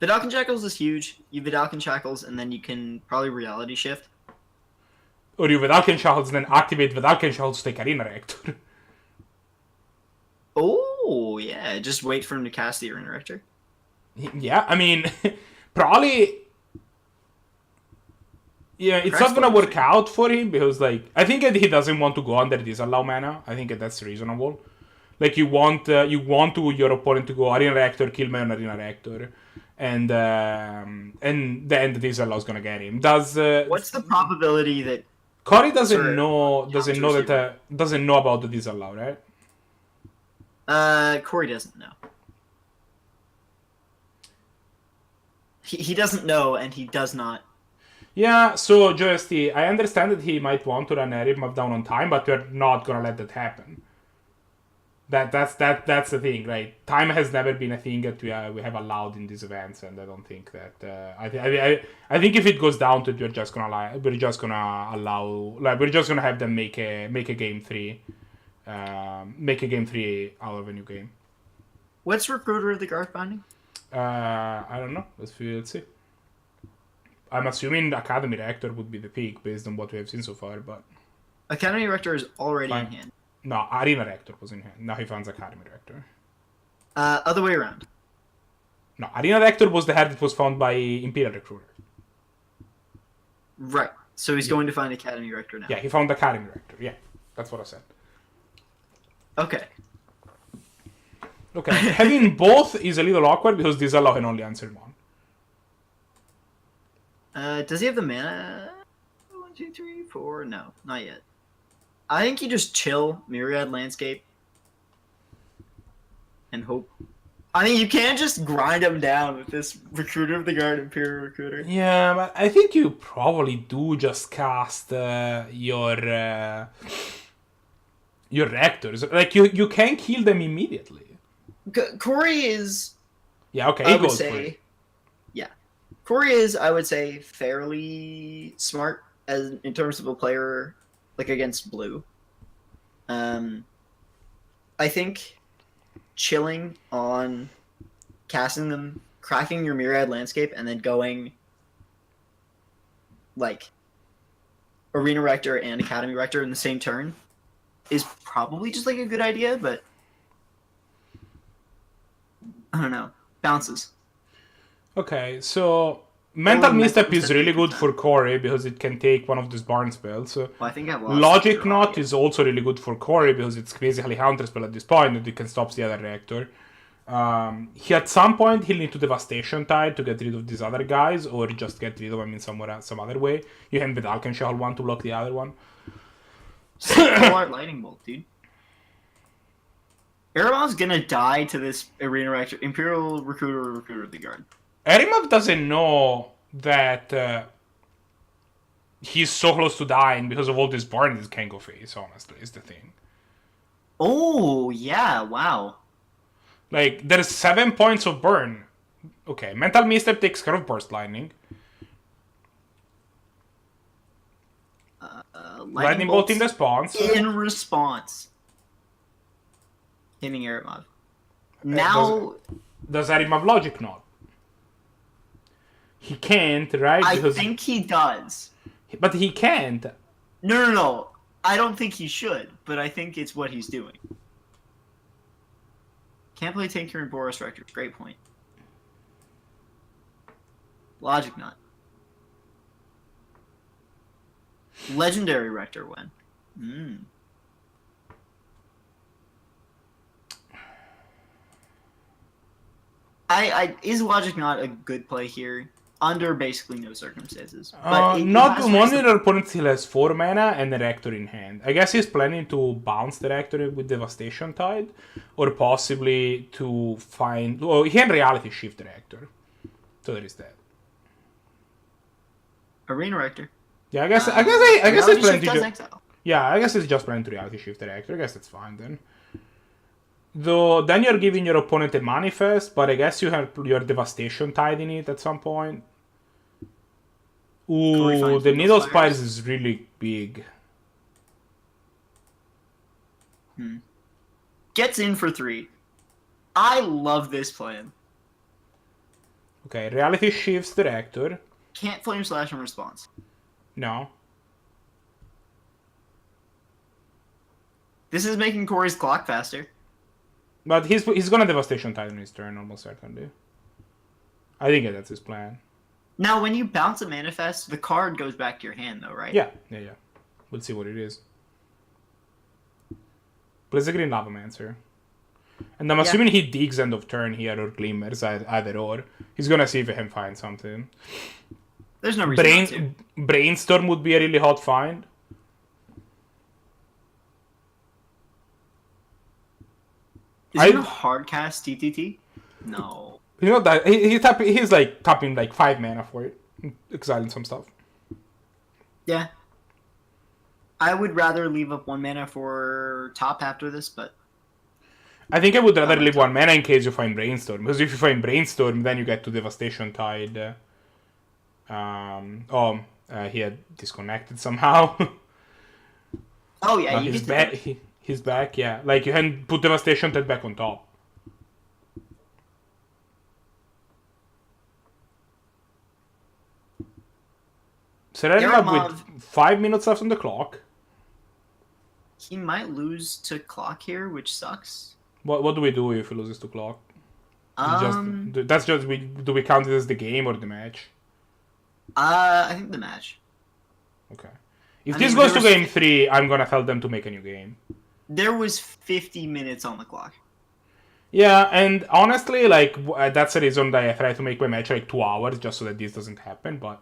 Speaker 1: Vidalcan Shackles is huge. You Vidalcan Shackles, and then you can probably Reality Shift.
Speaker 2: Or you Vidalcan Shackles and then activate Vidalcan Shackles to take Arena Rector.
Speaker 1: Oh, yeah. Just wait for him to cast the Arena Rector.
Speaker 2: Yeah, I mean, probably... Yeah, it's
Speaker 1: Press
Speaker 2: not gonna
Speaker 1: button.
Speaker 2: work out for him because, like, I think that he doesn't want to go under Disallow mana. I think that's reasonable. Like, you want to your opponent to go Arena Rector, kill me on Arena Rector, and then the Disallow's gonna get him.
Speaker 1: What's the probability that
Speaker 2: Corey doesn't
Speaker 1: Sir,
Speaker 2: know
Speaker 1: counters
Speaker 2: doesn't know about the Disallow, right?
Speaker 1: Corey doesn't know. He doesn't know, and he does not.
Speaker 2: Yeah, so JST, I understand that he might want to run SirEripmav down on time, but we're not gonna let that happen. That's the thing, right? Time has never been a thing that we have allowed in these events, and I don't think that I think if it goes down to it, we're just gonna have them make a game 3, make a game 3 out of a new game.
Speaker 1: What's Recruiter of the Garth binding?
Speaker 2: I don't know. Let's see. I'm assuming Academy Rector would be the pick based on what we have seen so far, but
Speaker 1: Academy Rector is already
Speaker 2: Fine.
Speaker 1: in hand.
Speaker 2: No, Arena Rector was in hand. Now he finds Academy Rector.
Speaker 1: Other way around.
Speaker 2: No, Arena Rector was the head that was found by Imperial Recruiter.
Speaker 1: Right. So he's going to find Academy Rector now.
Speaker 2: Yeah, he found Academy Rector. Yeah, that's what I said.
Speaker 1: Okay.
Speaker 2: Okay, having both is a little awkward because Disallow can only answer one.
Speaker 1: Does he have the mana? 1, 2, 3, 4. No, not yet. I think you just chill Myriad Landscape and hope. I mean, you can't just grind him down with this Recruiter of the Guard, Imperial Recruiter.
Speaker 2: Yeah, but I think you probably do just cast your Rectors. Like, you can kill them immediately.
Speaker 1: Corey is.
Speaker 2: Yeah, okay,
Speaker 1: I
Speaker 2: he
Speaker 1: would
Speaker 2: goes for
Speaker 1: say.
Speaker 2: it.
Speaker 1: Yeah. Corey is, I would say, fairly smart as in terms of a player, like against blue. I think chilling on casting them, cracking your Myriad Landscape, and then going like Arena Rector and Academy Rector in the same turn is probably just like a good idea, but I don't know. Bounces.
Speaker 2: Okay, so Mental
Speaker 1: Or
Speaker 2: Misstep
Speaker 1: Mental
Speaker 2: is really
Speaker 1: Misstep
Speaker 2: good
Speaker 1: every
Speaker 2: for Corey because it can take one of these barn spells.
Speaker 1: Well, I think I've lost
Speaker 2: Logic
Speaker 1: your
Speaker 2: Knot
Speaker 1: audio.
Speaker 2: is also really good for Corey because it's basically counter spell at this point and it can stop the other reactor. At some point he'll need to Devastation Tide to get rid of these other guys, or just get rid of them in some other way. You can Vidalcan Shackle one to block the other one.
Speaker 1: Full Art Lightning Bolt, dude. Erebon's gonna die to this Arena Rector, Imperial Recruiter of the Guard.
Speaker 2: SirEripmav doesn't know that he's so close to dying because of all this burn this can go face, honestly, is the thing.
Speaker 1: Oh, yeah, wow.
Speaker 2: Like, there's 7 points of burn. Okay, Mental Misstep takes care of Burst Lightning. Lightning Bolt in response.
Speaker 1: In response. Hitting Erebon. Now,
Speaker 2: Does SirEripmav Logic Knot? He can't, right?
Speaker 1: I think he does.
Speaker 2: But he can't.
Speaker 1: No. I don't think he should, but I think it's what he's doing. Can't play Tinker and Boros Rector. Great point. Logic Knot. Legendary Rector when? Is Logic Knot a good play here? Under basically no circumstances. But
Speaker 2: Not one of your opponent still has 4 mana and a Rector in hand. I guess he's planning to bounce the Rector with Devastation Tide, or possibly to find. Oh, he can Reality Shift the Rector. So there is that.
Speaker 1: Arena Rector.
Speaker 2: Yeah, I guess he's planning to.
Speaker 1: Exile.
Speaker 2: Yeah, I guess he's just planning to Reality Shift the Rector. I guess that's fine then. Though then you're giving your opponent a manifest, but I guess you have your Devastation Tide in it at some point.
Speaker 1: Corey
Speaker 2: Ooh,
Speaker 1: finds
Speaker 2: the
Speaker 1: Needle
Speaker 2: Needle Spires is really big.
Speaker 1: Gets in for 3. I love this plan.
Speaker 2: Okay, Reality Shifts Director.
Speaker 1: Can't Flame Slash in response.
Speaker 2: No.
Speaker 1: This is making Corey's clock faster.
Speaker 2: But he's gonna Devastation Tide on his turn, almost certainly. I think that's his plan.
Speaker 1: Now, when you bounce a Manifest, the card goes back to your hand, though, right?
Speaker 2: Yeah. We'll see what it is. Plays a Green Lavamancer. And I'm assuming he digs end of turn here or Glimmers, either or. He's gonna see if he can find something.
Speaker 1: There's no reason not to.
Speaker 2: Brainstorm would be a really hot find.
Speaker 1: Is he gonna hardcast TTT? No.
Speaker 2: You know that he's like tapping like 5 mana for it, exiling some stuff.
Speaker 1: Yeah. I would rather leave up 1 mana for top after this, but
Speaker 2: I think I would rather leave 1 mana in case you find Brainstorm. Because if you find Brainstorm, then you get to Devastation Tide. He had disconnected somehow.
Speaker 1: Oh yeah, you
Speaker 2: he's
Speaker 1: get
Speaker 2: back. He's back. Yeah, like you can put Devastation Tide back on top. SirEripmav with 5 minutes left on the clock.
Speaker 1: He might lose to clock here, which sucks.
Speaker 2: What do we do if he loses to clock? Do we count it as the game or the match?
Speaker 1: I think the match.
Speaker 2: Okay. If this goes to game 3, I'm gonna tell them to make a new game.
Speaker 1: There was 50 minutes on the clock.
Speaker 2: Yeah, and honestly, like that's the reason that I try to make my match like 2 hours just so that this doesn't happen. But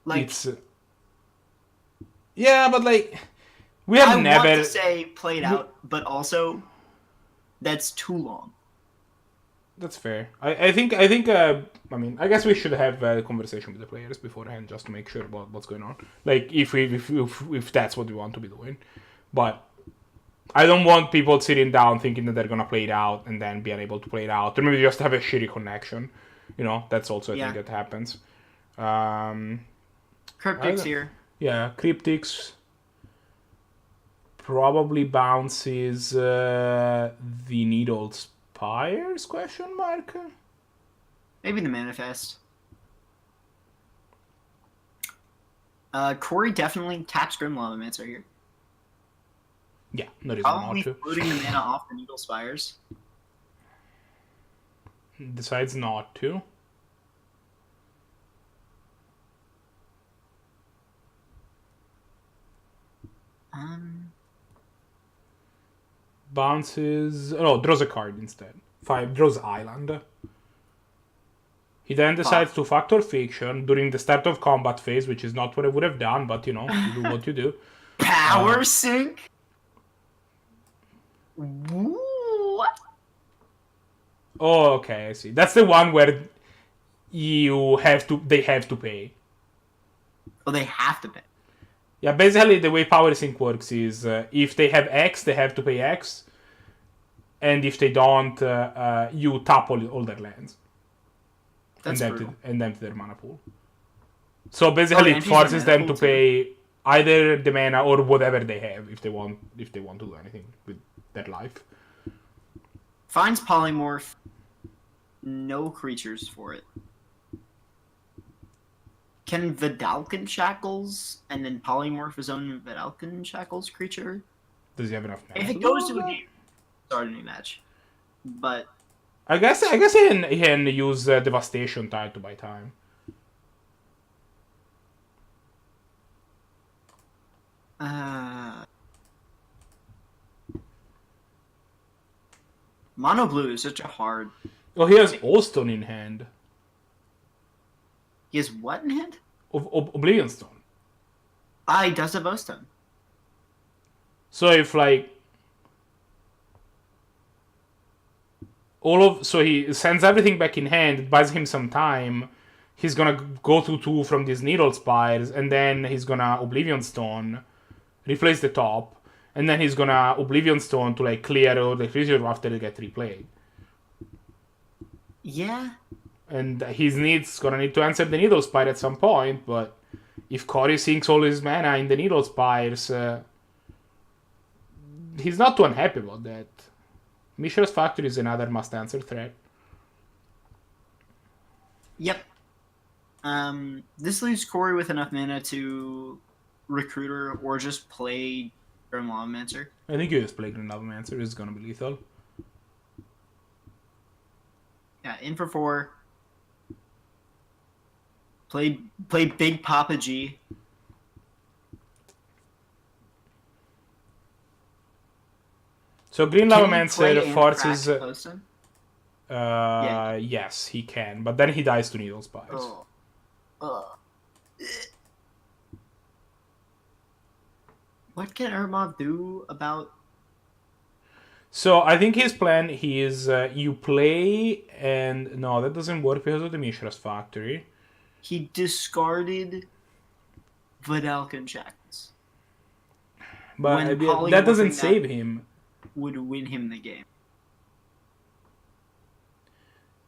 Speaker 2: it's yeah, but like we have never.
Speaker 1: I want to say played out, but also that's too long.
Speaker 2: That's fair. I think. I mean, I guess we should have a conversation with the players beforehand just to make sure about what's going on. Like, if that's what we want to be doing, but I don't want people sitting down thinking that they're gonna play it out and then be unable to play it out, or maybe just have a shitty connection. You know, that's also I think that happens.
Speaker 1: Cryptics here.
Speaker 2: Yeah, Cryptics. Probably bounces the Needle Spires? Question mark.
Speaker 1: Maybe the Manifest. Corey definitely taps Grim Lavamancer here.
Speaker 2: Yeah, no reason
Speaker 1: Probably
Speaker 2: not to.
Speaker 1: floating the mana off the Needle Spires.
Speaker 2: Decides not to. Bounces. Oh, draws a card instead. 5 draws Highlander. He then decides to Factor Fiction during the start of combat phase, which is not what I would have done, but you know, you do what you do.
Speaker 1: Power Sync? What?
Speaker 2: Oh, okay, I see. That's the one where they have to pay.
Speaker 1: Oh, they have to pay.
Speaker 2: Yeah, basically the way Power Sync works is if they have X, they have to pay X, and if they don't, you tap all their lands.
Speaker 1: That's
Speaker 2: and then to their mana pool. So basically, it forces them to pay either the mana or whatever they have if they want to do anything with their life.
Speaker 1: Finds Polymorph. No creatures for it. Can Vidalcan Shackles and then polymorph his own Vidalcan Shackles creature?
Speaker 2: Does he have enough mana?
Speaker 1: If it goes to a game, start a new match. But
Speaker 2: I guess he can use Devastation Tide to buy time.
Speaker 1: Mono blue is such a hard.
Speaker 2: Oh, he has Allstone in hand.
Speaker 1: He has what in hand?
Speaker 2: Oblivion Stone.
Speaker 1: He does have Ostone.
Speaker 2: So if like so he sends everything back in hand, it buys him some time. He's gonna go to 2 from these Needle Spires, and then he's gonna Oblivion Stone, replace the top, and then he's gonna Oblivion Stone to like clear all the creatures after they get replayed.
Speaker 1: Yeah.
Speaker 2: And he's gonna need to answer the Needle Spire at some point, but if Cory sinks all his mana in the Needle Spires, he's not too unhappy about that. Mishra's Factory is another must-answer threat.
Speaker 1: Yep. This leaves Cory with enough mana to Recruiter or just play Grim Lavamancer.
Speaker 2: I think you just play Grim Lavamancer. It's gonna be lethal.
Speaker 1: Yeah, in for 4. Play Big Papa G.
Speaker 2: So Green
Speaker 1: Can he play
Speaker 2: Lavamancer
Speaker 1: and
Speaker 2: forces.
Speaker 1: crack Poston? Yeah.
Speaker 2: Yes, he can, but then he dies to Needle Spires.
Speaker 1: Oh. What can Ermov do about?
Speaker 2: So I think his plan is you play and no, that doesn't work because of the Mishra's Factory.
Speaker 1: He discarded Vidalcan Shackles.
Speaker 2: But
Speaker 1: When
Speaker 2: that doesn't
Speaker 1: polymorphing
Speaker 2: save him.
Speaker 1: Would win him the game.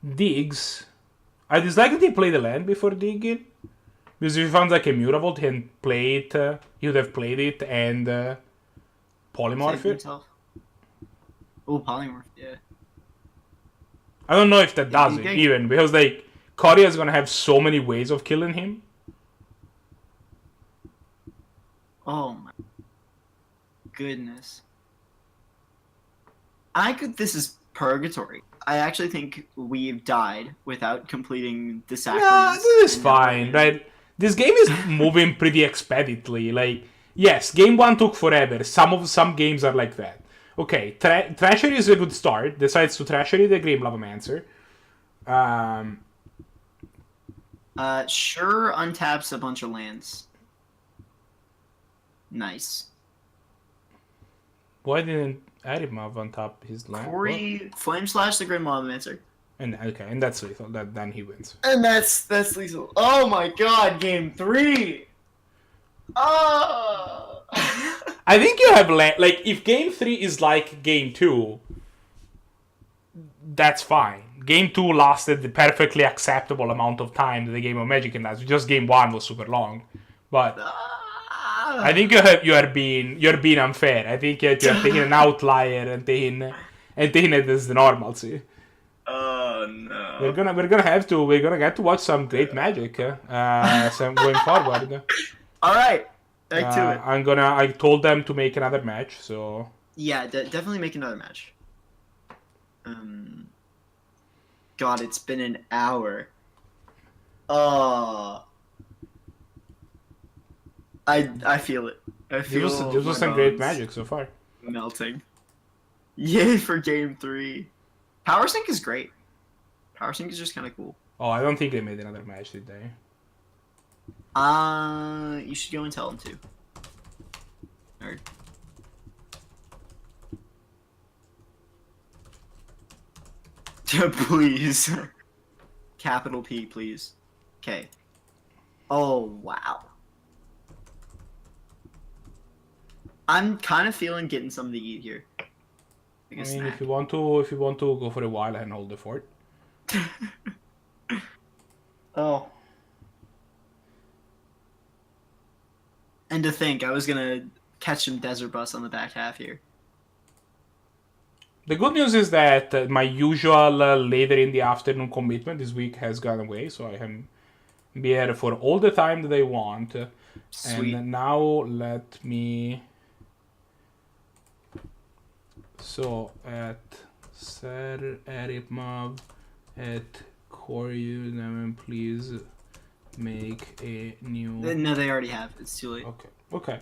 Speaker 2: Digs. I dislike that he played the land before digging. Because if he found like a Mutavault and play it, he would have played it and polymorph
Speaker 1: Saved
Speaker 2: it.
Speaker 1: himself. Oh, polymorph, yeah.
Speaker 2: I don't know if that does it
Speaker 1: dig?
Speaker 2: even, because like Cory is gonna have so many ways of killing him.
Speaker 1: Oh my goodness. This is purgatory. I actually think we've died without completing the
Speaker 2: Yeah,
Speaker 1: sacraments.
Speaker 2: this is
Speaker 1: and
Speaker 2: fine, right? This game is moving pretty expeditiously. Like, yes, game 1 took forever. Some games are like that. Okay, Treachery is a good start. Decides to Treachery the Grim Lavamancer.
Speaker 1: Sure untaps a bunch of lands. Nice.
Speaker 2: Why didn't SirEripmav on top his land?
Speaker 1: Cory Flame Slash the Grim Lavamancer.
Speaker 2: And that's lethal. Then he wins.
Speaker 1: And that's lethal. Oh my god, game 3! Oh!
Speaker 2: I think you have like if game 3 is like game 2, that's fine. Game 2 lasted the perfectly acceptable amount of time that the game of Magic can last. Just game 1 was super long, but I think you are being unfair. I think you're taking an outlier and taking it as the normalcy.
Speaker 1: Oh no!
Speaker 2: We're gonna get to watch some great Magic going forward.
Speaker 1: All right, back to it.
Speaker 2: I told them to make another match, so
Speaker 1: Yeah, definitely make another match. God, it's been an hour. Oh. I feel it. I feel
Speaker 2: this was some great Magic so far.
Speaker 1: Melting. Yay for game 3. Power Sync is great. Power Sync is just kind of cool.
Speaker 2: Oh, I don't think they made another match, did they?
Speaker 1: You should go and tell them to. Nerd. Please. Capital P, please. Okay. Oh, wow. I'm kind of feeling getting something to eat here.
Speaker 2: I mean, if you want to go for a while and hold the fort.
Speaker 1: Oh. And to think, I was gonna catch some desert bus on the back half here.
Speaker 2: The good news is that my usual later in the afternoon commitment this week has gone away, so I can be here for all the time that I want.
Speaker 1: Sweet.
Speaker 2: And now let me... So, at SirEripmav at Cory, please make a new...
Speaker 1: No, they already have. It's too late.
Speaker 2: Okay.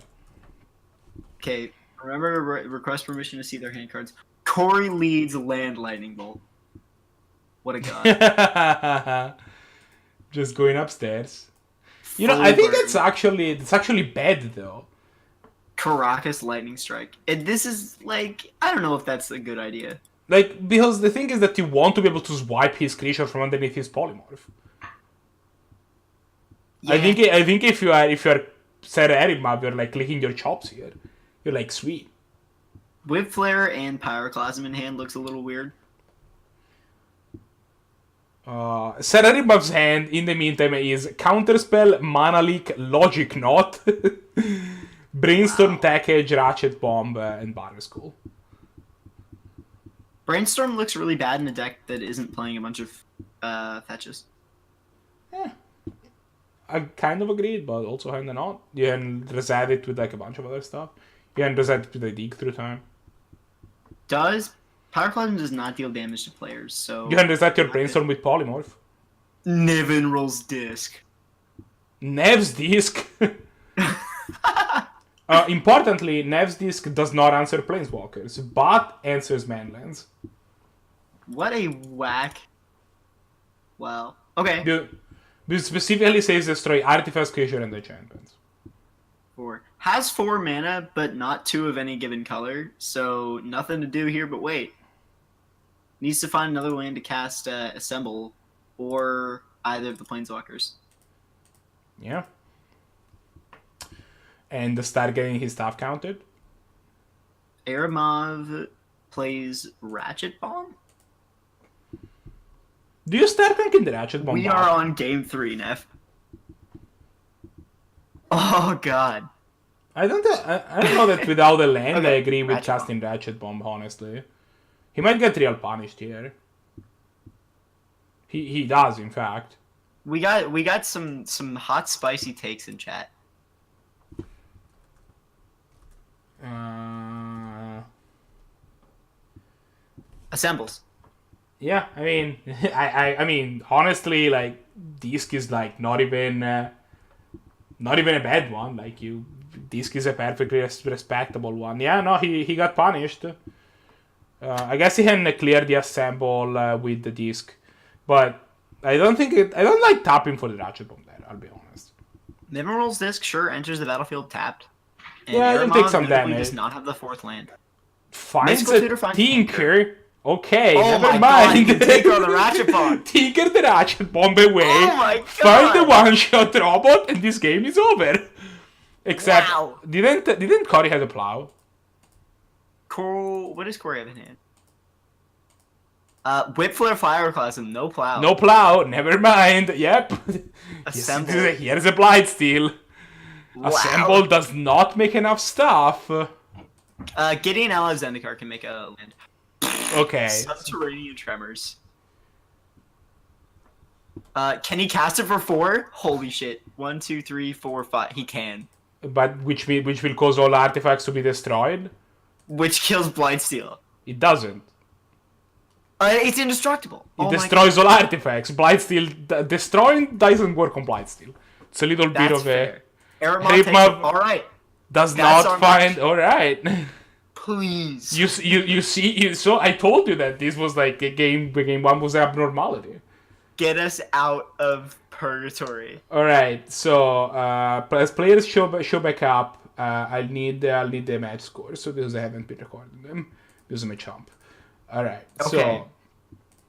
Speaker 1: Okay, remember to request permission to see their hand cards. Cory leads Land Lightning Bolt. What a god.
Speaker 2: Just going upstairs. You know, I think that's actually bad though.
Speaker 1: Caracas Lightning Strike. And this is like, I don't know if that's a good idea.
Speaker 2: Like, because the thing is that you want to be able to swipe his creature from underneath his polymorph.
Speaker 1: Yeah.
Speaker 2: I think if you are SirEripmav, you're like licking your chops here. You're like, sweet.
Speaker 1: Whip Flare and Pyroclasm in hand looks a little weird.
Speaker 2: SirEripmav's hand, in the meantime, is Counterspell, Mana Leak, Logic Knot, Brainstorm, Package, Ratchet Bomb, and Barber School.
Speaker 1: Brainstorm looks really bad in a deck that isn't playing a bunch of fetches.
Speaker 2: Yeah. I kind of agreed, but also kind of not. You can reset it with like a bunch of other stuff. You can reset it with a Dig through time.
Speaker 1: Pyroclasm does not deal damage to players, so...
Speaker 2: You can reset your Brainstorm with Polymorph.
Speaker 1: Nevinrol's Disc.
Speaker 2: Nev's Disc. Importantly, Nev's Disc does not answer Planeswalkers, but answers Manlands.
Speaker 1: What a whack. Well, okay.
Speaker 2: This specifically says destroy artifacts, creature, and enchantments.
Speaker 1: Has 4 mana, but not 2 of any given color, so nothing to do here but wait. Needs to find another land to cast Assemble, or either of the Planeswalkers.
Speaker 2: Yeah. And start getting his stuff counted.
Speaker 1: SirEripmav plays Ratchet Bomb?
Speaker 2: Do you start thinking the Ratchet Bomb?
Speaker 1: We are on game 3, Neff. Oh god.
Speaker 2: I don't know that without a land
Speaker 1: Okay,
Speaker 2: I agree with
Speaker 1: Ratchet
Speaker 2: casting Ratchet Bomb, honestly. He might get real punished here. He does, in fact.
Speaker 1: We got some hot spicy takes in chat. Assembles.
Speaker 2: Yeah, I mean, I mean, honestly, like, Disc is like not even a bad one. Like, Disc is a perfectly respectable one. Yeah, no, he got punished. I guess he can clear the Assemble with the Disc, but I don't like tapping for the Ratchet Bomb there. I'll be honest.
Speaker 1: Nevinrol's Disc sure enters the battlefield tapped. And
Speaker 2: Yeah, you'll take some
Speaker 1: notably
Speaker 2: damage.
Speaker 1: does not have the 4th land.
Speaker 2: Finds
Speaker 1: Mystical
Speaker 2: a
Speaker 1: Tutor finds
Speaker 2: Tinker. Okay,
Speaker 1: Oh
Speaker 2: never
Speaker 1: my
Speaker 2: mind.
Speaker 1: god, Tinker on the Ratchet Bomb.
Speaker 2: Tinker the Ratchet Bomb away.
Speaker 1: Oh my
Speaker 2: Find the
Speaker 1: god.
Speaker 2: one-shot robot, and this game is over. Except,
Speaker 1: Wow.
Speaker 2: didn't Cory have a plow?
Speaker 1: What does Corey have in hand? Whip Flare Pyroclasm, no plow.
Speaker 2: No plow. Never mind. Yep.
Speaker 1: Assemble.
Speaker 2: Here's a Blightsteel.
Speaker 1: Wow.
Speaker 2: Assemble does not make enough stuff.
Speaker 1: Gideon Ally Zendikar can make a land.
Speaker 2: Okay.
Speaker 1: Subterranean Tremors. Can he cast it for 4? Holy shit. 1, 2, 3, 4, 5. He can.
Speaker 2: But which will cause all artifacts to be destroyed?
Speaker 1: Which kills Blightsteel.
Speaker 2: It doesn't.
Speaker 1: It's indestructible.
Speaker 2: It destroys all artifacts. Blightsteel destroying doesn't work on Blightsteel. It's a little bit
Speaker 1: That's
Speaker 2: of
Speaker 1: fair.
Speaker 2: a
Speaker 1: SirEripmav, alright.
Speaker 2: does
Speaker 1: That's
Speaker 2: not
Speaker 1: our
Speaker 2: find.
Speaker 1: match.
Speaker 2: All right.
Speaker 1: Please.
Speaker 2: You see. So I told you that this was like a game. Game 1 was abnormality.
Speaker 1: Get us out of purgatory.
Speaker 2: All right. So as players show back up, I'll need the match score. So because I haven't been recording them, because I'm a chump. All right.
Speaker 1: Okay.
Speaker 2: So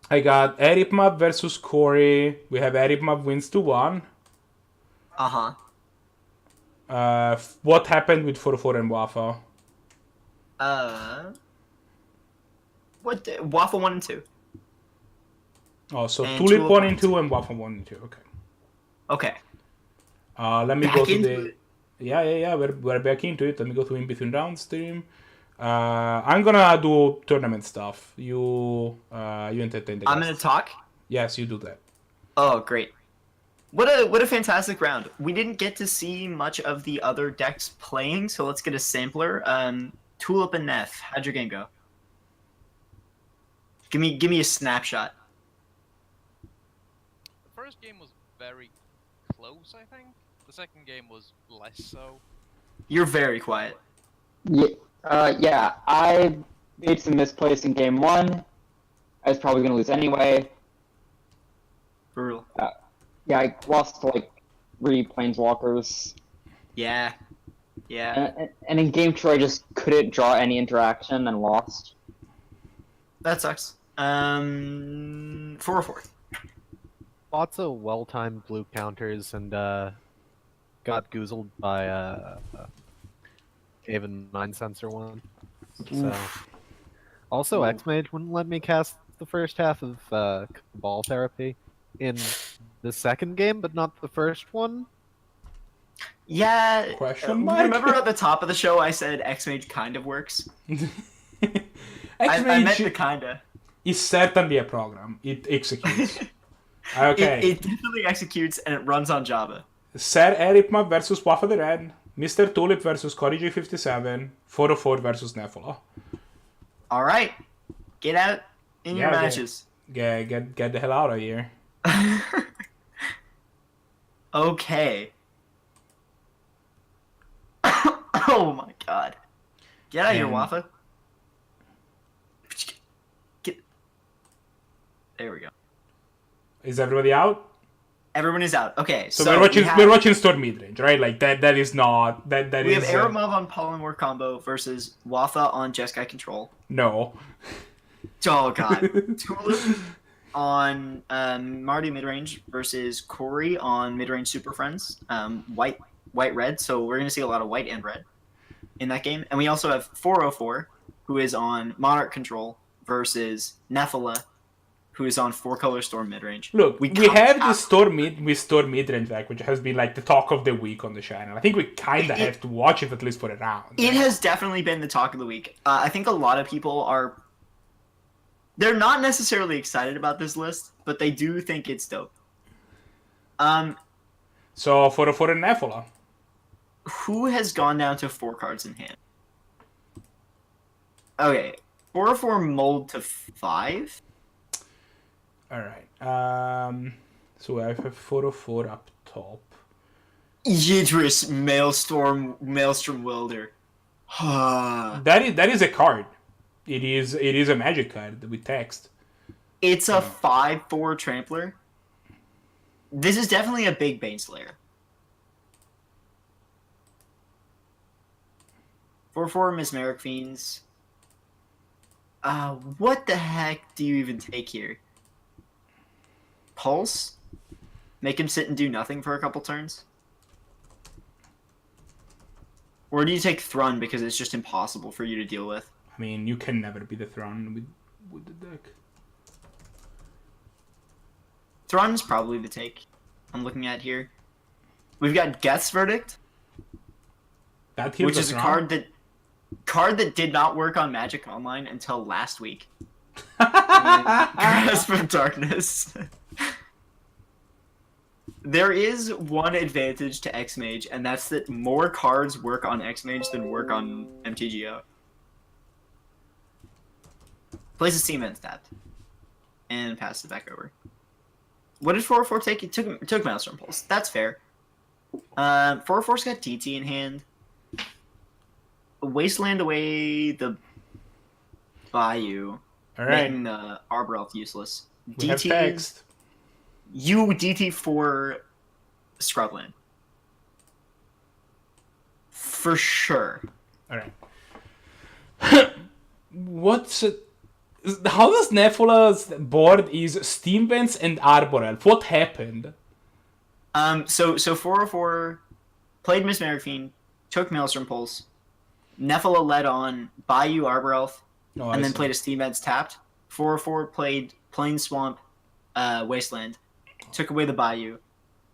Speaker 2: I got SirEripmav versus Cory. We have SirEripmav wins 2-1.
Speaker 1: Uh-huh.
Speaker 2: What happened with ForOhFor and Wafa?
Speaker 1: Waffle 1 and 2.
Speaker 2: Oh, so
Speaker 1: And
Speaker 2: Tulip
Speaker 1: Tulip
Speaker 2: 1
Speaker 1: 1
Speaker 2: and 2 and Wafa 1 and 2. Okay.
Speaker 1: Okay.
Speaker 2: Let me
Speaker 1: Back
Speaker 2: go to
Speaker 1: into
Speaker 2: the.
Speaker 1: it.
Speaker 2: Yeah. We're back into it. Let me go to in between rounds stream. I'm gonna do tournament stuff. You entertain the guests.
Speaker 1: I'm gonna talk.
Speaker 2: Yes, you do that.
Speaker 1: Oh, great. What a fantastic round. We didn't get to see much of the other decks playing, so let's get a sampler. Tulip and Neff, how'd your game go? Give me a snapshot.
Speaker 4: The first game was very close, I think. The second game was less so.
Speaker 1: You're very quiet.
Speaker 3: Yeah, I made some misplays in game 1. I was probably going to lose anyway.
Speaker 1: Brutal.
Speaker 3: Yeah, I lost to like 3 Planeswalkers.
Speaker 1: Yeah. Yeah.
Speaker 3: And in game 2, I just couldn't draw any interaction and lost.
Speaker 1: That sucks. 4/4.
Speaker 5: Lots of well-timed blue counters and got goozled by Haven Mind Sensor one. So also Xmage wouldn't let me cast the first half of Cabal Therapy in the second game, but not the first one.
Speaker 1: Yeah.
Speaker 2: Question mark?
Speaker 1: Remember at the top of the show I said Xmage kind of works? I meant the
Speaker 2: Xmage
Speaker 1: kinda.
Speaker 2: is certainly a program. It executes. Okay.
Speaker 1: It definitely executes and it runs on Java.
Speaker 2: SirEripmav versus WafaTheRed. MrTulip versus CodyG57. ForOhFor versus Nefola.
Speaker 1: All right, get out in your matches.
Speaker 2: Get the hell out of here.
Speaker 1: Okay. Oh my god. Get out of here,
Speaker 2: And-
Speaker 1: Wafa. Get. There we go.
Speaker 2: Is everybody out?
Speaker 1: Everyone is out. Okay,
Speaker 2: So,
Speaker 1: so
Speaker 2: we're watching Storm Midrange, right? Like that is not that
Speaker 1: we
Speaker 2: is
Speaker 1: have Aramov on Polymorph combo versus Wafa on Jeskai control.
Speaker 2: no.
Speaker 1: Oh god. Tulip on Marty midrange versus Corey on midrange Super Friends. White red. So we're gonna see a lot of white and red in that game. And we also have 404, who is on Monarch control versus Nefola, who is on 4-color Storm midrange.
Speaker 2: Look, we
Speaker 1: can't
Speaker 2: have the Storm Midrange deck, which has been like the talk of the week on the channel. I think we kind of have to watch it at least for a round.
Speaker 1: It has definitely been the talk of the week. I think a lot of people are. They're not necessarily excited about this list, but they do think it's dope.
Speaker 2: So for and Nefola.
Speaker 1: Who has gone down to 4 cards in hand? Okay, 4/4 mold to 5.
Speaker 2: All right. So I have 4/4 up top.
Speaker 1: Yidris Maelstrom Welder.
Speaker 2: That is a card. It is a magic card with text.
Speaker 1: It's a 5/4 trampler. This is definitely a big Baneslayer. 4/4 Mesmeric Fiends. What the heck do you even take here? Pulse? Make him sit and do nothing for a couple turns? Or do you take Thrun because it's just impossible for you to deal with?
Speaker 2: I mean, you can never be the Throne with the deck.
Speaker 1: Thrun's probably the take I'm looking at here. We've got Geth's Verdict,
Speaker 2: That heals
Speaker 1: which is a
Speaker 2: Throne.
Speaker 1: card that did not work on Magic Online until last week. Grasp of Darkness. There is one advantage to Xmage, and that's that more cards work on Xmage than work on MTGO. Plays a Seaman's tapped. And passes it back over. What did 4/4 take? It took Maelstrom Pulse. That's fair. 4/4's got DT in hand. Wasteland away the Bayou.
Speaker 2: All right.
Speaker 1: Making the Arbor Elf useless.
Speaker 2: We have text.
Speaker 1: You DT for Scrubland. For sure.
Speaker 2: All right. What's it? How does Nefola's board is Steam Vents and Arbor Elf? What happened?
Speaker 1: So 4/4 played Mesmeric Fiend, took Maelstrom Pulse. Nefola led on Bayou Arbor Elf,
Speaker 2: Oh,
Speaker 1: and
Speaker 2: I
Speaker 1: then
Speaker 2: see.
Speaker 1: played a Steam Vents tapped. 4/4 played Plain Swamp, Wasteland, took away the Bayou,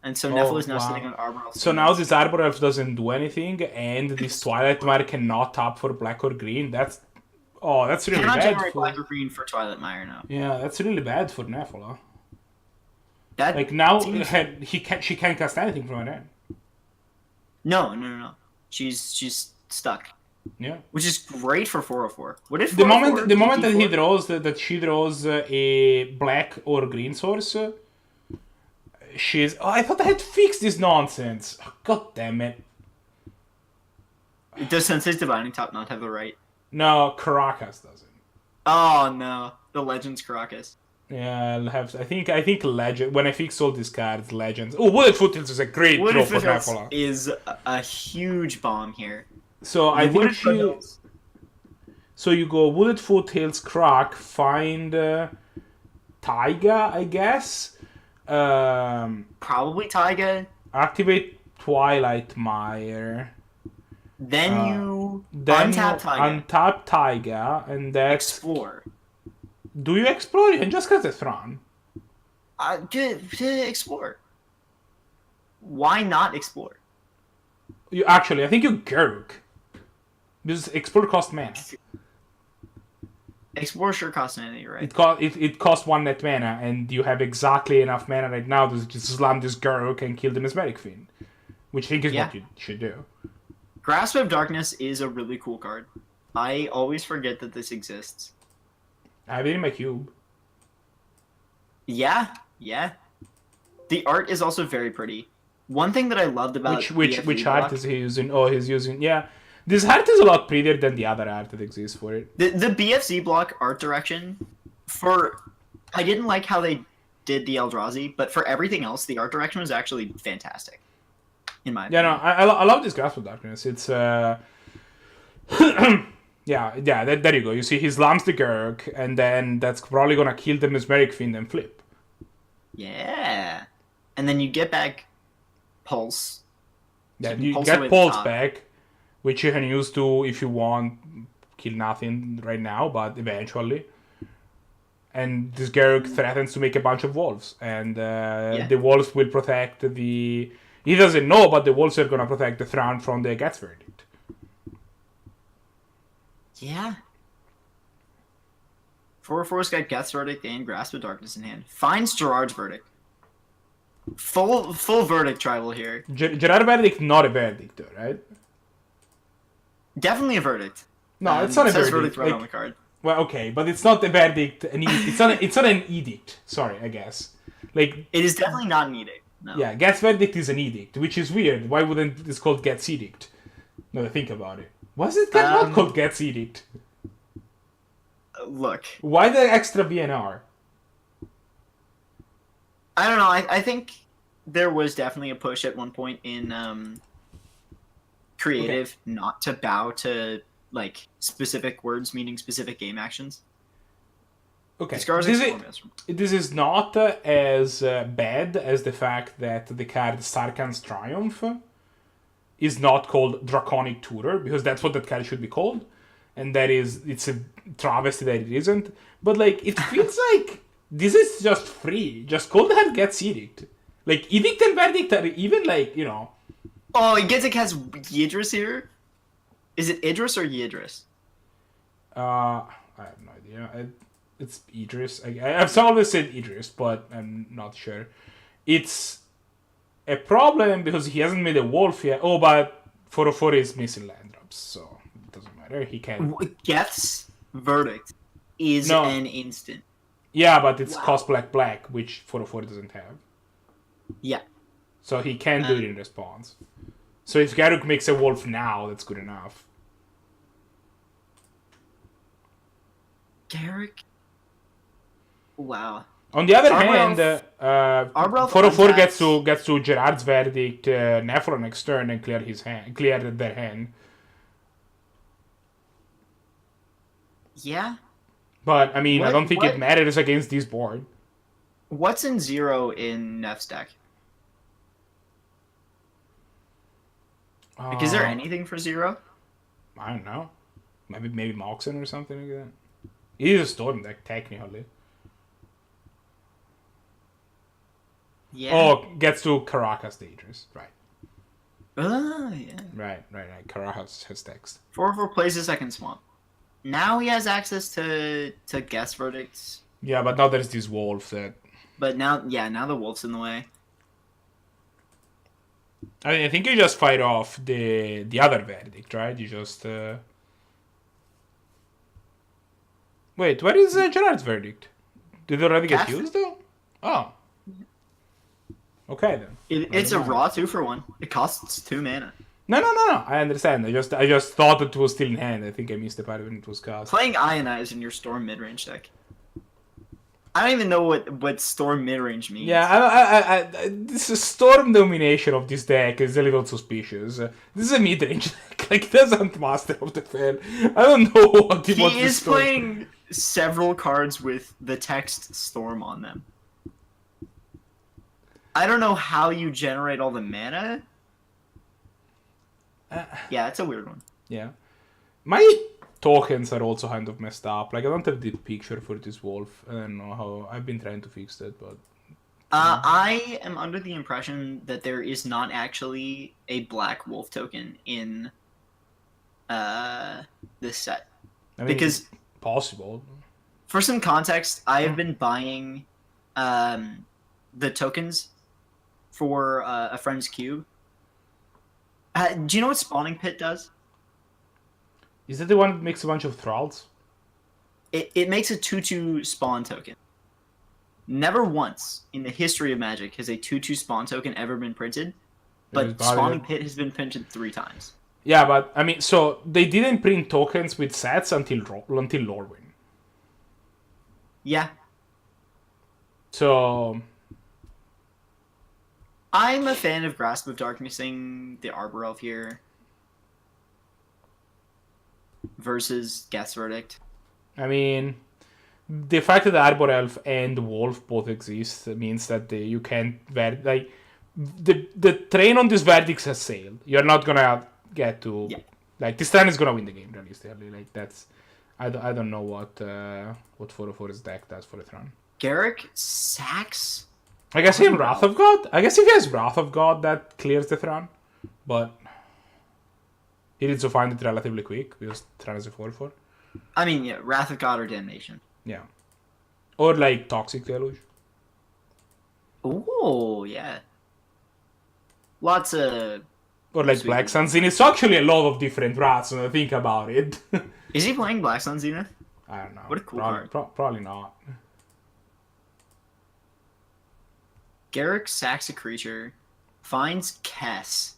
Speaker 1: and so Nefola's now
Speaker 2: wow.
Speaker 1: sitting on Arbor Elf.
Speaker 2: So now this Arbor Elf doesn't do anything, and this Twilight Mire cannot tap for black or green. That's really
Speaker 1: cannot
Speaker 2: bad.
Speaker 1: generate
Speaker 2: For,
Speaker 1: black or green for Twilight Mire now.
Speaker 2: yeah, that's really bad for Nefola.
Speaker 1: That
Speaker 2: Like now,
Speaker 1: seems-
Speaker 2: she can't cast anything from her end.
Speaker 1: No. She's stuck,
Speaker 2: Yeah.
Speaker 1: which is great for 4/4. What if
Speaker 2: The
Speaker 1: 4/4
Speaker 2: moment that he
Speaker 1: DT4?
Speaker 2: draws that she draws a black or green source, she's. Oh, I thought I had fixed this nonsense. Oh, God damn it!
Speaker 1: Does Sensei's Divining Top not have the right?
Speaker 2: No, Caracas doesn't.
Speaker 1: Oh no, the Legends Caracas.
Speaker 2: Yeah, I'll have. I think Legend. When I fix all these cards, Legends. Oh, Wooded Foothills is a great draw
Speaker 1: Wooded
Speaker 2: for
Speaker 1: Foothills
Speaker 2: Nefola.
Speaker 1: is a huge bomb here.
Speaker 2: So I think
Speaker 1: Wooded
Speaker 2: she.
Speaker 1: Foothills-
Speaker 2: So you go Wooded Foothills, Crack, find Taiga, I guess.
Speaker 1: Probably Taiga.
Speaker 2: Activate Twilight Mire.
Speaker 1: Then you
Speaker 2: Then
Speaker 1: untap Taiga.
Speaker 2: untap Taiga, and that's
Speaker 1: Explore.
Speaker 2: Do you explore? You can just cast a Thrawn.
Speaker 1: To explore. Why not explore?
Speaker 2: You actually, I think you Gurk. Because explore cost mana.
Speaker 1: Explore sure costs mana, you're right.
Speaker 2: It costs 1 net mana, and you have exactly enough mana right now to just slam this Gurk and kill the Mesmeric Fiend. Which I think is what you should do.
Speaker 1: Grasp of Darkness is a really cool card. I always forget that this exists.
Speaker 2: I have it in my cube.
Speaker 1: Yeah. The art is also very pretty. One thing that I loved about
Speaker 2: Which art is he using? Oh, he's using... Yeah. This art is a lot prettier than the other art that exists for it.
Speaker 1: The BFZ block art direction, I didn't like how they did the Eldrazi, but for everything else, the art direction was actually fantastic. In my opinion.
Speaker 2: I love this Grasp of Darkness. It's... there you go. You see, he slams the Gurk, and then that's probably gonna kill the Mesmeric Fiend and flip.
Speaker 1: Yeah. And then you get back Pulse.
Speaker 2: Yeah,
Speaker 1: So
Speaker 2: you
Speaker 1: Pulse
Speaker 2: get
Speaker 1: away the
Speaker 2: Pulse
Speaker 1: top.
Speaker 2: back, which you can use to, if you want, kill nothing right now, but eventually. And this Gurk threatens to make a bunch of wolves, and the wolves will protect the... He doesn't know, but the wolves are gonna protect the Thrawn from the Gets Verdict.
Speaker 1: Yeah. 4/4's got Geth's Verdict and Grasp of Darkness in hand. Finds Gerard's Verdict. Full verdict tribal here.
Speaker 2: Gerard Verdict, not a verdict, though, right?
Speaker 1: Definitely a verdict.
Speaker 2: No, it's not a
Speaker 1: it says
Speaker 2: verdict.
Speaker 1: right on the card.
Speaker 2: Well, okay, but it's not a verdict. It's not an edict. Sorry, I guess. Like,
Speaker 1: It is definitely not an edict. No.
Speaker 2: yeah, Gets Verdict is an edict, which is weird. Why wouldn't this called Gets Edict? Now that I think about it. Why is it not called Gets Edict?
Speaker 1: Look.
Speaker 2: Why the extra VNR?
Speaker 1: I don't know. I think there was definitely a push at one point in creative not to bow to like specific words meaning specific game actions.
Speaker 2: Okay, this is not as bad as the fact that the card Sarkhan's Triumph is not called Draconic Tutor, because that's what that card should be called, and it's a travesty that it isn't. But like, it feels like this is just free. Just call that Gets Edict. Like, Edict and Verdict are even like, you know.
Speaker 1: Oh, it gets a cast Yidris here. Is it Idris or Yidris?
Speaker 2: I have no idea. It's Idris. I've always said Idris, but I'm not sure. It's a problem because he hasn't made a wolf yet. Oh, but 4/4 is missing land drops, so it doesn't matter. He can.
Speaker 1: Geth's Verdict is an instant.
Speaker 2: Yeah, but it's cost black, which 4/4 doesn't have.
Speaker 1: Yeah.
Speaker 2: So he can do it in response. So if Garruk makes a wolf now, that's good enough.
Speaker 1: Garruk? Wow.
Speaker 2: On the other
Speaker 1: Arbrelf-
Speaker 2: hand,
Speaker 1: Arbrelf
Speaker 2: 4/4
Speaker 1: untapps.
Speaker 2: gets to Gerard's Verdict, Nefola next turn and clear their hand.
Speaker 1: Yeah.
Speaker 2: But I mean, I
Speaker 1: What-
Speaker 2: don't think
Speaker 1: what-
Speaker 2: it matters against this board.
Speaker 1: What's in 0 in Nef's deck? Like, is there anything for 0?
Speaker 2: I don't know. Maybe Moxen or something like that. It is a Storm deck, technically.
Speaker 1: Yeah.
Speaker 2: Oh, gets to Caracas Dangerous. Right.
Speaker 1: Yeah.
Speaker 2: Right. Caracas has text.
Speaker 1: 4/4 plays a second swamp. Now he has access to Geth's Verdicts.
Speaker 2: Yeah, but now there's this wolf that...
Speaker 1: But now the wolf's in the way.
Speaker 2: I think you just fight off the other verdict, right? You just... Wait, where is Gerard's Verdict? Did it already get used, though? Oh. Okay, then.
Speaker 1: It's a raw 2-for-1. It costs 2 mana.
Speaker 2: No. I understand. I just thought it was still in hand. I think I missed the part when it was cast.
Speaker 1: Playing Ionize in your Storm midrange deck. I don't even know what Storm midrange means.
Speaker 2: Yeah, I this Storm domination of this deck is a little suspicious. This is a mid-range deck. Like, it doesn't Master of the Fair. I don't know what he wants
Speaker 1: He
Speaker 2: to
Speaker 1: is
Speaker 2: Storm.
Speaker 1: playing several cards with the text Storm on them. I don't know how you generate all the mana. Yeah, it's a weird one.
Speaker 2: Yeah. tokens are also kind of messed up. Like, I don't have the picture for this wolf. I don't know how. I've been trying to fix that, but.
Speaker 1: I am under the impression that there is not actually a black wolf token in this set.
Speaker 2: I mean,
Speaker 1: Because
Speaker 2: it's possible.
Speaker 1: for some context, I have been buying the tokens for a friend's cube. Do you know what Spawning Pit does?
Speaker 2: Is that the one that makes a bunch of thralls?
Speaker 1: It makes a 2/2 spawn token. Never once in the history of Magic has a 2/2 spawn token ever been printed, but Spawning Pit has been printed 3 times.
Speaker 2: Yeah, but I mean, so they didn't print tokens with sets until Lorwyn.
Speaker 1: Yeah.
Speaker 2: So
Speaker 1: I'm a fan of Grasp of Darknessing the Arbor Elf here versus Geth's Verdict.
Speaker 2: I mean, the fact that the Arbor Elf and the Wolf both exist means that you can't like the train on these verdicts has sailed. You're not gonna get to like this turn is gonna win the game realistically. Like that's I don't know what ForOhFor's deck does for a turn.
Speaker 1: Garrick sacks.
Speaker 2: I guess he has Wrath of God. I guess if he has Wrath of God, that clears the Thran. But he needs to find it relatively quick because Thran is a 4/4.
Speaker 1: I mean, yeah, Wrath of God or Damnation.
Speaker 2: Yeah. Or like Toxic Deluge.
Speaker 1: Oh, yeah. Lots of...
Speaker 2: Or like
Speaker 1: Sweet.
Speaker 2: Black Sun Zenith. It's actually a lot of different rats when I think about it.
Speaker 1: Is he playing Black Sun Zenith?
Speaker 2: I don't know.
Speaker 1: What a cool
Speaker 2: Probably not.
Speaker 1: Garrick sacks a creature, finds Kess.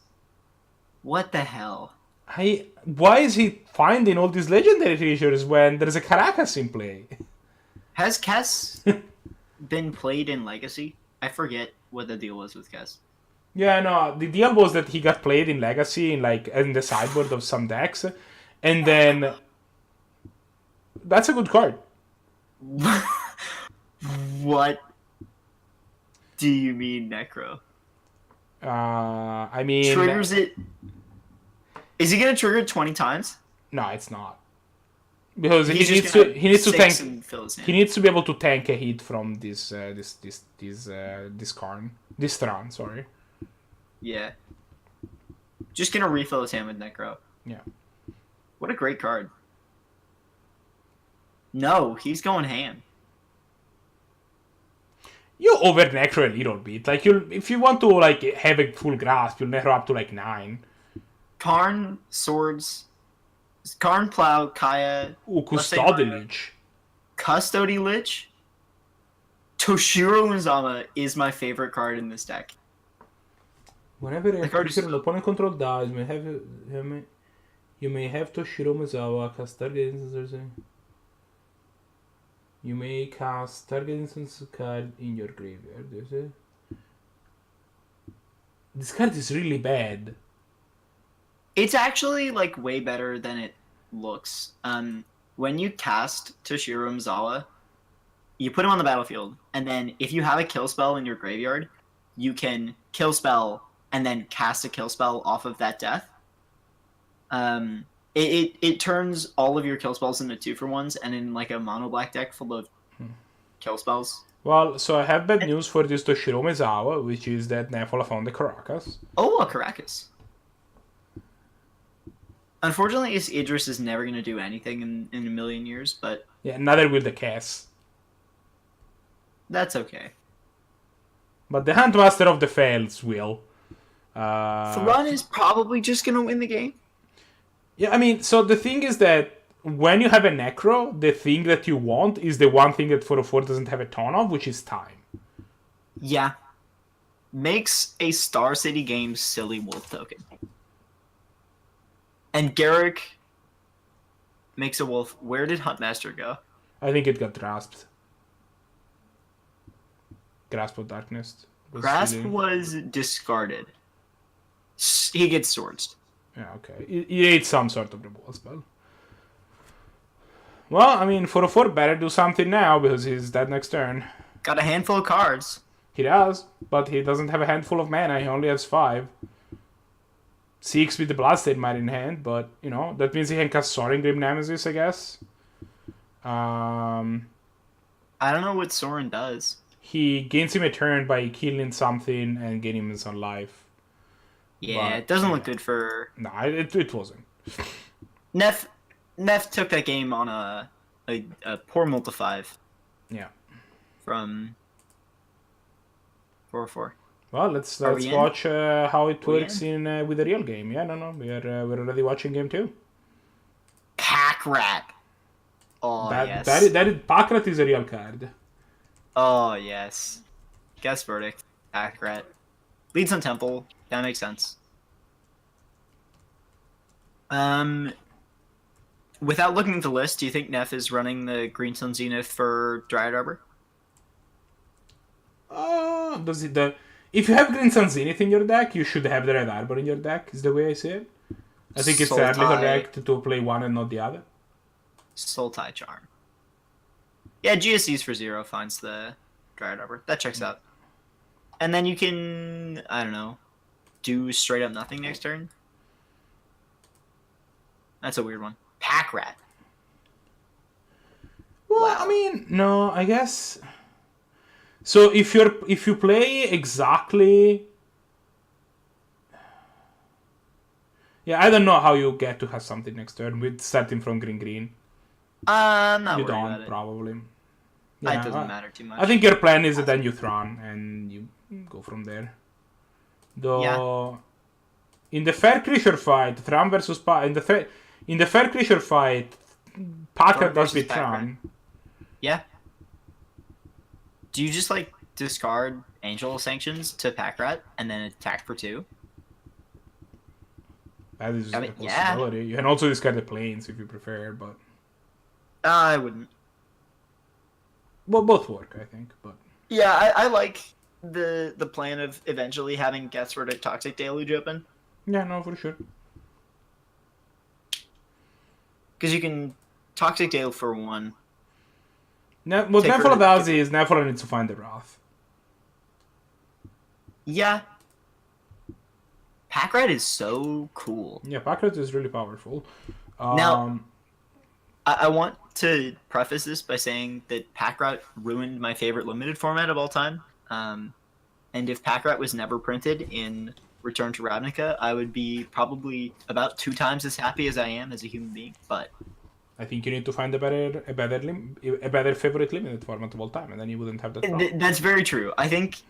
Speaker 1: What the hell?
Speaker 2: Why is he finding all these legendary creatures when there's a Caracas in play?
Speaker 1: Has Kess been played in Legacy? I forget what the deal was with Kess.
Speaker 2: Yeah, no. The deal was that he got played in Legacy in the sideboard of some decks, and then that's a good card.
Speaker 1: What do you mean, Necro?
Speaker 2: I mean,
Speaker 1: Triggers it. Is he gonna trigger it 20 times?
Speaker 2: No, it's not. Because
Speaker 1: He's
Speaker 2: he
Speaker 1: just
Speaker 2: needs
Speaker 1: gonna
Speaker 2: to tank.
Speaker 1: six and fill his hand.
Speaker 2: He needs to be able to tank a hit from this Karn. This Thran, sorry.
Speaker 1: Yeah. Just gonna refill his hand with Necro.
Speaker 2: Yeah.
Speaker 1: What a great card. No, he's going ham.
Speaker 2: You over necro a little bit. Like if you want to like have a full grasp, you'll necro up to like 9.
Speaker 1: Karn, Swords, Karn, Plow, Kaya.
Speaker 2: Ooh, Custody Lich.
Speaker 1: Custody Lich. Toshiro Uzama is my favorite card in this deck.
Speaker 2: Whenever a
Speaker 1: card
Speaker 2: creature
Speaker 1: is-
Speaker 2: an opponent control dies, you may have Toshiro Mizawa cast target instance. You may cast target instance card in your graveyard. This card is really bad.
Speaker 1: It's actually like way better than it looks. When you cast Toshiro Mizawa, you put him on the battlefield, and then if you have a kill spell in your graveyard, you can kill spell and then cast a kill spell off of that death. It turns all of your kill spells into 2-for-1s, and in like a mono black deck full of kill spells.
Speaker 2: Well, so I have bad news for this Toshiro Mizawa, which is that Nefola found the Caracas.
Speaker 1: Oh, a Caracas. Unfortunately, Idris is never going to do anything in a million years, but
Speaker 2: Yeah, neither will the Cass.
Speaker 1: that's okay.
Speaker 2: But the Huntmaster of the Fells will.
Speaker 1: Thrun is probably just going to win the game.
Speaker 2: Yeah, I mean, so the thing is that when you have a Necro, the thing that you want is the one thing that 4/4 doesn't have a ton of, which is time.
Speaker 1: Yeah. Makes a Star City Games silly wolf token. And Garrick makes a wolf. Where did Huntmaster go?
Speaker 2: I think it got grasped. Grasp of Darkness.
Speaker 1: Grasp
Speaker 2: really-
Speaker 1: was discarded. He gets swords.
Speaker 2: Yeah, okay. He ate some sort of removal spell. Well, I mean, 4/4 better do something now because he's dead next turn.
Speaker 1: Got a handful of cards.
Speaker 2: He does, but he doesn't have a handful of mana. He only has 5. 6 with the Bloodstained Mire in hand, but, you know, that means he can cast Soaring Grim Nemesis, I guess.
Speaker 1: I don't know what Soren does.
Speaker 2: He gains him a turn by killing something and gaining him some life.
Speaker 1: Yeah,
Speaker 2: But,
Speaker 1: it doesn't look
Speaker 2: yeah.
Speaker 1: good for...
Speaker 2: Nah, it wasn't.
Speaker 1: Nef took that game on a poor multi-5
Speaker 2: Yeah.
Speaker 1: from ForOhFor.
Speaker 2: Well, let's
Speaker 1: Are we in?
Speaker 2: watch how it
Speaker 1: Are we
Speaker 2: works in with the real game. Yeah, no, we're already watching game 2.
Speaker 1: Pack Rat. Oh, yes.
Speaker 2: Packrat is a real card.
Speaker 1: Oh, yes. Guess verdict. Pack Rat. Leads on Temple. That makes sense. Without looking at the list, do you think Neff is running the Green Sun Zenith for Dryad Arbor?
Speaker 2: If you have Green Sun Zenith in your deck, you should have the Red Arbor in your deck, is the way I see it. I think it's
Speaker 1: Sultai.
Speaker 2: fairly correct to play one and not the other.
Speaker 1: Sultai Charm. Yeah, GSEs for 0 finds the Dryad Arbor. That checks out. And then you can, I don't know, do straight up nothing next turn. That's a weird one. Pack Rat.
Speaker 2: Well,
Speaker 1: Wow.
Speaker 2: I mean, no, I guess. So if you play exactly, yeah, I don't know how you get to have something next turn with starting from green.
Speaker 1: I'm not
Speaker 2: You
Speaker 1: worried about
Speaker 2: don't
Speaker 1: it.
Speaker 2: probably.
Speaker 1: It
Speaker 2: Yeah,
Speaker 1: doesn't matter too much.
Speaker 2: I think your plan is that then you Thrawn and you go from there. Though, in the fair creature fight, Thrawn versus in the fair creature fight, Packer
Speaker 1: Thrawn
Speaker 2: does
Speaker 1: versus
Speaker 2: beat Thrawn.
Speaker 1: Yeah. Do you just like discard Angel Sanctions to Pack Rat and then attack for 2?
Speaker 2: That is
Speaker 1: I mean,
Speaker 2: a
Speaker 1: yeah.
Speaker 2: possibility. You can also discard the planes if you prefer, but
Speaker 1: I wouldn't.
Speaker 2: well, both work, I think. But
Speaker 1: Yeah, I like the plan of eventually having Guess Verdict Toxic Deluge open.
Speaker 2: yeah, no, for sure.
Speaker 1: Because you can Toxic Deluge for 1.
Speaker 2: What
Speaker 1: Take
Speaker 2: Nefola
Speaker 1: her-
Speaker 2: does is Nefola needs to find the Wrath.
Speaker 1: Yeah. Pack Rat is so cool.
Speaker 2: Yeah, Packer is really powerful.
Speaker 1: Now- I want to preface this by saying that Pack Rat ruined my favorite limited format of all time. And if Pack Rat was never printed in Return to Ravnica, I would be probably about 2 times as happy as I am as a human being. But
Speaker 2: I think you need to find a better favorite limited format of all time, and then you wouldn't have that problem.
Speaker 1: that's very true. I think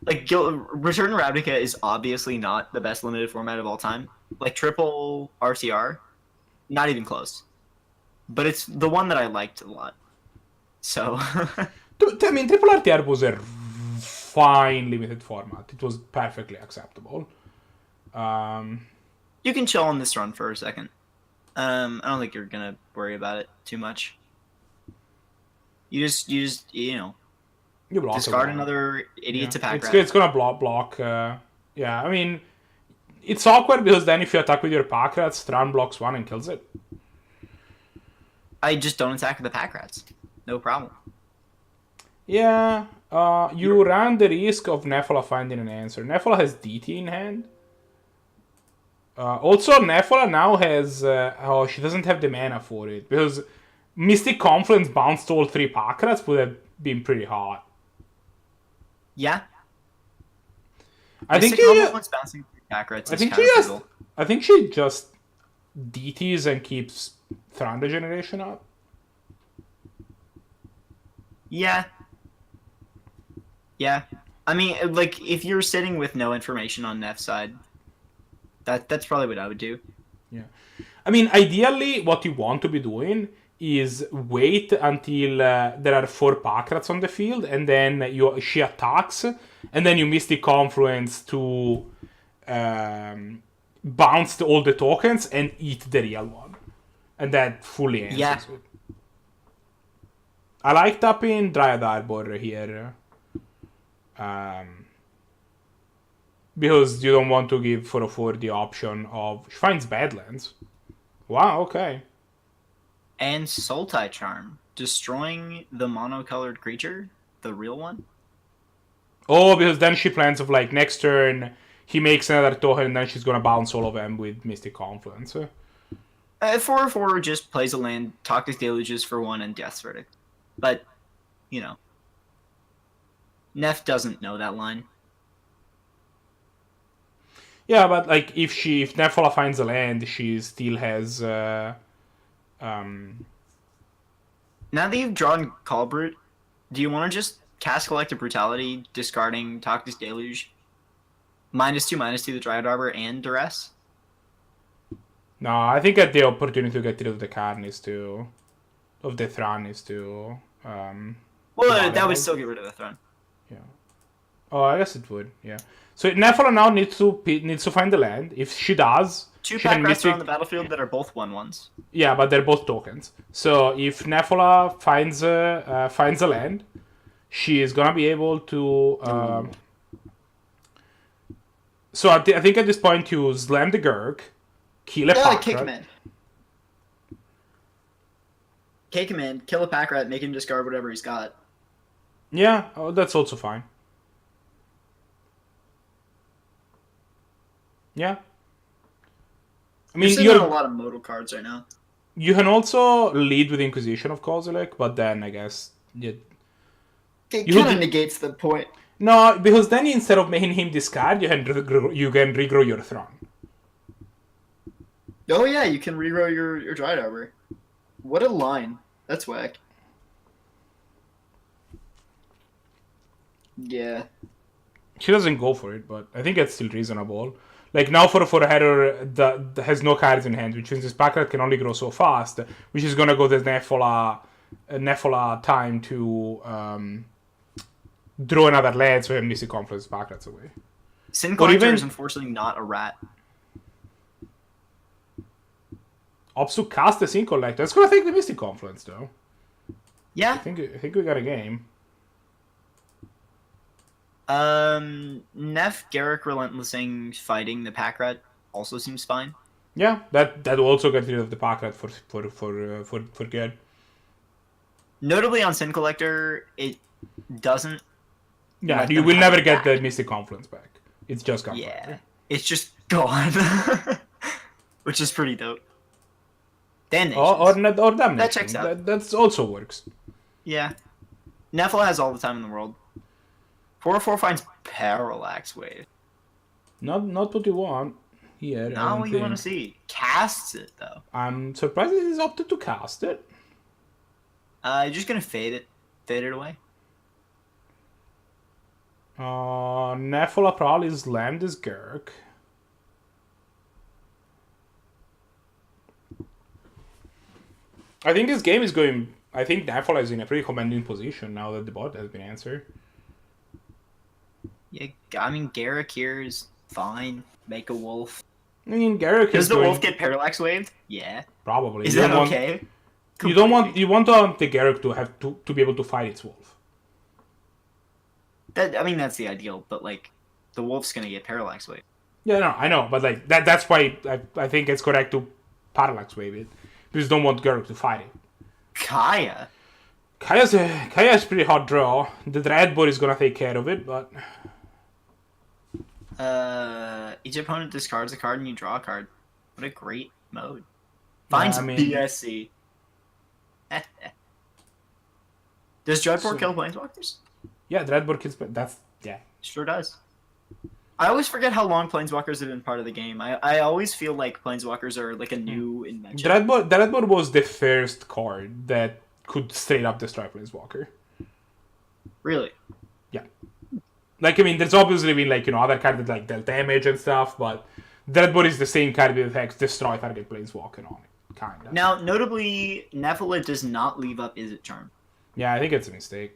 Speaker 1: like Return to Ravnica is obviously not the best limited format of all time. Like triple RTR, not even close. But it's the one that I liked a lot. So
Speaker 2: I mean, Triple RTR was a fine limited format. It was perfectly acceptable.
Speaker 1: you can chill on this run for a second. I don't think you're gonna worry about it too much. You just you know,
Speaker 2: You block
Speaker 1: discard
Speaker 2: it.
Speaker 1: another idiot to Pack Rat.
Speaker 2: It's gonna block. Yeah, I mean, it's awkward because then if you attack with your Pack Rats, Thrawn blocks 1 and kills it.
Speaker 1: I just don't attack the Pack Rats. No problem.
Speaker 2: Yeah, you run the risk of Nefola finding an answer. Nefola has DT in hand. Also, Nefola now has... she doesn't have the mana for it. Because Mystic Confluence bounced all 3 Pack Rats would have been pretty hot.
Speaker 1: Yeah.
Speaker 2: I think
Speaker 1: bouncing Pack Rats.
Speaker 2: I
Speaker 1: is
Speaker 2: think
Speaker 1: kind
Speaker 2: she
Speaker 1: of
Speaker 2: just...
Speaker 1: brutal.
Speaker 2: I think she just DTs and keeps Thrawn Regeneration up.
Speaker 1: Yeah. Yeah. I mean, like, if you're sitting with no information on Nef's side, that's probably what I would do.
Speaker 2: Yeah. I mean, ideally, what you want to be doing is wait until there are 4 Pack Rats on the field, and then she attacks, and then you Mystic Confluence to bounce all the tokens and eat the real one. And that fully answers
Speaker 1: Yeah.
Speaker 2: it. I like tapping Dryad Arbor here. Because you don't want to give ForOhFor the option of... She finds Badlands. Wow, okay.
Speaker 1: And Sultai Charm. Destroying the monocolored creature, the real one.
Speaker 2: Oh, because then she plans of like next turn he makes another token, and then she's gonna bounce all of them with Mystic Confluence.
Speaker 1: 4/4 just plays a land, Toxic Deluges for 1, and Death's Verdict. But, you know, Nef doesn't know that line.
Speaker 2: Yeah, but like if Nefola finds a land, she still has.
Speaker 1: Now that you've drawn Call Brute, do you want to just cast Collective Brutality, discarding Toxic Deluge? -2/-2 the Dryad Arbor and Duress?
Speaker 2: No, I think that the opportunity to get rid of the Karn is to. Of the Thran is to.
Speaker 1: Well, that would still get rid of the Throne.
Speaker 2: Yeah. Oh, I guess it would. Yeah. So Nefola now needs to find the land. If she does,
Speaker 1: 2
Speaker 2: she can
Speaker 1: pack rats
Speaker 2: Mystic.
Speaker 1: are on the battlefield that are both 1/1s.
Speaker 2: Yeah, but they're both tokens. So if Nefola finds a land, she is gonna be able to. So I think at this point you slam the Gurk, kill a pack
Speaker 1: K
Speaker 2: rat.
Speaker 1: command. K command, kill a pack rat, make him discard whatever he's got.
Speaker 2: Yeah, that's also fine. Yeah. I mean,
Speaker 1: You're sitting on a lot of modal cards right now.
Speaker 2: you can also lead with Inquisition of Kozilek, but then I guess
Speaker 1: It
Speaker 2: You
Speaker 1: kind of
Speaker 2: could-
Speaker 1: negates the point.
Speaker 2: no, because then instead of making him discard, you can regrow your throne.
Speaker 1: Oh yeah, you can regrow your Dryad Arbor. What a line. That's whack. Yeah.
Speaker 2: She doesn't go for it, but I think it's still reasonable. Like now for a header that has no cards in hand, which means this pack rat can only grow so fast, which is gonna go the Nefola time to draw another land so him Mystic Confluence pack rats away.
Speaker 1: Sin
Speaker 2: Or
Speaker 1: Collector
Speaker 2: even-
Speaker 1: is unfortunately not a rat.
Speaker 2: Opsu cast the Sin Collector. It's gonna take the Mystic Confluence though.
Speaker 1: Yeah.
Speaker 2: I think we got a game.
Speaker 1: Nef, Garrick relentlessing fighting the pack rat also seems fine.
Speaker 2: Yeah, that will also get rid of the pack rat for good.
Speaker 1: Notably on Sin Collector, it doesn't.
Speaker 2: Yeah,
Speaker 1: Let
Speaker 2: you
Speaker 1: them
Speaker 2: will
Speaker 1: have
Speaker 2: never
Speaker 1: it
Speaker 2: get
Speaker 1: back.
Speaker 2: the Mystic Confluence back. It's just gone.
Speaker 1: Yeah, it's just gone, which is pretty dope. Damnations.
Speaker 2: Or damnation.
Speaker 1: That checks out.
Speaker 2: That also works.
Speaker 1: Yeah, Nefola has all the time in the world. 4/4 finds Parallax Wave.
Speaker 2: Not what you want here. I
Speaker 1: Not
Speaker 2: don't
Speaker 1: what you want to
Speaker 2: think.
Speaker 1: see. Casts it though.
Speaker 2: I'm surprised it is opted to cast it.
Speaker 1: You're just gonna fade it away.
Speaker 2: Nefola probably slammed this Gurk. I think this game is going. I think Nefola is in a pretty commanding position now that the bot has been answered.
Speaker 1: Yeah, I mean Garrick here is fine. Make a wolf.
Speaker 2: I mean, Garrick
Speaker 1: Does
Speaker 2: is
Speaker 1: the
Speaker 2: going,
Speaker 1: wolf get parallax waved? Yeah.
Speaker 2: probably.
Speaker 1: Is
Speaker 2: You
Speaker 1: that
Speaker 2: don't want-
Speaker 1: okay?
Speaker 2: You don't want the Garrick to have to be able to fight its wolf.
Speaker 1: I mean that's the ideal, but like the wolf's gonna get parallax waved.
Speaker 2: Yeah, no, I know, but like that's why I think it's correct to parallax wave it. Because you don't want Garrick to fight it.
Speaker 1: Kaya.
Speaker 2: Kaya's pretty hot draw. The Dreadboard is gonna take care of it, but
Speaker 1: Each opponent discards a card and you draw a card. What a great mode. Finds
Speaker 2: I mean-
Speaker 1: BSC. Does Dreadboard
Speaker 2: So-
Speaker 1: kill planeswalkers?
Speaker 2: yeah, Dreadboard kills. That's yeah.
Speaker 1: Sure does. I always forget how long planeswalkers have been part of the game. I always feel like planeswalkers are like a new invention.
Speaker 2: Dreadboard was the first card that could straight up destroy Planeswalker.
Speaker 1: Really?
Speaker 2: Like, I mean, there's obviously been, like, other cards that, like, dealt damage and stuff, but Dreadboard is the same card that attacks destroy target Planeswalker on it, kinda.
Speaker 1: Now, notably, Nefola does not leave up Is It Charm.
Speaker 2: Yeah, I think it's a mistake.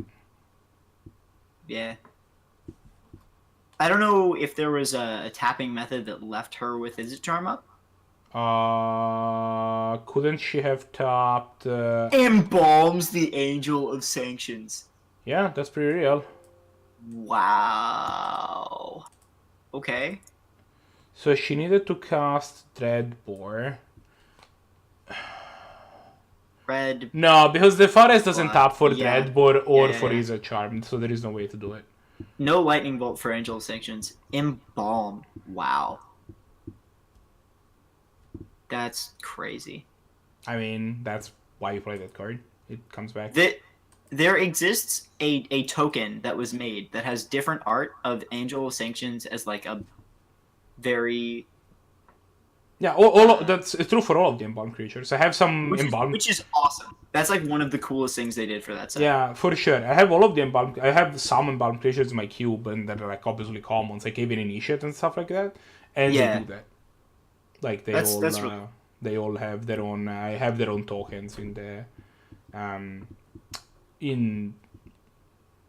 Speaker 1: Yeah. I don't know if there was a tapping method that left her with Is It Charm up.
Speaker 2: Couldn't she have tapped...
Speaker 1: Embalms the Angel of Sanctions.
Speaker 2: Yeah, that's pretty real.
Speaker 1: Wow. Okay.
Speaker 2: So she needed to cast Dreadboard.
Speaker 1: Red.
Speaker 2: No, because the Forest doesn't
Speaker 1: What?
Speaker 2: tap for
Speaker 1: Yeah.
Speaker 2: Dreadboard or
Speaker 1: Yeah,
Speaker 2: for
Speaker 1: yeah.
Speaker 2: Is a Charm, so there is no way to do it.
Speaker 1: No lightning bolt for Angel of Sanctions. Embalm. Wow. That's crazy.
Speaker 2: I mean, that's why you play that card. It comes back.
Speaker 1: There exists a token that was made that has different art of Angel of Sanctions as like a very...
Speaker 2: Yeah, all that's true for all of the embalmed creatures. I have some embalmed...
Speaker 1: Which is awesome. That's like one of the coolest things they did for that set.
Speaker 2: Yeah, for sure. I have all of the embalmed... I have some embalmed creatures in my cube, and that are like obviously commons, like even Initiate and stuff like that. And
Speaker 1: Yeah.
Speaker 2: they do that. Like they
Speaker 1: That's
Speaker 2: all
Speaker 1: really...
Speaker 2: they all have their own... I have their own tokens in the... in...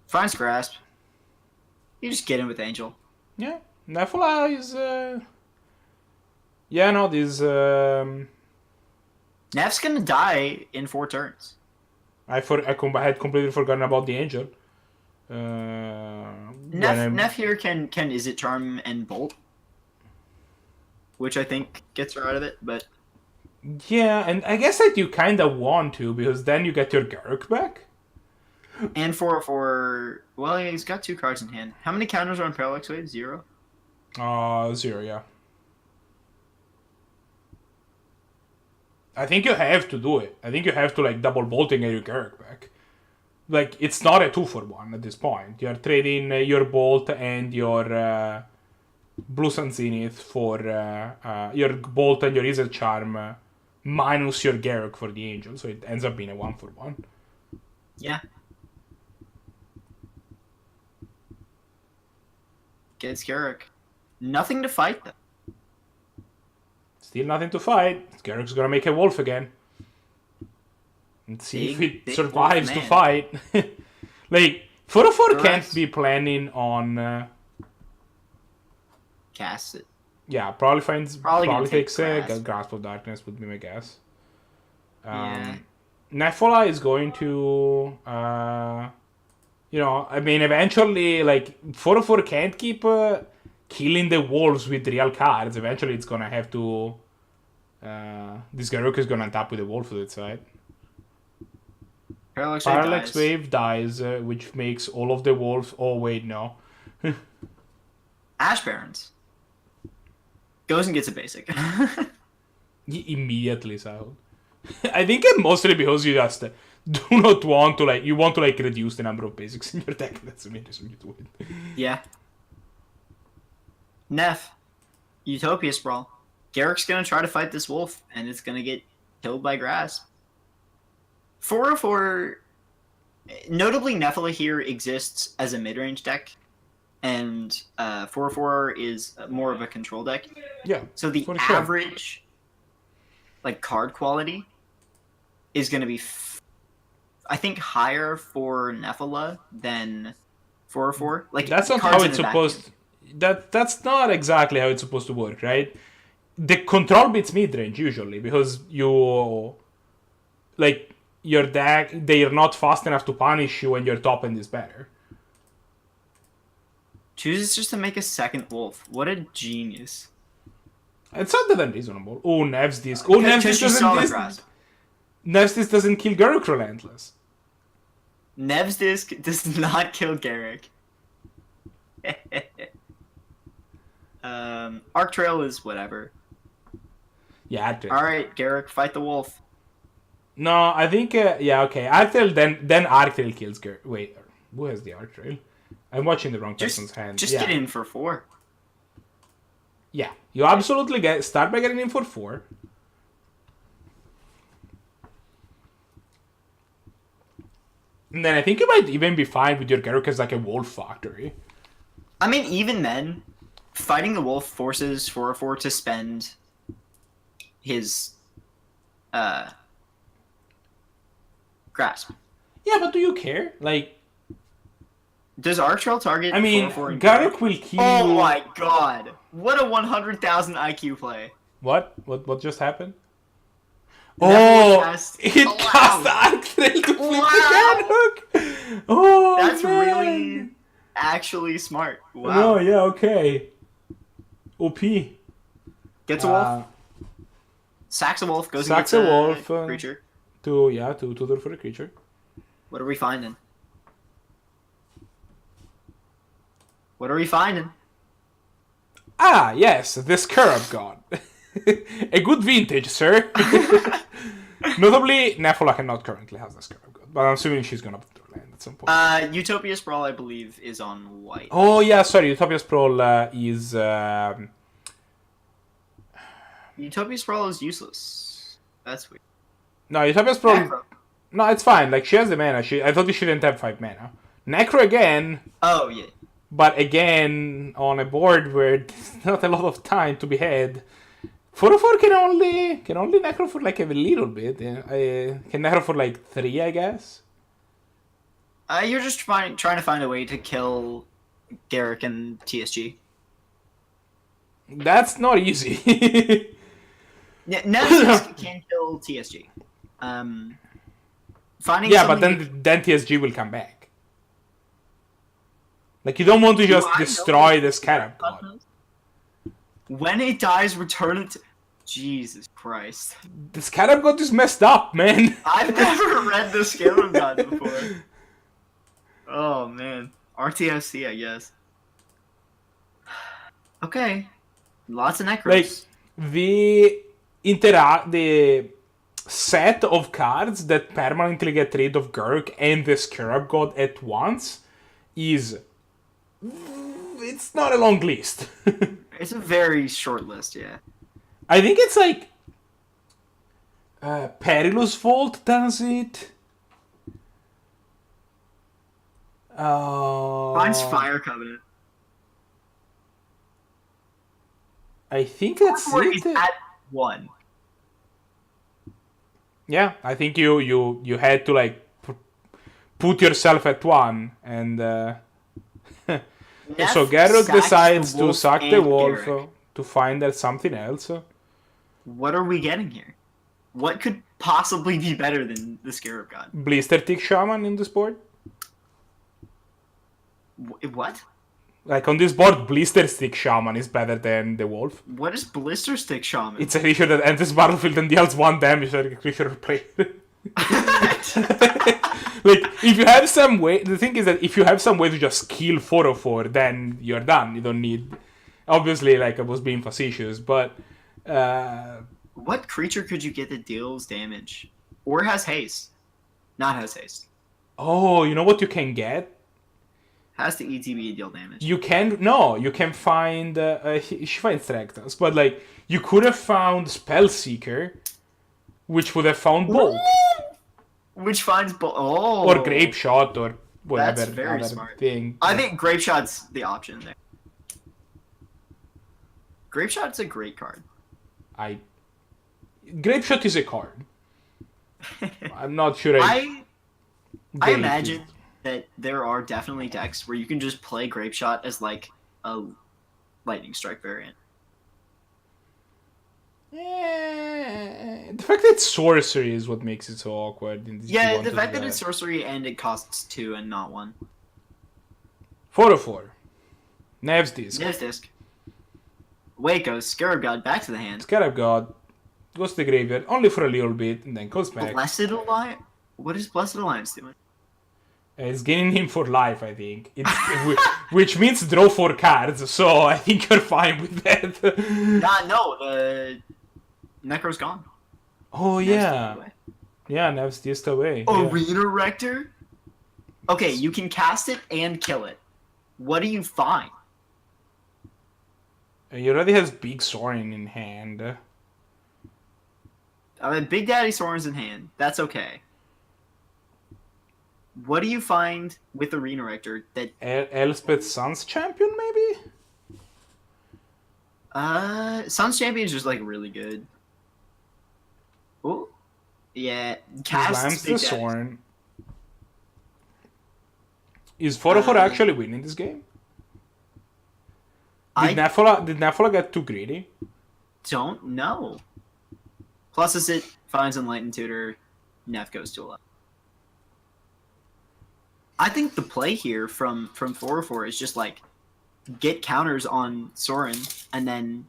Speaker 1: Finds Grasp. You just get in with Angel.
Speaker 2: Yeah. Nefola is... Yeah, no, this...
Speaker 1: Nef's gonna die in 4 turns.
Speaker 2: I had completely forgotten about the angel.
Speaker 1: Nef here can Is it Charm and Bolt? Which I think gets her out of it, but...
Speaker 2: Yeah, and I guess that you kind of want to, because then you get your Garruk back.
Speaker 1: And for well, yeah, he's got 2 cards in hand. How many counters are on Parallax Wave? 0?
Speaker 2: 0, yeah. I think you have to do it. I think you have to, like, double bolt and get your Garruk back. Like, it's not a 2-for-1 at this point. You're trading your Bolt and your Blue Sun Zenith for your Bolt and your Izzet Charm minus your Garruk for the Angel. So it ends up being a 1-for-1.
Speaker 1: Yeah. Gets Garruk. Nothing to fight, though.
Speaker 2: Still nothing to fight. Garruk's gonna make a wolf again. And see if it survives to fight. Like, ForOhFor can't be planning on...
Speaker 1: Cast it.
Speaker 2: Yeah, probably takes a Grasp of Darkness would be my guess.
Speaker 1: Yeah.
Speaker 2: Nefola is going to... you know, I mean, eventually, like, ForOhFor can't keep... killing the wolves with real cards. Eventually it's gonna have to... this Garruk is gonna tap with a wolf to its side.
Speaker 1: Parallax
Speaker 2: Wave dies, which makes all of the wolves... Oh, wait, no.
Speaker 1: Ash Barons. Goes and gets a basic.
Speaker 2: Immediately so. I think it's mostly because you just do not want to, like... You want to, like, reduce the number of basics in your deck. That's the main reason you do it.
Speaker 1: Yeah. Nef, Utopia Sprawl. Garruk's gonna try to fight this wolf, and it's gonna get killed by Grasp. ForOhFor, notably Nefola here exists as a mid-range deck, and ForOhFor is more of a control deck.
Speaker 2: Yeah.
Speaker 1: So the average, like, card quality is gonna be, I think, higher for Nefola than ForOhFor. Like,
Speaker 2: that's not how it's supposed. That's not exactly how it's supposed to work, right? The control beats mid-range usually because you, like, your deck, they are not fast enough to punish you, and your top end is better.
Speaker 1: Chooses just to make a second wolf. What a genius!
Speaker 2: It's not that unreasonable. Oh, Nev's Disc. Oh, Nev's Disc doesn't. Nev's Disc doesn't kill Garruk Relentless.
Speaker 1: Nev's Disc does not kill Garruk. Arc Trail is whatever.
Speaker 2: Yeah, Arc Trail.
Speaker 1: Alright, Garruk, fight the wolf.
Speaker 2: No, I think, yeah, okay. Arc Trail, then Arc Trail kills Garruk. Wait, who has the Arc Trail? I'm watching the wrong person's hand.
Speaker 1: Just get in for 4.
Speaker 2: Yeah, you absolutely start by getting in for 4. And then I think you might even be fine with your Garruk as like a wolf factory.
Speaker 1: I mean, even then, fighting the wolf forces ForOhFor to spend his Grasp.
Speaker 2: Yeah, but do you care? Like,
Speaker 1: does Arc Trail target?
Speaker 2: I mean,
Speaker 1: ForOhFor
Speaker 2: Garruk will kill.
Speaker 1: Oh my god! What a 100,000 IQ play!
Speaker 2: What just happened?
Speaker 1: Nefola
Speaker 2: Oh,
Speaker 1: cast
Speaker 2: it cast Arc Trail to flip the Garruk. Oh,
Speaker 1: that's
Speaker 2: man.
Speaker 1: really actually smart. Wow.
Speaker 2: Oh yeah, okay. OP.
Speaker 1: Gets a wolf. Sacks a wolf. Goes
Speaker 2: Sacks
Speaker 1: and
Speaker 2: a wolf.
Speaker 1: gets a creature.
Speaker 2: To do for a creature.
Speaker 1: What are we finding? What are we finding?
Speaker 2: Ah, yes, the Scarab God. A good vintage, sir. Notably, Nefola cannot currently have the Scarab God, but I'm assuming she's gonna put her land at some point.
Speaker 1: Utopia Sprawl, I believe, is on white.
Speaker 2: Oh, yeah, sorry, Utopia Sprawl is...
Speaker 1: Utopia Sprawl is useless. That's weird.
Speaker 2: No, Utopia Sprawl...
Speaker 1: Necro.
Speaker 2: No, it's fine. Like, she has the mana. I thought she didn't have 5 mana. Necro again,
Speaker 1: Oh, yeah.
Speaker 2: but again, on a board where there's not a lot of time to be had. 4/4 can only Necro for like a little bit. Yeah. Can Necro for like 3, I guess.
Speaker 1: You're just trying to find a way to kill Garrick and TSG.
Speaker 2: That's not easy.
Speaker 1: Yeah, Nemesis can kill TSG. Finding
Speaker 2: Yeah, but
Speaker 1: something
Speaker 2: then TSG will come back. Like, you don't want to just
Speaker 1: I know
Speaker 2: destroy the Scarab God.
Speaker 1: when it dies, return it to... Jesus Christ.
Speaker 2: The Scarab God is messed up, man.
Speaker 1: I've never read the Scarab God before. Oh, man. RTFC, I guess. Okay. Lots of Necros.
Speaker 2: Like, the set of cards that permanently get rid of Gurk and the Scarab God at once is... It's not a long list.
Speaker 1: It's a very short list, yeah.
Speaker 2: I think it's like... Perilous Vault does it.
Speaker 1: Mine's Fire Covenant.
Speaker 2: I think that's
Speaker 1: Or is
Speaker 2: it.
Speaker 1: at 1.
Speaker 2: Yeah, I think you had to like put yourself at 1 and so Garruk
Speaker 1: sacks
Speaker 2: decides
Speaker 1: the
Speaker 2: to
Speaker 1: wolf
Speaker 2: sack the
Speaker 1: and
Speaker 2: wolf
Speaker 1: Garruk.
Speaker 2: to find that something else.
Speaker 1: What are we getting here? What could possibly be better than the Scarab God?
Speaker 2: Blister Tick Shaman in this board.
Speaker 1: What?
Speaker 2: Like on this board, Blister Stick Shaman is better than the wolf.
Speaker 1: What is Blister Stick Shaman?
Speaker 2: It's a creature that enters battlefield and deals 1 damage to the creature played. Like, if you have some way... The thing is that if you have some way to just kill 4/4, then you're done. You don't need... Obviously, like, I was being facetious, but...
Speaker 1: What creature could you get that deals damage? Or has haste? Not has haste.
Speaker 2: Oh, you know what you can get?
Speaker 1: Has the ETB deal damage.
Speaker 2: You can... No, you can find... she finds Traktos, but, like, you could have found Spellseeker, which would have found Bolt.
Speaker 1: Which finds... Oh!
Speaker 2: Or Grape Shot, or whatever
Speaker 1: That's very
Speaker 2: other
Speaker 1: smart.
Speaker 2: thing.
Speaker 1: I think Grape Shot's the option there. Grape Shot's a great card.
Speaker 2: Grape Shot is a card. I'm not sure
Speaker 1: I
Speaker 2: Grape
Speaker 1: imagine
Speaker 2: is-
Speaker 1: that there are definitely decks where you can just play Grape Shot as like a Lightning Strike variant.
Speaker 2: Yeah, the fact that it's sorcery is what makes it so awkward. In this
Speaker 1: Yeah, the fact that it's sorcery and it costs 2 and not 1.
Speaker 2: 4/4. Nev's Disc.
Speaker 1: Yes, disc. Away goes Scarab God back to the hand.
Speaker 2: Scarab God goes to the graveyard only for a little bit and then goes back.
Speaker 1: Blessed Alliance? What is Blessed Alliance doing?
Speaker 2: It's gaining him for life, I think. Which means draw 4 cards, so I think you're fine with that.
Speaker 1: No, the Necro's gone.
Speaker 2: Oh,
Speaker 1: Nev's
Speaker 2: yeah.
Speaker 1: away.
Speaker 2: Yeah, Nev's Disc away. Yeah.
Speaker 1: Arena Rector? Okay, you can cast it and kill it. What do you find?
Speaker 2: He already has Big Sorin in hand.
Speaker 1: I mean, Big Daddy Soren's in hand. That's okay. What do you find with Arena Rector that...
Speaker 2: Elspeth Sun's Champion, maybe?
Speaker 1: Sun's Champion's just, like, really good. Oh, yeah. Cast
Speaker 2: Slams
Speaker 1: Big
Speaker 2: the
Speaker 1: Daddy.
Speaker 2: Sorin. Is 4/4 actually winning this game? Did Nefola get too greedy?
Speaker 1: Don't know. Plus, as it finds Enlightened Tutor, Nef goes to 11. I think the play here from 4/4 is just like get counters on Sorin and then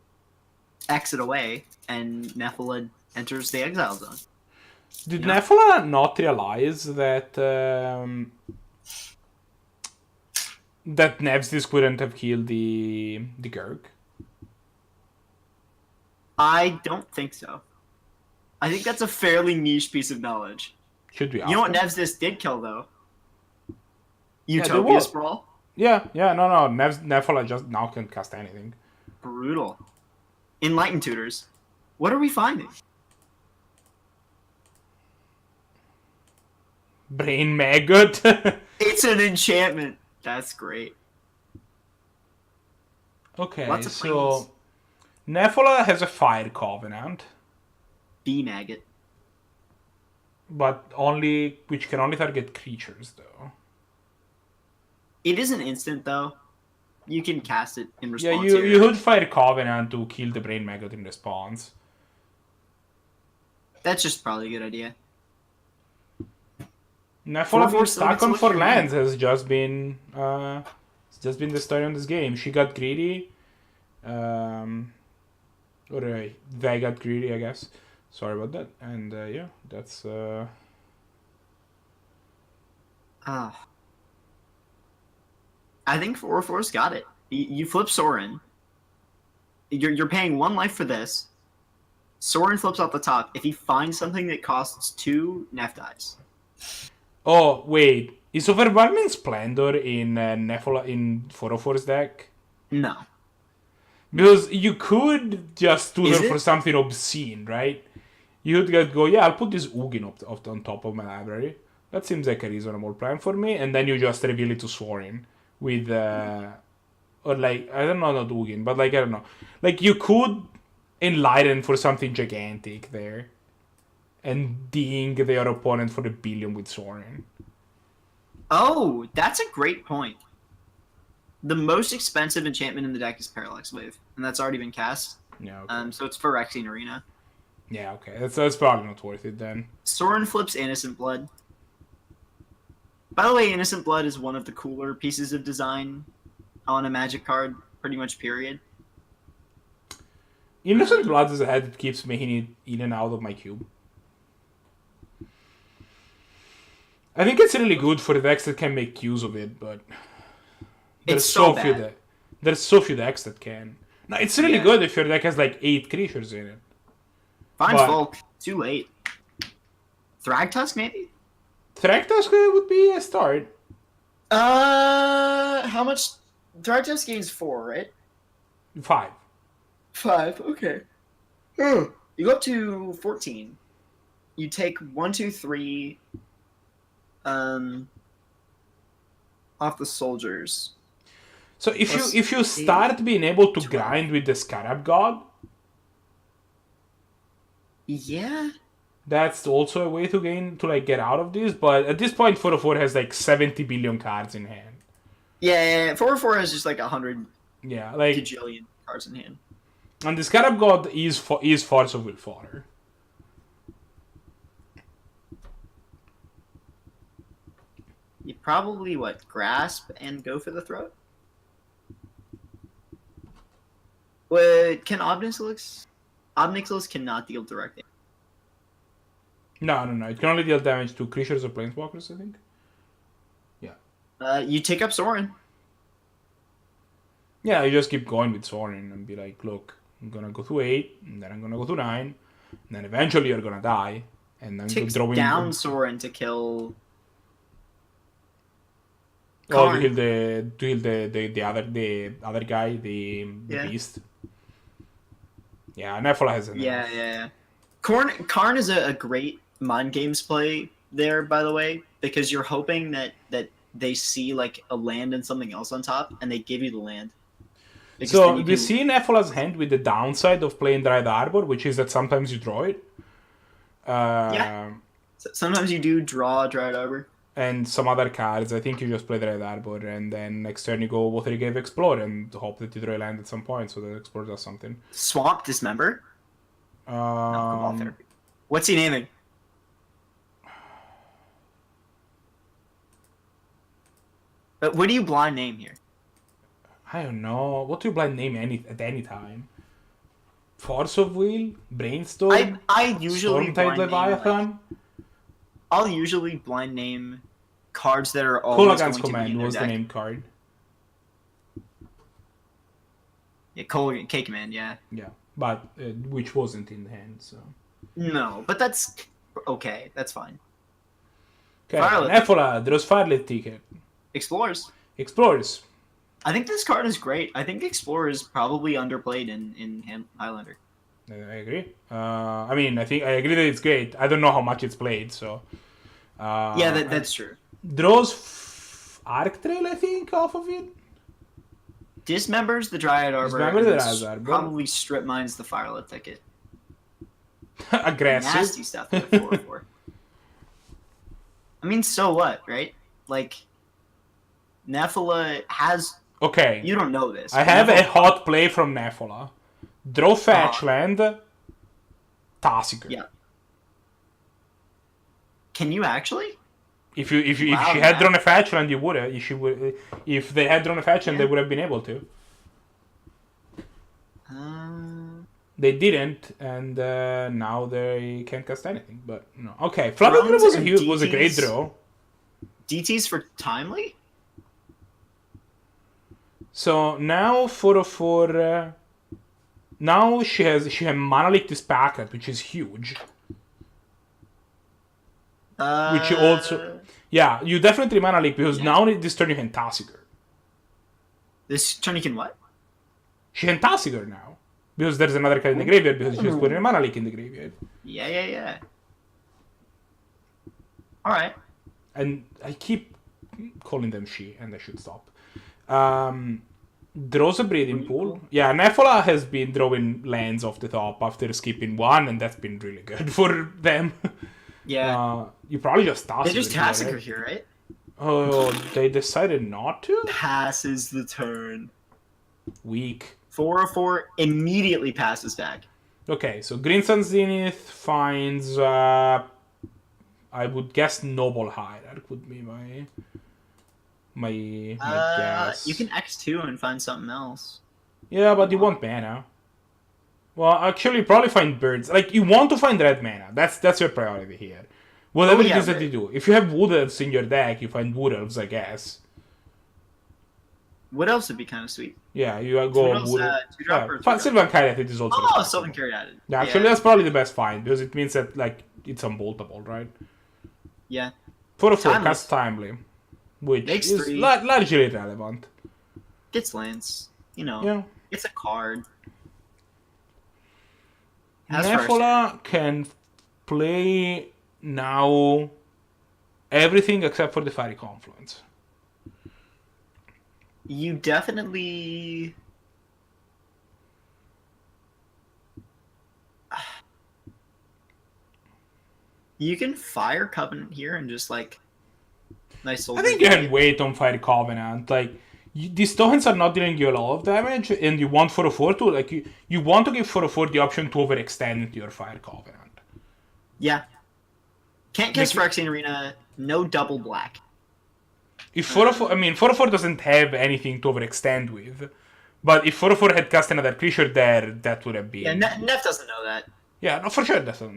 Speaker 1: exit away, and Nefola enters the exile zone.
Speaker 2: Did
Speaker 1: Yeah.
Speaker 2: Nefola not realize that that Nevstis couldn't have killed the Gurk?
Speaker 1: I don't think so. I think that's a fairly niche piece of knowledge.
Speaker 2: Should be.
Speaker 1: You know what
Speaker 2: after.
Speaker 1: Nevstis did kill though?
Speaker 2: they
Speaker 1: Utopia
Speaker 2: will.
Speaker 1: Sprawl.
Speaker 2: Yeah, no. Nefola just now can cast anything.
Speaker 1: Brutal. Enlightened Tutors. What are we finding?
Speaker 2: Brain Maggot.
Speaker 1: It's an enchantment. That's great.
Speaker 2: Okay,
Speaker 1: Lots of
Speaker 2: so Nefola has a Fire Covenant,
Speaker 1: Bee Maggot.
Speaker 2: but which can only target creatures though.
Speaker 1: It is an instant though. You can cast it in response.
Speaker 2: Yeah,
Speaker 1: here.
Speaker 2: you would Fire Covenant to kill the Brain Maggot in response.
Speaker 1: That's just probably a good idea.
Speaker 2: Nefola
Speaker 1: 4/4
Speaker 2: being
Speaker 1: still
Speaker 2: stuck
Speaker 1: gets a
Speaker 2: on
Speaker 1: look
Speaker 2: 4
Speaker 1: here.
Speaker 2: lands has just been the story on this game. She got greedy, or they got greedy, I guess. Sorry about that. And yeah, that's
Speaker 1: I think 4/4's got it. You flip Sorin. You're paying 1 life for this. Sorin flips off the top. If he finds something that costs 2, Nef dies.
Speaker 2: Oh wait, is Overwhelming Splendor in Nefola in 4/4's deck?
Speaker 1: No.
Speaker 2: Because you could just tutor
Speaker 1: Is it?
Speaker 2: for something obscene, right? You would go, yeah, I'll put this Ugin on top of my library. That seems like a reasonable plan for me. And then you just reveal it to Sorin with, or like, I don't know, not Ugin, but like, I don't know. Like, you could enlighten for something gigantic there and ding their opponent for a billion with Sorin.
Speaker 1: Oh, that's a great point. The most expensive enchantment in the deck is Parallax Wave, and that's already been cast.
Speaker 2: Yeah, okay.
Speaker 1: So it's for Phyrexian Arena.
Speaker 2: Yeah, okay. That's probably not worth it then.
Speaker 1: Sorin flips Innocent Blood. By the way, Innocent Blood is one of the cooler pieces of design on a Magic card, pretty much period.
Speaker 2: Innocent Blood is a head that keeps making it in and out of my cube. I think it's really good for decks that can make use of it, but there's
Speaker 1: It's so
Speaker 2: few
Speaker 1: bad.
Speaker 2: there's so few decks that can. No, it's really
Speaker 1: Yeah.
Speaker 2: good if your deck has like 8 creatures in it.
Speaker 1: Finds
Speaker 2: But-
Speaker 1: Volk, too late. Thragtusk, maybe?
Speaker 2: Thragtusk would be a start.
Speaker 1: How much? Thragtusk gains 4, right?
Speaker 2: 5.
Speaker 1: 5, okay. You go up to 14. You take 1, 2, 3 off the soldiers.
Speaker 2: So if
Speaker 1: Plus
Speaker 2: you start being able to grind with the Scarab God,
Speaker 1: Yeah.
Speaker 2: that's also a way to get out of this. But at this point, 4/4 has like 70 billion cards in hand.
Speaker 1: Yeah, 4/4 has just like 100
Speaker 2: Yeah, like,
Speaker 1: gajillion cards in hand.
Speaker 2: and the Scarab God is Force of Will Fodder.
Speaker 1: You probably, grasp and go for the throat? What, can Obnixilis? Obnixilis cannot deal direct damage.
Speaker 2: No. It can only deal damage to creatures or planeswalkers, I think.
Speaker 1: You take up Sorin.
Speaker 2: Yeah, you just keep going with Sorin and be like, look, I'm gonna go to 8, and then I'm gonna go to 9, and then eventually you're gonna die, and then
Speaker 1: Takes
Speaker 2: throwing
Speaker 1: down Sorin to kill...
Speaker 2: to
Speaker 1: Karn.
Speaker 2: heal the other guy, the
Speaker 1: Yeah.
Speaker 2: beast. Yeah, Nefola has an
Speaker 1: Yeah. Karn is a great mind games play there, by the way, because you're hoping that they see like a land and something else on top, and they give you the land. Because then
Speaker 2: So
Speaker 1: you
Speaker 2: we
Speaker 1: can-
Speaker 2: see Nefola's hand with the downside of playing Dried Arbor, which is that sometimes you draw it.
Speaker 1: Yeah. Sometimes you do draw Dried Arbor.
Speaker 2: And some other cards. I think you just play Dried Arbor, and then next turn you go Watery Grave Explore and hope that you draw a land at some point, so that Explore does something.
Speaker 1: Swamp Dismember? No, Cabal Therapy. What's he naming? But what do you blind name here?
Speaker 2: I don't know. What do you blind name at any time? Force of Will? Brainstorm?
Speaker 1: I usually
Speaker 2: Stormtide
Speaker 1: blind name,
Speaker 2: Leviathan?
Speaker 1: I'll usually blind name cards that are always going
Speaker 2: Kulagan's
Speaker 1: to be in
Speaker 2: Command
Speaker 1: their
Speaker 2: was the
Speaker 1: deck.
Speaker 2: name card.
Speaker 1: Yeah, K command, yeah.
Speaker 2: Yeah, but which wasn't in hand, so.
Speaker 1: No, but that's okay. That's fine.
Speaker 2: Okay,
Speaker 1: Firelit.
Speaker 2: Nefola, draws Firelit ticket.
Speaker 1: Explorers.
Speaker 2: Explorers.
Speaker 1: I think this card is great. I think Explorer is probably underplayed in Highlander.
Speaker 2: I agree. I mean, I agree that it's great. I don't know how much it's played, so.
Speaker 1: Yeah, that's true.
Speaker 2: Draws Arc Trail, I think, off of it.
Speaker 1: Dismembers the Dryad Arbor.
Speaker 2: Dismembers the
Speaker 1: and
Speaker 2: Dryad Arbor.
Speaker 1: Probably strip mines the Firelit ticket.
Speaker 2: Aggressive.
Speaker 1: Nasty stuff to look forward for. I mean, so what, right? Like, Nefola has.
Speaker 2: Okay.
Speaker 1: You don't know this.
Speaker 2: I have a hot play from Nefola. Draw fetch land. Tasigur.
Speaker 1: Yeah. Can you actually?
Speaker 2: If she
Speaker 1: Wow,
Speaker 2: had
Speaker 1: man.
Speaker 2: drawn a fetch land, you would have. If they had drawn a fetch land, they would have been able to. They didn't, and now they can't cast anything. But no. Okay, Flooded was a great draw.
Speaker 1: DTs for Timely?
Speaker 2: So now ForOhFor. Now she has Mana Leak this packet, which is huge. Which you also. Yeah, you definitely Mana Leak because now this turn you can Tasigur.
Speaker 1: This turn you can what?
Speaker 2: She can Tasigur now. Because there's another card in the graveyard because she's putting a Mana Leak in the graveyard.
Speaker 1: Yeah. Alright.
Speaker 2: And I keep calling them she, and I should stop. Draws a Breeding Pool. Yeah, Nefola has been drawing lands off the top after skipping one, and that's been really good for them.
Speaker 1: Yeah.
Speaker 2: You probably just Tasigur.
Speaker 1: They just Tasigur here, right?
Speaker 2: Oh, they decided not to?
Speaker 1: Passes the turn.
Speaker 2: Weak.
Speaker 1: 4/4 immediately passes back.
Speaker 2: Okay, so Green Sun Zenith finds, I would guess Noble Hierarch would be my guess.
Speaker 1: You can X2 and find something else.
Speaker 2: Yeah, but you want mana. Well, actually, probably find birds. Like, you want to find red mana. That's your priority here. Whatever it is that you do. If you have Wood Elves in your deck, you find Wood Elves, I guess.
Speaker 1: What else would be kind of sweet?
Speaker 2: Yeah, you go Wood Elves. Sylvan Kyrite is also
Speaker 1: Oh, Sylvan Kyrite.
Speaker 2: Yeah, actually, that's probably the best find, because it means that, like, it's unboltable, right?
Speaker 1: Yeah.
Speaker 2: 4/4 cast Timely, which
Speaker 1: Makes
Speaker 2: is
Speaker 1: 3.
Speaker 2: largely irrelevant.
Speaker 1: Gets lands. You know.
Speaker 2: Yeah.
Speaker 1: It's a card.
Speaker 2: Nefola can play now everything except for the Fiery Confluence.
Speaker 1: You definitely... You can Fire Covenant here and just, like... Nice
Speaker 2: I think you can wait on Fiery Covenant. Like, these tokens are not dealing you a lot of damage, and you want 4/4 to... Like, you want to give 4/4 the option to overextend into your Fire Covenant.
Speaker 1: Yeah. Can't cast Phyrexian Arena, no double black.
Speaker 2: If 4/4... I mean, 4/4 doesn't have anything to overextend with. But if 4/4 had cast another creature there, that would have been...
Speaker 1: Yeah, Nef doesn't know that.
Speaker 2: Yeah, no, for sure that's not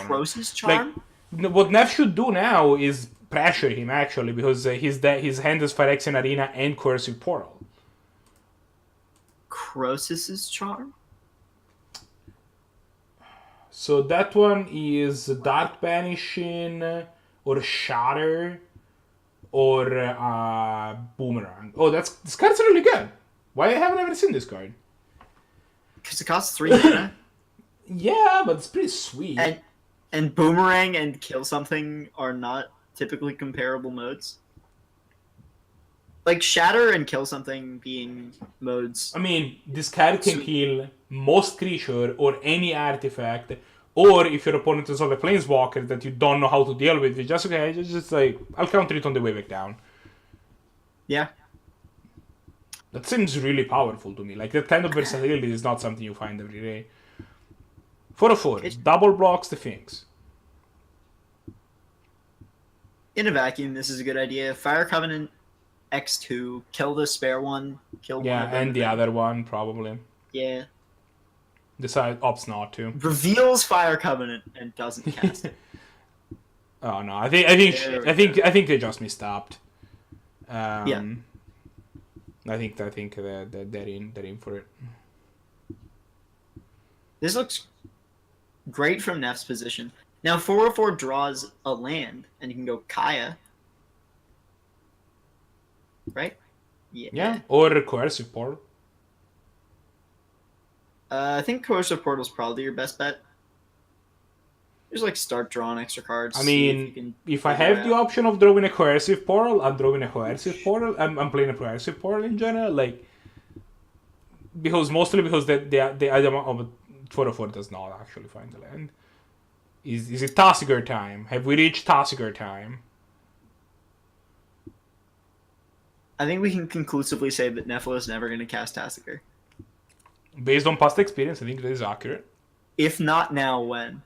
Speaker 1: Cross's Charm?
Speaker 2: Like, what Neff should do now is pressure him, actually, because his hand is Phyrexian Arena and Coercive Portal.
Speaker 1: Cross's Charm?
Speaker 2: So that one is Dark Banishing, or Shatter, or Boomerang. Oh, this card's really good. Why haven't I ever seen this card?
Speaker 1: Because it costs 3 mana.
Speaker 2: Yeah, but it's pretty sweet.
Speaker 1: And Boomerang and Kill Something are not typically comparable modes. Like, Shatter and Kill Something being modes...
Speaker 2: I mean, this card can kill most creature or any artifact, or if your opponent is on a Planeswalker that you don't know how to deal with, you're just, okay, just like, I'll counter it on the way back down.
Speaker 1: Yeah.
Speaker 2: That seems really powerful to me. Like, that kind of versatility is not something you find every day. 4/4, double blocks the things.
Speaker 1: In a vacuum, this is a good idea. Fire Covenant, X2, kill the spare one, kill one of them.
Speaker 2: And the other one, probably.
Speaker 1: Yeah.
Speaker 2: Decide opts not to.
Speaker 1: Reveals Fire Covenant and doesn't cast it.
Speaker 2: Oh no, I think they just misstopped.
Speaker 1: Yeah.
Speaker 2: I think they're in for it.
Speaker 1: This looks great from Nef's position. Now 404 draws a land, and you can go Kaya. Right?
Speaker 2: Yeah, or Coercive Portal.
Speaker 1: I think Coercive Portal's probably your best bet. Just like start drawing extra cards.
Speaker 2: I
Speaker 1: see if you
Speaker 2: mean,
Speaker 1: can
Speaker 2: if I
Speaker 1: figure it
Speaker 2: have the
Speaker 1: out.
Speaker 2: option of drawing a Coercive Portal, I'm drawing a Coercive Portal. I'm playing a Coercive Portal in general, like mostly because the item of 404 does not actually find the land. Is it Tasigur time? Have we reached Tasigur time?
Speaker 1: I think we can conclusively say that Nefola is never going to cast Tasigur.
Speaker 2: Based on past experience, I think that is accurate.
Speaker 1: If not now, when?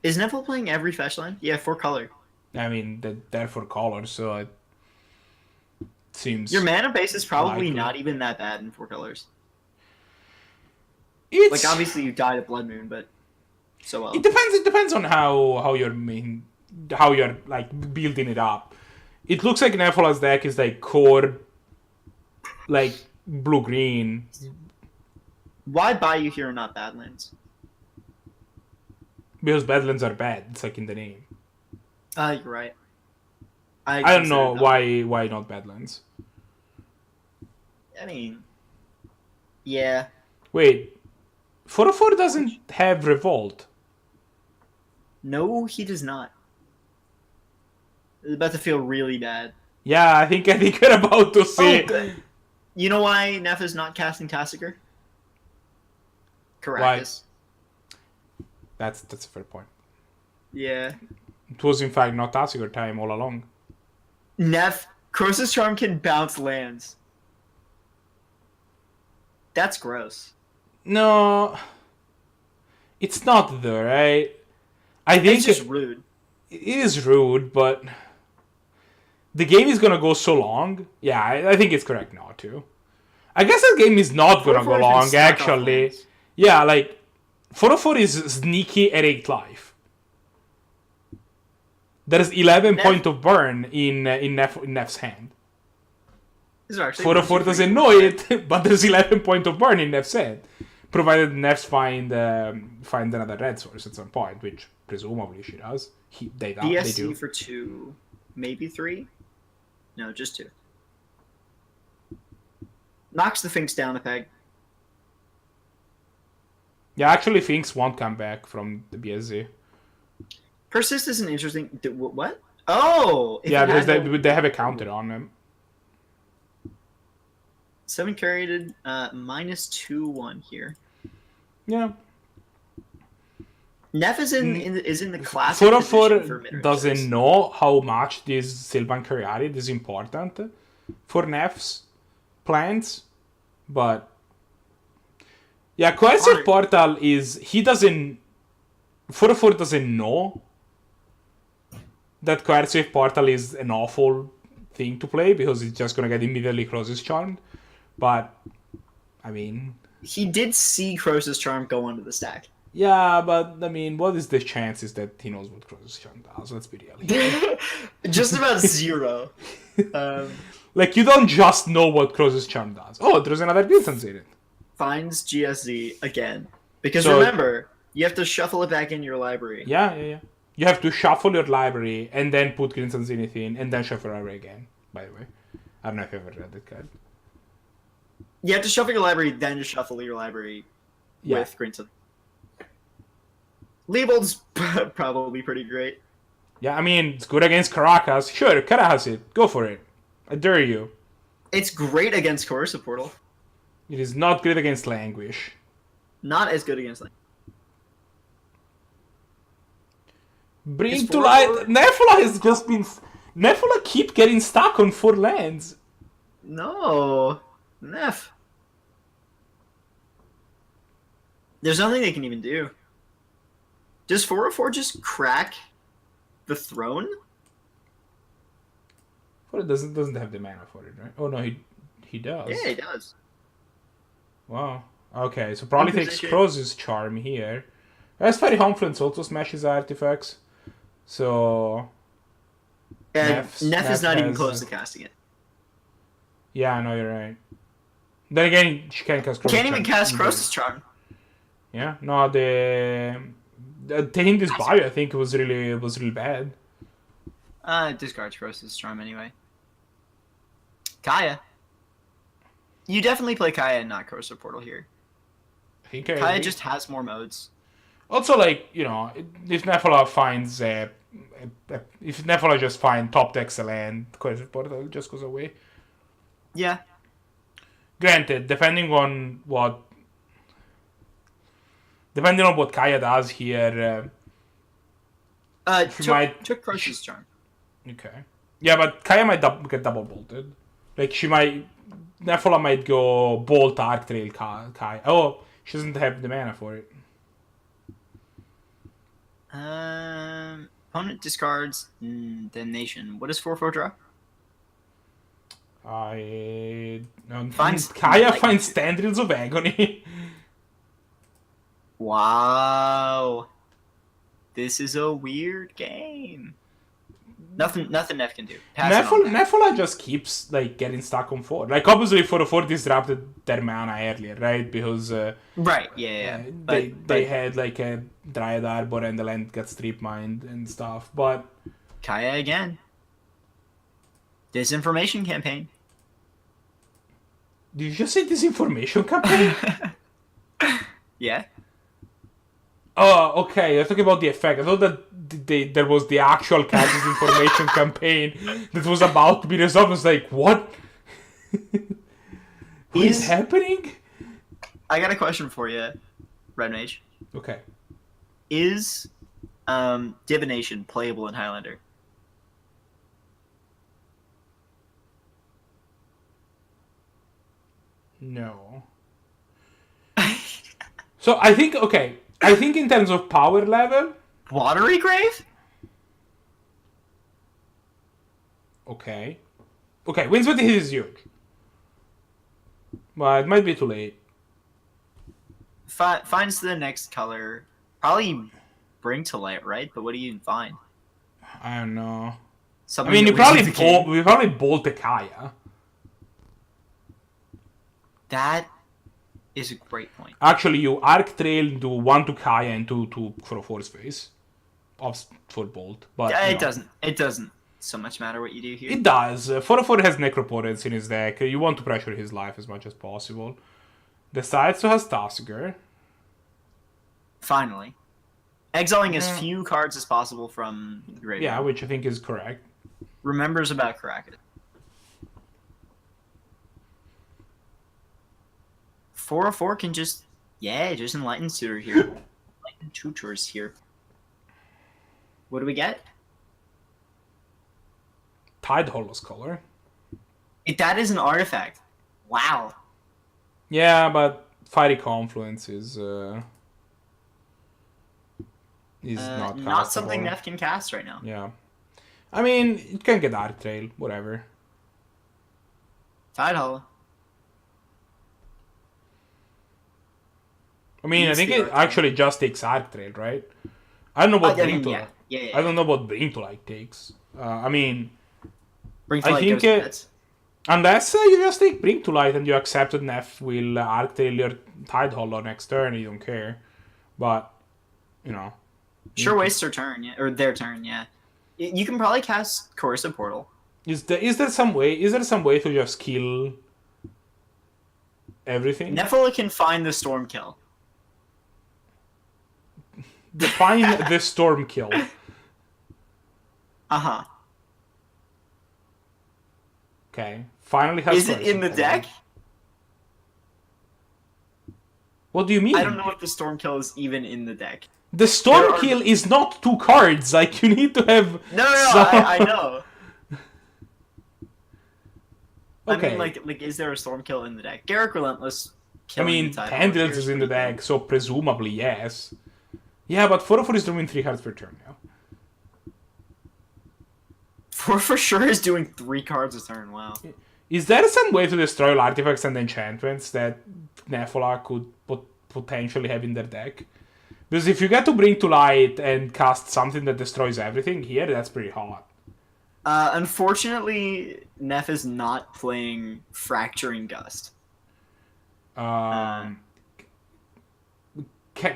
Speaker 1: Is Nefola playing every fetch land? Yeah, 4 color.
Speaker 2: I mean, they're for colors, so it seems...
Speaker 1: Your mana base is probably
Speaker 2: likely.
Speaker 1: not even that bad in 4 colors.
Speaker 2: It's...
Speaker 1: Like, obviously you died at Blood Moon, but so well.
Speaker 2: It depends on how you're like building it up. It looks like Nefola's deck is like core, like blue green.
Speaker 1: Why buy you hero, not Badlands?
Speaker 2: Because Badlands are bad. It's like in the name.
Speaker 1: You're right.
Speaker 2: I don't know
Speaker 1: considered
Speaker 2: why not Badlands.
Speaker 1: that. I mean, yeah.
Speaker 2: Wait, 404 doesn't have Revolt.
Speaker 1: No, he does not. It's about to feel really bad.
Speaker 2: Yeah, I think you're about to see.
Speaker 1: Oh, good. You know why Nef is not casting Tasigur? Caracas.
Speaker 2: That's a fair point.
Speaker 1: Yeah.
Speaker 2: It was in fact not Tasigur time all along.
Speaker 1: Nef, Cross's Charm can bounce lands. That's gross.
Speaker 2: No, it's not though, right? I think
Speaker 1: It's just rude.
Speaker 2: it is rude, but the game is gonna go so long. Yeah, I think it's correct now too. I guess the game is not gonna go
Speaker 1: 404
Speaker 2: long
Speaker 1: is stuck off
Speaker 2: actually.
Speaker 1: lands.
Speaker 2: Yeah, like 404 is sneaky at 8 life. There's 11
Speaker 1: Nef-
Speaker 2: point of burn in Nef's hand.
Speaker 1: These are actually
Speaker 2: 404
Speaker 1: pretty
Speaker 2: doesn't
Speaker 1: freaking
Speaker 2: know
Speaker 1: good.
Speaker 2: it, but there's 11 point of burn in Nef's hand. Provided Nefs find another red source at some point, which presumably she does. They do.
Speaker 1: BSC for 2, maybe 3? No, just 2. Knocks the Finks down a peg.
Speaker 2: Yeah, actually, Finks won't come back from the BSZ.
Speaker 1: Persist is an interesting... What? Oh! If
Speaker 2: Yeah,
Speaker 1: it had
Speaker 2: because
Speaker 1: no-
Speaker 2: they have a counter on them.
Speaker 1: 7 carried -2/1 here.
Speaker 2: Yeah.
Speaker 1: Nef is in the classic
Speaker 2: 404
Speaker 1: position for mid-range
Speaker 2: doesn't
Speaker 1: decks.
Speaker 2: know how much this Sylvan Caryatid is important for Nef's plans, but yeah, Coercive Portal is... He doesn't... 404 doesn't know that Coercive Portal is an awful thing to play because it's just gonna get immediately Cross's Charmed, but I mean...
Speaker 1: He did see Cross's Charm go onto the stack.
Speaker 2: Yeah, but I mean, what is the chances that he knows what Cross's Charm does? Let's be real.
Speaker 1: Just about 0.
Speaker 2: Like, you don't just know what Cross's Charm does. Oh, there's another distance in it.
Speaker 1: Finds GSZ again. Because
Speaker 2: So-
Speaker 1: remember, you have to shuffle it back in your library.
Speaker 2: Yeah. You have to shuffle your library and then put Crimson Zenith in and then shuffle your library again, by the way. I don't know if you've ever read that card.
Speaker 1: You have to shuffle your library, then just shuffle your library
Speaker 2: Yeah.
Speaker 1: with Greenson. Leopold's probably pretty great.
Speaker 2: Yeah, I mean, it's good against Caracas. Sure, Caracas it. Go for it. I dare you.
Speaker 1: It's great against Coercive Portal.
Speaker 2: It is not great against Languish.
Speaker 1: Not as good against like
Speaker 2: Bring
Speaker 1: Is
Speaker 2: to
Speaker 1: 4-4
Speaker 2: light. Nefola has just been... Nefola keep getting stuck on 4 lands.
Speaker 1: No. Nef. There's nothing they can even do. Does 404 just crack the throne?
Speaker 2: Well, it doesn't have the mana for it, right? Oh, no, he does.
Speaker 1: Yeah, he does.
Speaker 2: Wow. Okay, so probably takes
Speaker 1: Position.
Speaker 2: Cross's Charm here. As Fairy Homefluence also smashes artifacts. So...
Speaker 1: And
Speaker 2: Nef
Speaker 1: Nef is not even
Speaker 2: has,
Speaker 1: close to casting it.
Speaker 2: Yeah, I know you're right. Then again, she can't cast Cross's
Speaker 1: Can't even
Speaker 2: Charm.
Speaker 1: cast Cross's Charm.
Speaker 2: Yeah, no, taking this bio, I think was really bad.
Speaker 1: Discards Cross's Charm anyway. Kaya. You definitely play Kaya and not Corsa Portal here.
Speaker 2: I think
Speaker 1: Kaya just has more modes.
Speaker 2: Also, like, you know, if Nefola finds if Nefola just finds top deck land, Corsa Portal just goes away.
Speaker 1: Yeah.
Speaker 2: Granted, depending on what Kaya does here,
Speaker 1: took Crush's Charm.
Speaker 2: Okay. Yeah, but Kaya might get double bolted. Like, Nefola might go bolt Arc Trail Kaya. Oh, she doesn't have the mana for it.
Speaker 1: Opponent discards Damnation. What does 4/4 draw?
Speaker 2: Kaya finds Tendrils of Agony.
Speaker 1: Wow. This is a weird game. Nothing Nef can do.
Speaker 2: Nefola just keeps like getting stuck on 4. Like, obviously 4/4 disrupted their mana earlier, right? Because
Speaker 1: right, yeah.
Speaker 2: They had like a Dryad Arbor and the land got strip mined and stuff. But
Speaker 1: Kaya again. Disinformation campaign.
Speaker 2: Did you just say disinformation campaign?
Speaker 1: Yeah.
Speaker 2: Oh, okay. You're talking about the effect. I thought that there was the actual disinformation campaign that was about to be resolved. I was like, what? What is happening?
Speaker 1: I got a question for you, RedMage.
Speaker 2: Okay.
Speaker 1: Is Divination playable in Highlander?
Speaker 2: No. So I think in terms of power level,
Speaker 1: Watery Grave?
Speaker 2: Okay, Windswept Hit is huge. But it might be too late.
Speaker 1: Finds the next color. Probably Bring to Light, right? But what do you even find?
Speaker 2: I don't know.
Speaker 1: Something
Speaker 2: I mean,
Speaker 1: that
Speaker 2: we probably bolt the Kaya.
Speaker 1: That is a great point.
Speaker 2: Actually, you Arc Trail, do 1 to Kaya and 2 to ForOhFor's face. For bolt. But
Speaker 1: It doesn't so much matter what you do here.
Speaker 2: It does. ForOhFor has Necropotence in his deck. You want to pressure his life as much as possible. Decides to has Tasigur.
Speaker 1: Finally. Exiling as few cards as possible from the graveyard.
Speaker 2: Yeah, which I think is correct.
Speaker 1: Remembers about Karakas. 4/4 can just Enlighten Tutor here. Enlighten Tutors here. What do we get?
Speaker 2: Tide Hollow's color.
Speaker 1: That is an artifact. Wow.
Speaker 2: Yeah, but Fiery Confluence is not
Speaker 1: something Nef can cast right now.
Speaker 2: Yeah. I mean, it can get Arc Trail, whatever.
Speaker 1: Tide Hollow.
Speaker 2: I mean, I think it actually just takes Arc Trail, right? I don't know what Bring to Light.
Speaker 1: Yeah.
Speaker 2: I don't know what Bring to Light takes. I mean,
Speaker 1: Bring to Light goes
Speaker 2: unless you just take Bring to Light and you accept that Nef will Arc Trail your Tide Hollow next turn, you don't care. But, you know.
Speaker 1: Sure wastes their turn, yeah, or their turn, yeah. You can probably cast Corsa Portal.
Speaker 2: Is there some way to just kill everything?
Speaker 1: Nefola can find the Storm Kill.
Speaker 2: Define the Storm Kill.
Speaker 1: Uh-huh.
Speaker 2: Okay. Finally has.
Speaker 1: Is it in the deck?
Speaker 2: What do you mean?
Speaker 1: I don't know if the Storm Kill is even in the deck.
Speaker 2: The Storm Kill is not 2 cards. Like, you need to have.
Speaker 1: No, I know.
Speaker 2: Okay.
Speaker 1: I mean, like, is there a Storm Kill in the deck? Garruk Relentless.
Speaker 2: I mean, Tendrils is in the deck, so presumably yes. Yeah, but 4/4 is drawing 3 cards per turn now.
Speaker 1: 4 for sure is doing 3 cards a turn. Wow.
Speaker 2: Is there some way to destroy all artifacts and enchantments that Nefola could potentially have in their deck? Because if you get to Bring to Light and cast something that destroys everything here, that's pretty hot.
Speaker 1: Unfortunately, Nef is not playing Fracturing Gust.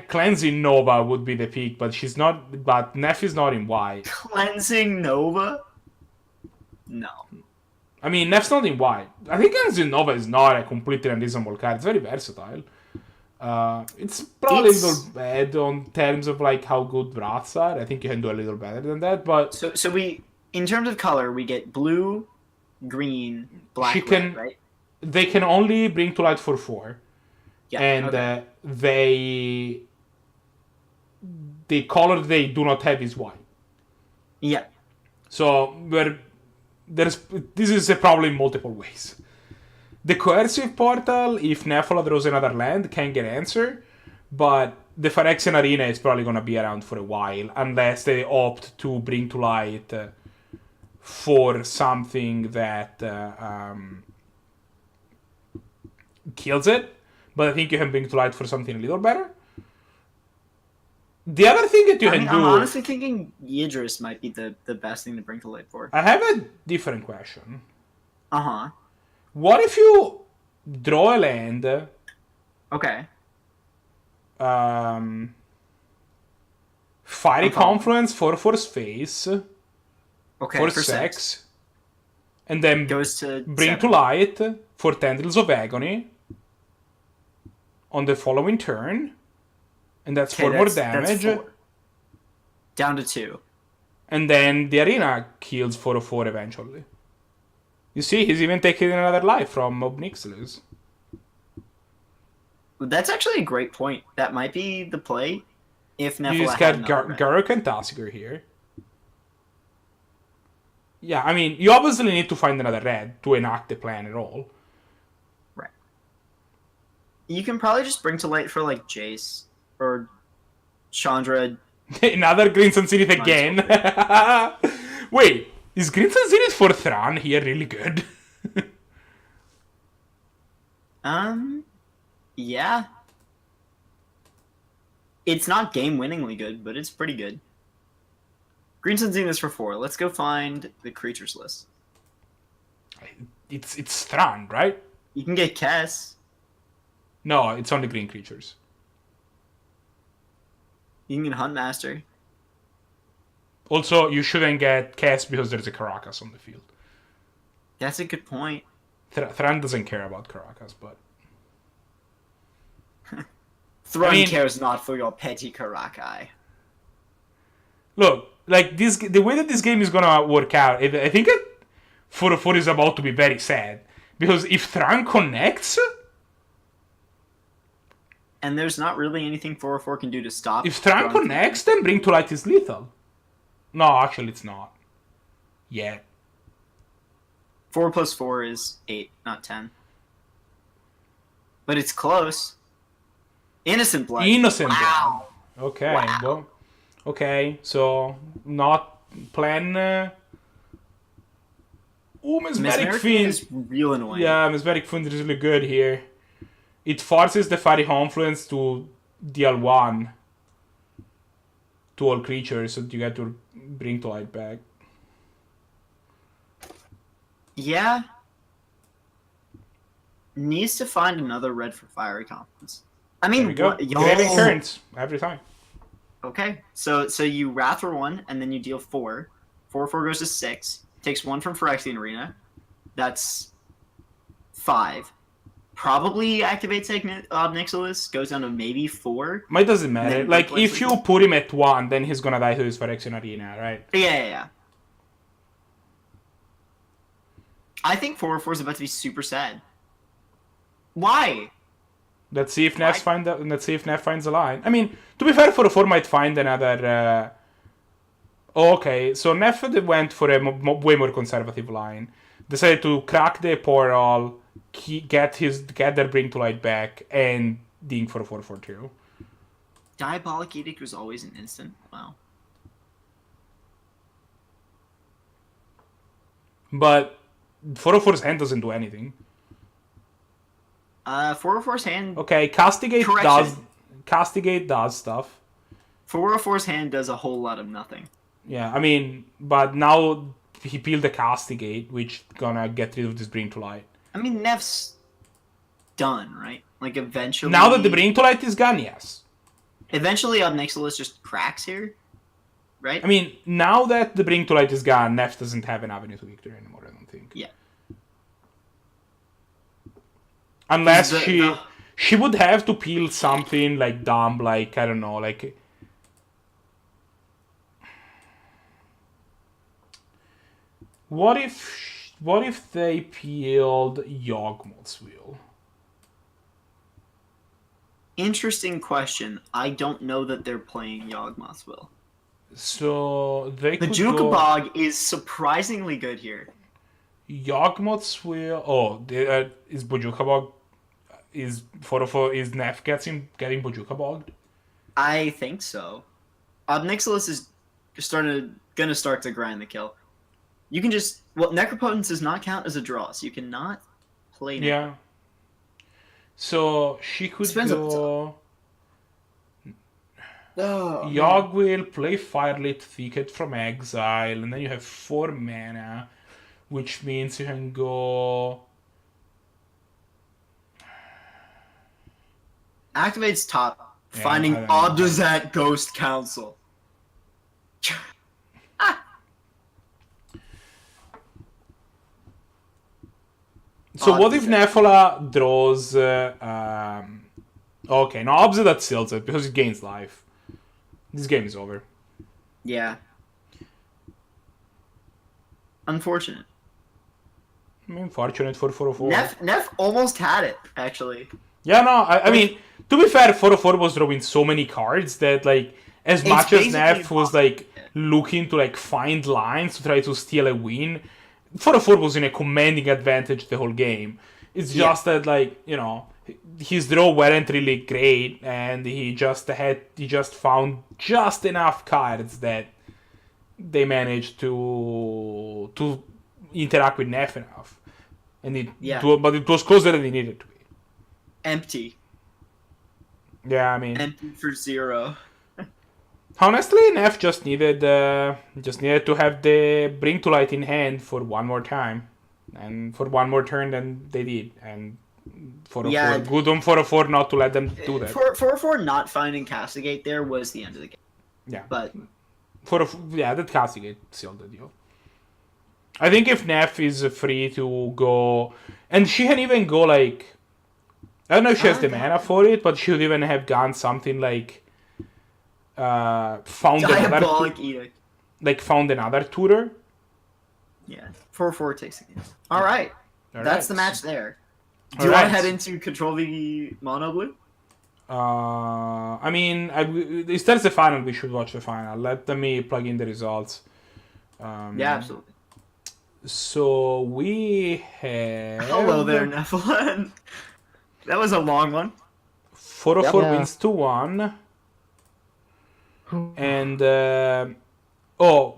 Speaker 2: Cleansing Nova would be the peak, but she's not. But Neff is not in white.
Speaker 1: Cleansing Nova? No.
Speaker 2: I mean, Neff's not in white. I think Cleansing Nova is not a completely unreasonable card. It's very versatile. It's probably a little bad on terms of like how good wraths are. I think you can do a little better than that, but
Speaker 1: So we, in terms of color, we get blue, green, black,
Speaker 2: She can-
Speaker 1: red, right?
Speaker 2: they can only bring to light for 4.
Speaker 1: Yeah.
Speaker 2: And
Speaker 1: okay.
Speaker 2: the color they do not have is white.
Speaker 1: Yeah.
Speaker 2: So this is a problem in multiple ways. The coercive portal, if Nefola draws another land, can get answer, but the Phyrexian Arena is probably going to be around for a while, unless they opt to bring to light for something that kills it. But I think you can bring to light for something a little better. The other thing that you can do...
Speaker 1: I'm honestly thinking Yidris might be the best thing to bring to light for.
Speaker 2: I have a different question.
Speaker 1: Uh-huh.
Speaker 2: What if you draw a land...
Speaker 1: Okay.
Speaker 2: Fiery
Speaker 1: I'm following.
Speaker 2: Confluence, 4/4 Face,
Speaker 1: Okay,
Speaker 2: for
Speaker 1: for
Speaker 2: 6, and then
Speaker 1: Goes to
Speaker 2: bring
Speaker 1: 7.
Speaker 2: to light for Tendrils of Agony on the following turn, and that's
Speaker 1: Okay,
Speaker 2: 4 more
Speaker 1: that's
Speaker 2: damage,
Speaker 1: 4. Down to 2.
Speaker 2: and then the arena kills 4/4 eventually. You see, he's even taking another life from Obnixilis.
Speaker 1: That's actually a great point. That might be the play if Nefola
Speaker 2: You just
Speaker 1: had
Speaker 2: got
Speaker 1: another red.
Speaker 2: Garruk and Tassiger here. Yeah, I mean, you obviously need to find another red to enact the plan at all.
Speaker 1: Right. You can probably just bring to light for like Jace or Chandra.
Speaker 2: Another Green Sun Zenith again. Wait, is Green Sun Zenith for Thran here really good?
Speaker 1: Yeah. It's not game-winningly good, but it's pretty good. Green Sun Zenith for 4. Let's go find the creatures list.
Speaker 2: It's Thran, right?
Speaker 1: You can get Kess.
Speaker 2: No, it's only green creatures.
Speaker 1: You can get Huntmaster.
Speaker 2: Also, you shouldn't get Cass because there's a Caracas on the field.
Speaker 1: That's a good point.
Speaker 2: Thran doesn't care about Caracas, but...
Speaker 1: Thrun
Speaker 2: I mean-
Speaker 1: cares not for your petty Karakai.
Speaker 2: Look, like the way that this game is gonna work out, I think 4/4 is about to be very sad. Because if Thran connects...
Speaker 1: And there's not really anything 4/4 can do to stop.
Speaker 2: If Thran connects, then Bring to Light is lethal. No, actually it's not. Yet.
Speaker 1: 4 plus 4 is 8, not 10. But it's close. Innocent Blood.
Speaker 2: Innocent
Speaker 1: Wow.
Speaker 2: Blood. Okay,
Speaker 1: Wow.
Speaker 2: well... Okay, so... Not plan... Ooh, Mesmeric
Speaker 1: Mesmeric
Speaker 2: Fiend.
Speaker 1: is real annoying.
Speaker 2: Yeah, Mesmeric Fiend is really good here. It forces the Fiery Confluence to deal 1 to all creatures, so you get to Bring to Light back.
Speaker 1: Yeah. Needs to find another red for Fiery Confidence. I mean,
Speaker 2: There we go.
Speaker 1: what-
Speaker 2: Graven Currents, every time.
Speaker 1: Okay, so you Wrath for 1, and then you deal 4. 4/4 goes to 6. Takes 1 from Phyrexian Arena. That's 5. Probably activates Obnixilis. Goes down to maybe 4.
Speaker 2: It doesn't matter.
Speaker 1: Then
Speaker 2: Like,
Speaker 1: replace
Speaker 2: if
Speaker 1: it.
Speaker 2: you put him at 1, then he's gonna die to his Phyrexian Arena, right?
Speaker 1: Yeah. I think 4/4 is about to be super sad. Why?
Speaker 2: Let's see if Neff finds a line. I mean, to be fair, 4/4 might find another... Okay, so Neff went for a way more conservative line. Decided to crack the portal, get their Bring to Light back, and ding for 4/4
Speaker 1: Diabolic Edict was always an instant. Wow.
Speaker 2: But 4/4's hand doesn't do anything.
Speaker 1: 4/4's hand.
Speaker 2: Okay, Castigate
Speaker 1: Correction.
Speaker 2: does stuff.
Speaker 1: 4/4's hand does a whole lot of nothing.
Speaker 2: Yeah, I mean, but now he peeled the Castigate, which gonna get rid of this Bring to Light.
Speaker 1: I mean, Neff's done, right? Like eventually.
Speaker 2: Now that the Bring to Light is gone, yes.
Speaker 1: Eventually, Obnixilis just cracks here, right?
Speaker 2: I mean, now that the Bring to Light is gone, Nef doesn't have an avenue to victory anymore, I don't think.
Speaker 1: Yeah.
Speaker 2: Unless she would have to peel something like dumb, like, I don't know, like... What if they peeled Yawgmoth's Wheel?
Speaker 1: Interesting question. I don't know that they're playing Yawgmoth's Will.
Speaker 2: So they
Speaker 1: The
Speaker 2: could
Speaker 1: Jukabog is surprisingly good here.
Speaker 2: Yawgmoth's Wheel. Oh, is Bojukabog? Is ForOhFor? Is Nef getting Bojukabogged?
Speaker 1: I think so. Obnixilis is gonna start to grind the kill. You can just Necropotence does not count as a draw, so you cannot play.
Speaker 2: Yeah. So she could go. Yogg will play Firelit Thicket from exile, and then you have 4 mana, which means you can go.
Speaker 1: Activates top,
Speaker 2: Yeah,
Speaker 1: finding Obdazat Ghost Council.
Speaker 2: So what if Nefola draws... okay, no, Obdazat seals it, because it gains life. This game is over.
Speaker 1: Yeah. Unfortunate.
Speaker 2: I mean, fortunate for ForOhFor.
Speaker 1: Nef almost had it, actually.
Speaker 2: Yeah, no, I mean, to be fair, ForOhFor was drawing so many cards that, like, as much as Nef was, like, looking to, like, find lines to try to steal a win, ForOhFor was in a commanding advantage the whole game. It's just that, like, you know, his draw weren't really great, and he just found just enough cards that they managed to interact with Nef enough. And but it was closer than it needed to be.
Speaker 1: Empty.
Speaker 2: Yeah, I mean,
Speaker 1: empty for 0.
Speaker 2: Honestly, Nef just needed to have the Bring to Light in hand for one more time, and for one more turn, and they did. And good on ForOhFor not to let them do that.
Speaker 1: ForOhFor not finding Castigate there was the end of the game.
Speaker 2: Yeah,
Speaker 1: but
Speaker 2: that Castigate sealed the deal. I think if Nef is free to go, and she can even go like, I don't know if she has the mana for it, but she would even have gone something like. Found another tutor.
Speaker 1: Yeah, 4/4 takes the game. All right, that's the match there. Do you want to head into Control the Mono Blue?
Speaker 2: I mean, if there's the final, we should watch the final. Let me plug in the results.
Speaker 1: Yeah, absolutely.
Speaker 2: So we have.
Speaker 1: Hello there, Nefola. That was a long one.
Speaker 2: ForOhFor wins 2-1. And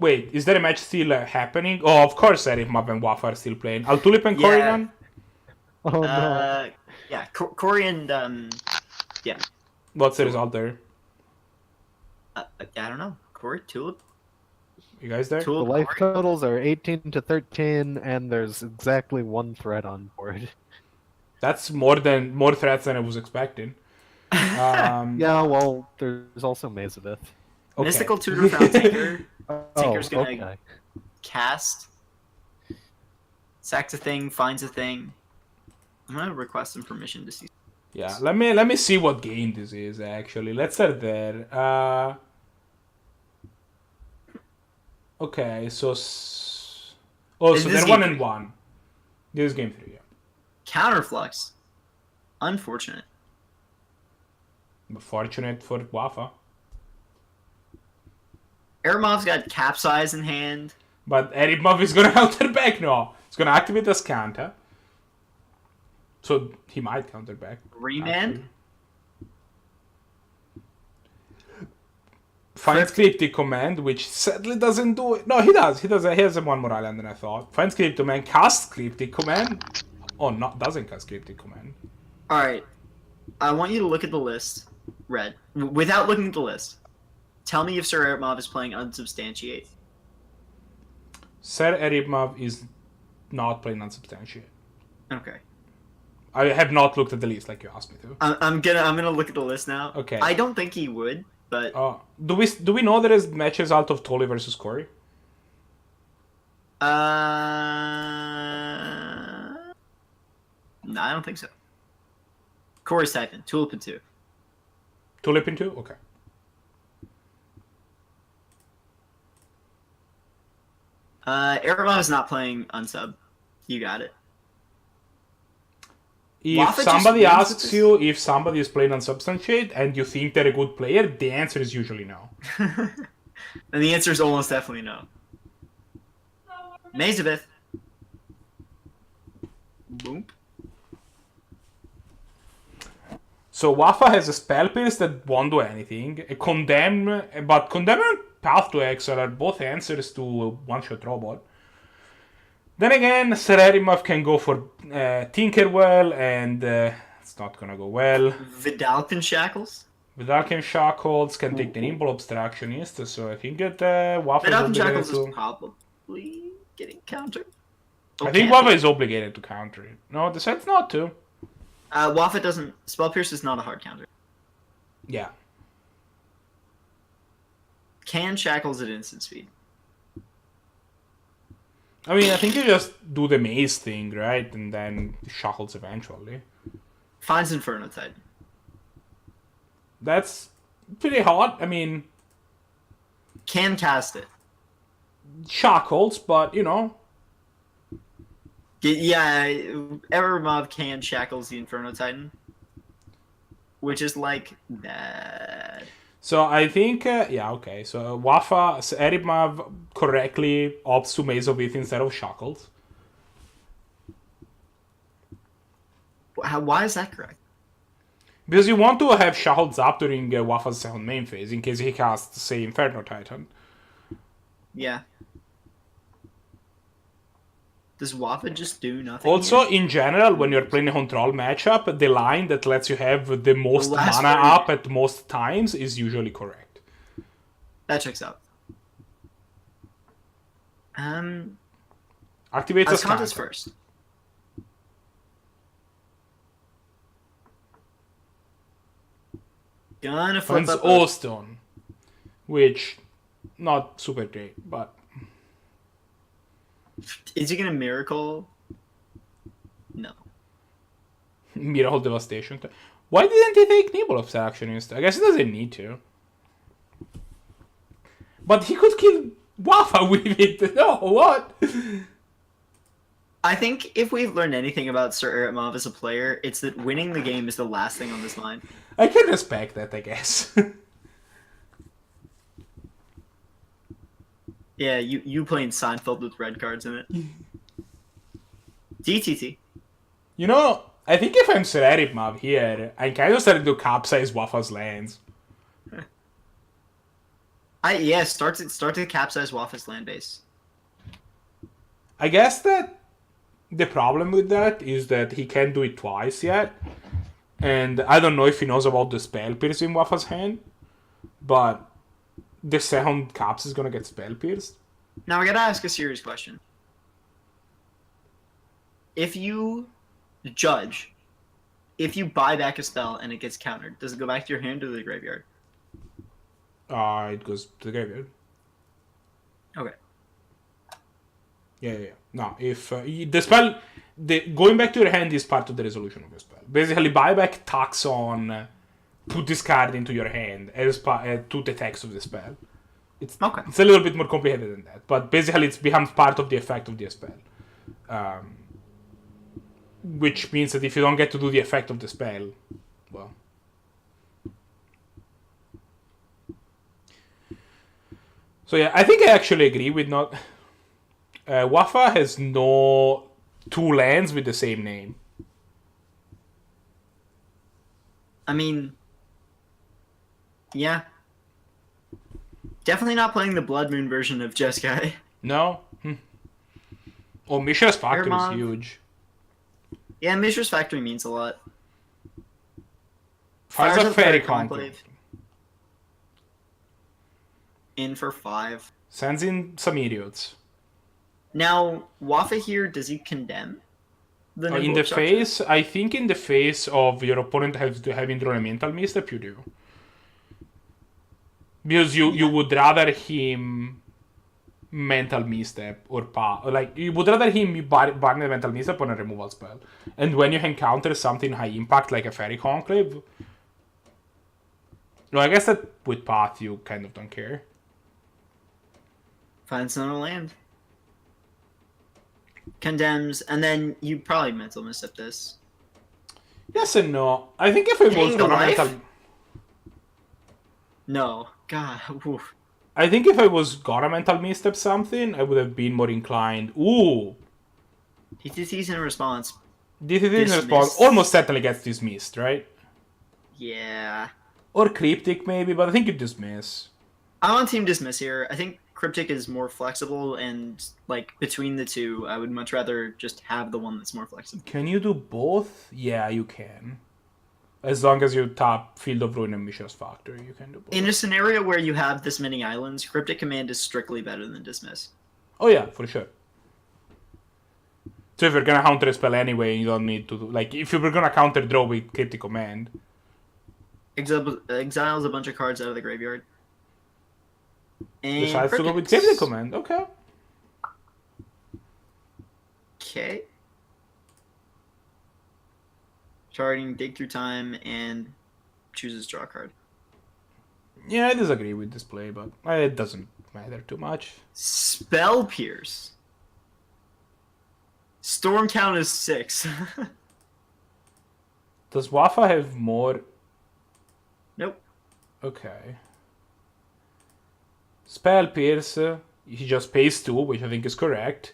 Speaker 2: wait, is there a match still happening? Oh, of course, SirEripmav and Wafa are still playing. Tulip and Corrigan?
Speaker 5: Oh no.
Speaker 1: Yeah, Corey and yeah.
Speaker 2: What's the result there?
Speaker 1: I don't know. Corey, Tulip.
Speaker 2: You guys there?
Speaker 5: The life totals are 18-13, and there's exactly 1 threat on board.
Speaker 2: That's more threats than I was expecting.
Speaker 5: Yeah, well, there's also Mazavith.
Speaker 1: Okay. Mystical Tutor found Tinker. Tinker's gonna cast. Sacks a thing, finds a thing. I'm gonna request some permission to see.
Speaker 2: Yeah, let me see what game this is actually. Let's start there. Okay, so they're 1-1. This is game 3. Yeah.
Speaker 1: Counterflux. Unfortunate.
Speaker 2: But fortunate for Wafa.
Speaker 1: SirEripmav's got Capsize in hand.
Speaker 2: But SirEripmav is gonna counter back now. He's gonna activate this counter. So he might counter back.
Speaker 1: Remand?
Speaker 2: Finds Cryptic Command, which sadly doesn't do it. No, he does. He has one more island than I thought. Finds Cryptic Command, casts Cryptic Command. Oh, doesn't cast Cryptic Command.
Speaker 1: Alright. I want you to look at the list, Red. Without looking at the list. Tell me if SirEripmav is playing Unsubstantiate.
Speaker 2: SirEripmav is not playing Unsubstantiate.
Speaker 1: Okay.
Speaker 2: I have not looked at the list like you asked me to.
Speaker 1: I'm gonna look at the list now.
Speaker 2: Okay.
Speaker 1: I don't think he would, but
Speaker 2: Do we know there is matches out of Tolly versus Corey?
Speaker 1: no, I don't think so. Corey's typing. Tulip in 2.
Speaker 2: Tulip in 2? Okay.
Speaker 1: SirEripmav is not playing unsub. You got it.
Speaker 2: If
Speaker 1: Wafa just
Speaker 2: somebody
Speaker 1: wins with
Speaker 2: asks
Speaker 1: this.
Speaker 2: you if somebody is playing Unsubstantiate and you think they're a good player, the answer is usually no.
Speaker 1: And the answer is almost definitely no. Mazabeth. Boom.
Speaker 2: So Wafa has a Spell Pierce that won't do anything. A Condemn, but Condemn and Path to Exile are both answers to a one-shot robot. Then again, SirEripmav can go for Tinkerwell, and it's not gonna go well.
Speaker 1: Vidalcan Shackles.
Speaker 2: Vidalcan Shackles can take the Nimble Obstructionist, so I think that Wafa is
Speaker 1: Vidalcan
Speaker 2: obligated
Speaker 1: Shackles
Speaker 2: to...
Speaker 1: is probably getting countered.
Speaker 2: I think Wafa is obligated to counter it. No, the set's not to.
Speaker 1: Wafa doesn't. Spell Pierce is not a hard counter.
Speaker 2: Yeah.
Speaker 1: Can Shackles at instant speed.
Speaker 2: I mean, I think you just do the maze thing, right? And then Shackles eventually.
Speaker 1: Finds Inferno Titan.
Speaker 2: That's pretty hot. I mean,
Speaker 1: Can cast it.
Speaker 2: Shackles, but, you know.
Speaker 1: Yeah, SirEripmav can Shackles the Inferno Titan. Which is like that.
Speaker 2: So I think, yeah, okay. So Wafa, SirEripmav correctly opts to Maze of Ith instead of Shackles.
Speaker 1: Why is that correct?
Speaker 2: Because you want to have Shackles up during Wafa's second main phase in case he casts, say, Inferno Titan.
Speaker 1: Yeah. Does Wafa just do nothing?
Speaker 2: Also,
Speaker 1: here?
Speaker 2: in general, when you're playing a control matchup, the line that lets you have the most
Speaker 1: last
Speaker 2: mana
Speaker 1: turn.
Speaker 2: up at most times is usually correct.
Speaker 1: That checks out.
Speaker 2: Activates a
Speaker 1: Let's count this
Speaker 2: scanner.
Speaker 1: first. Gonna flip
Speaker 2: Finds
Speaker 1: up.
Speaker 2: Ostone, which not super great, but
Speaker 1: Is he gonna miracle? No.
Speaker 2: Miracle Devastation. Why didn't he take Nimble Obstructionist? I guess he doesn't need to. But he could kill Wafa with it. No, what?
Speaker 1: I think if we've learned anything about SirEripmav as a player, it's that winning the game is the last thing on this line.
Speaker 2: I can respect that, I guess.
Speaker 1: Yeah, you playing Seinfeld with red cards in it. DTT.
Speaker 2: You know, I think if I'm SirEripmav here, I'm kind of starting to capsize Wafa's lands.
Speaker 1: Start to capsize Wafa's land base.
Speaker 2: I guess that the problem with that is that he can't do it twice yet. And I don't know if he knows about the Spell Pierce in Wafa's hand, but the second caps is gonna get Spell Pierced.
Speaker 1: Now I gotta ask a serious question. If you judge, if you buy back a spell and it gets countered, does it go back to your hand or the graveyard?
Speaker 2: It goes to the graveyard.
Speaker 1: Okay.
Speaker 2: Yeah. No, if the spell, going back to your hand is part of the resolution of your spell. Basically, buyback tacks on put this card into your hand as to the text of the spell. It's a little bit more complicated than that, but basically it becomes part of the effect of the spell. Which means that if you don't get to do the effect of the spell, well. So yeah, I think I actually agree with not... Wafa has no two lands with the same name.
Speaker 1: I mean, yeah. Definitely not playing the Blood Moon version of Jeskai.
Speaker 2: No? Oh, Mishra's Factory is
Speaker 1: SirEripmav.
Speaker 2: huge.
Speaker 1: Yeah, Mishra's Factory means a lot.
Speaker 2: Fires a
Speaker 1: of
Speaker 2: Fairy
Speaker 1: Conclave.
Speaker 2: Conclave.
Speaker 1: In for 5.
Speaker 2: Sends in some idiots.
Speaker 1: Now, Wafa here, does he condemn? the
Speaker 2: In
Speaker 1: nimble
Speaker 2: the
Speaker 1: obstruction?
Speaker 2: face, I think in the face of your opponent having drawn a mental misstep, you do. Because you would rather him mental misstep or like you would rather him burn the mental misstep on a removal spell. And when you encounter something high impact like a Fairy Conclave, well, I guess that with path you kind of don't care.
Speaker 1: Finds another land. Condemns, and then you probably mental misstep this.
Speaker 2: Yes and no. I think if I was
Speaker 1: Paying the
Speaker 2: gonna
Speaker 1: life?
Speaker 2: mental,
Speaker 1: No. God. Oof.
Speaker 2: I think if I was gonna mental misstep something, I would have been more inclined. Ooh,
Speaker 1: DTT's in response.
Speaker 2: DTT in
Speaker 1: Dismiss.
Speaker 2: response almost certainly gets dismissed, right?
Speaker 1: Yeah.
Speaker 2: Or Cryptic maybe, but I think you dismiss.
Speaker 1: I'm on Team Dismiss here. I think Cryptic is more flexible, and like between the two, I would much rather just have the one that's more flexible.
Speaker 2: Can you do both? Yeah, you can. As long as you tap Field of Ruin and Mishra's Factory, you can do both.
Speaker 1: In a scenario where you have this many islands, Cryptic Command is strictly better than Dismiss.
Speaker 2: Oh yeah, for sure. So if you're gonna counter a spell anyway, you don't need to do... Like, if you were gonna counter draw with Cryptic Command...
Speaker 1: Exiles a bunch of cards out of the graveyard. And
Speaker 2: Decides to go with
Speaker 1: crickets.
Speaker 2: Cryptic Command, okay.
Speaker 1: Okay. Charting, dig through time, and chooses draw card.
Speaker 2: Yeah, I disagree with this play, but it doesn't matter too much.
Speaker 1: Spell Pierce. Storm count is 6.
Speaker 2: Does Wafa have more?
Speaker 1: Nope.
Speaker 2: Okay. Spell Pierce, he just pays 2, which I think is correct.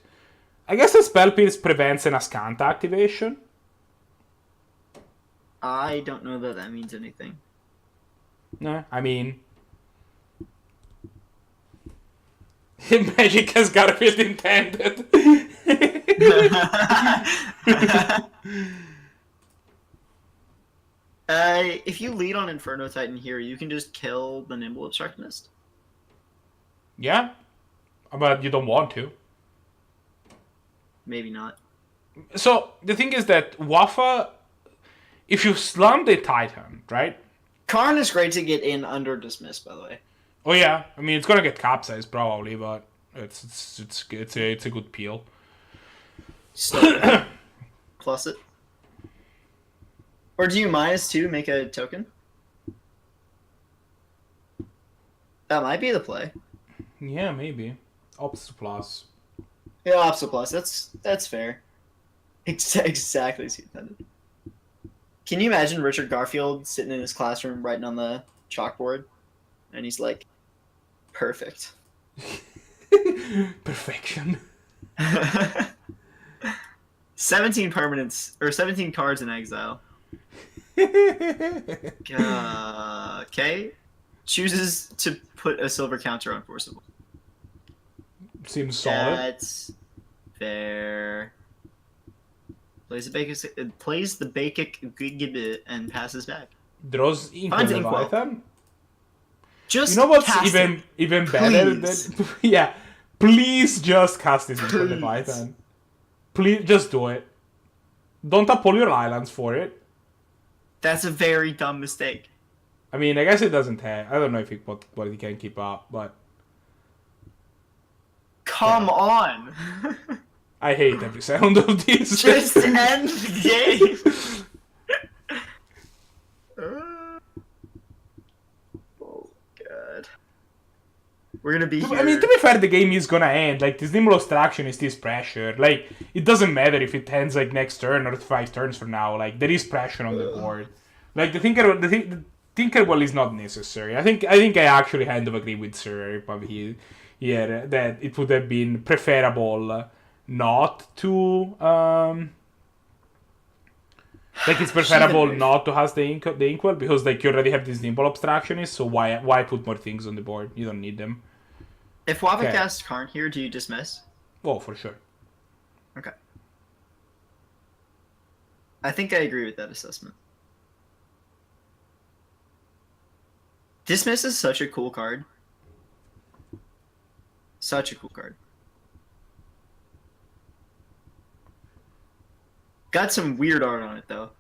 Speaker 2: I guess the Spell Pierce prevents an Ascanta activation.
Speaker 1: I don't know that that means anything.
Speaker 2: No, I mean... Magic has Garfield intended.
Speaker 1: If you lead on Inferno Titan here, you can just kill the Nimble Obstructionist.
Speaker 2: Yeah, but you don't want to.
Speaker 1: Maybe not.
Speaker 2: So, the thing is that Wafa, if you slum the Titan, right?
Speaker 1: Karn is great to get in under Dismiss, by the way.
Speaker 2: Oh yeah, I mean, it's gonna get capsized probably, but it's a good peel.
Speaker 1: So, plus it. Or do you -2 make a token? That might be the play.
Speaker 2: Yeah, maybe. Ops plus.
Speaker 1: Yeah, Opsa plus. That's fair. Exactly as you intended. Can you imagine Richard Garfield sitting in his classroom writing on the chalkboard, and he's like, "Perfect."
Speaker 2: Perfection.
Speaker 1: 17 permanents or 17 cards in exile. Okay. Chooses to put a silver counter on Forcible.
Speaker 2: Seems solid.
Speaker 1: That's fair. Plays the basic and passes back.
Speaker 2: Draws
Speaker 1: Finds
Speaker 2: Inkwell
Speaker 1: Inkwell.
Speaker 2: Leviathan.
Speaker 1: Just
Speaker 2: You know what's
Speaker 1: cast
Speaker 2: even
Speaker 1: it.
Speaker 2: better than
Speaker 1: Please.
Speaker 2: yeah. Please just cast this Inkwell
Speaker 1: Please.
Speaker 2: Leviathan. Please just do it. Don't tap all your islands for it.
Speaker 1: That's a very dumb mistake.
Speaker 2: I mean, I guess it doesn't have. I don't know if what he can keep up, but
Speaker 1: Come on.
Speaker 2: I hate every sound of this.
Speaker 1: Just end the game. Oh god. We're gonna be here.
Speaker 2: I mean, to be fair, the game is gonna end. Like, this Nimble Obstruction is this pressure. Like, it doesn't matter if it ends, like, next turn or 5 turns from now. Like, there is pressure on the board. Like, the Tinkerbell is not necessary. I think I actually kind of agree with SirEripmav here that it would have been preferable not to... like, it's preferable not to have the Inkwell, because, like, you already have this Nimble Obstructionist, so why put more things on the board? You don't need them.
Speaker 1: If Wafa
Speaker 2: Okay.
Speaker 1: casts Karn here, do you dismiss?
Speaker 2: Oh, for sure.
Speaker 1: Okay. I think I agree with that assessment. Dismiss is such a cool card. Such a cool card. Got some weird art on it though.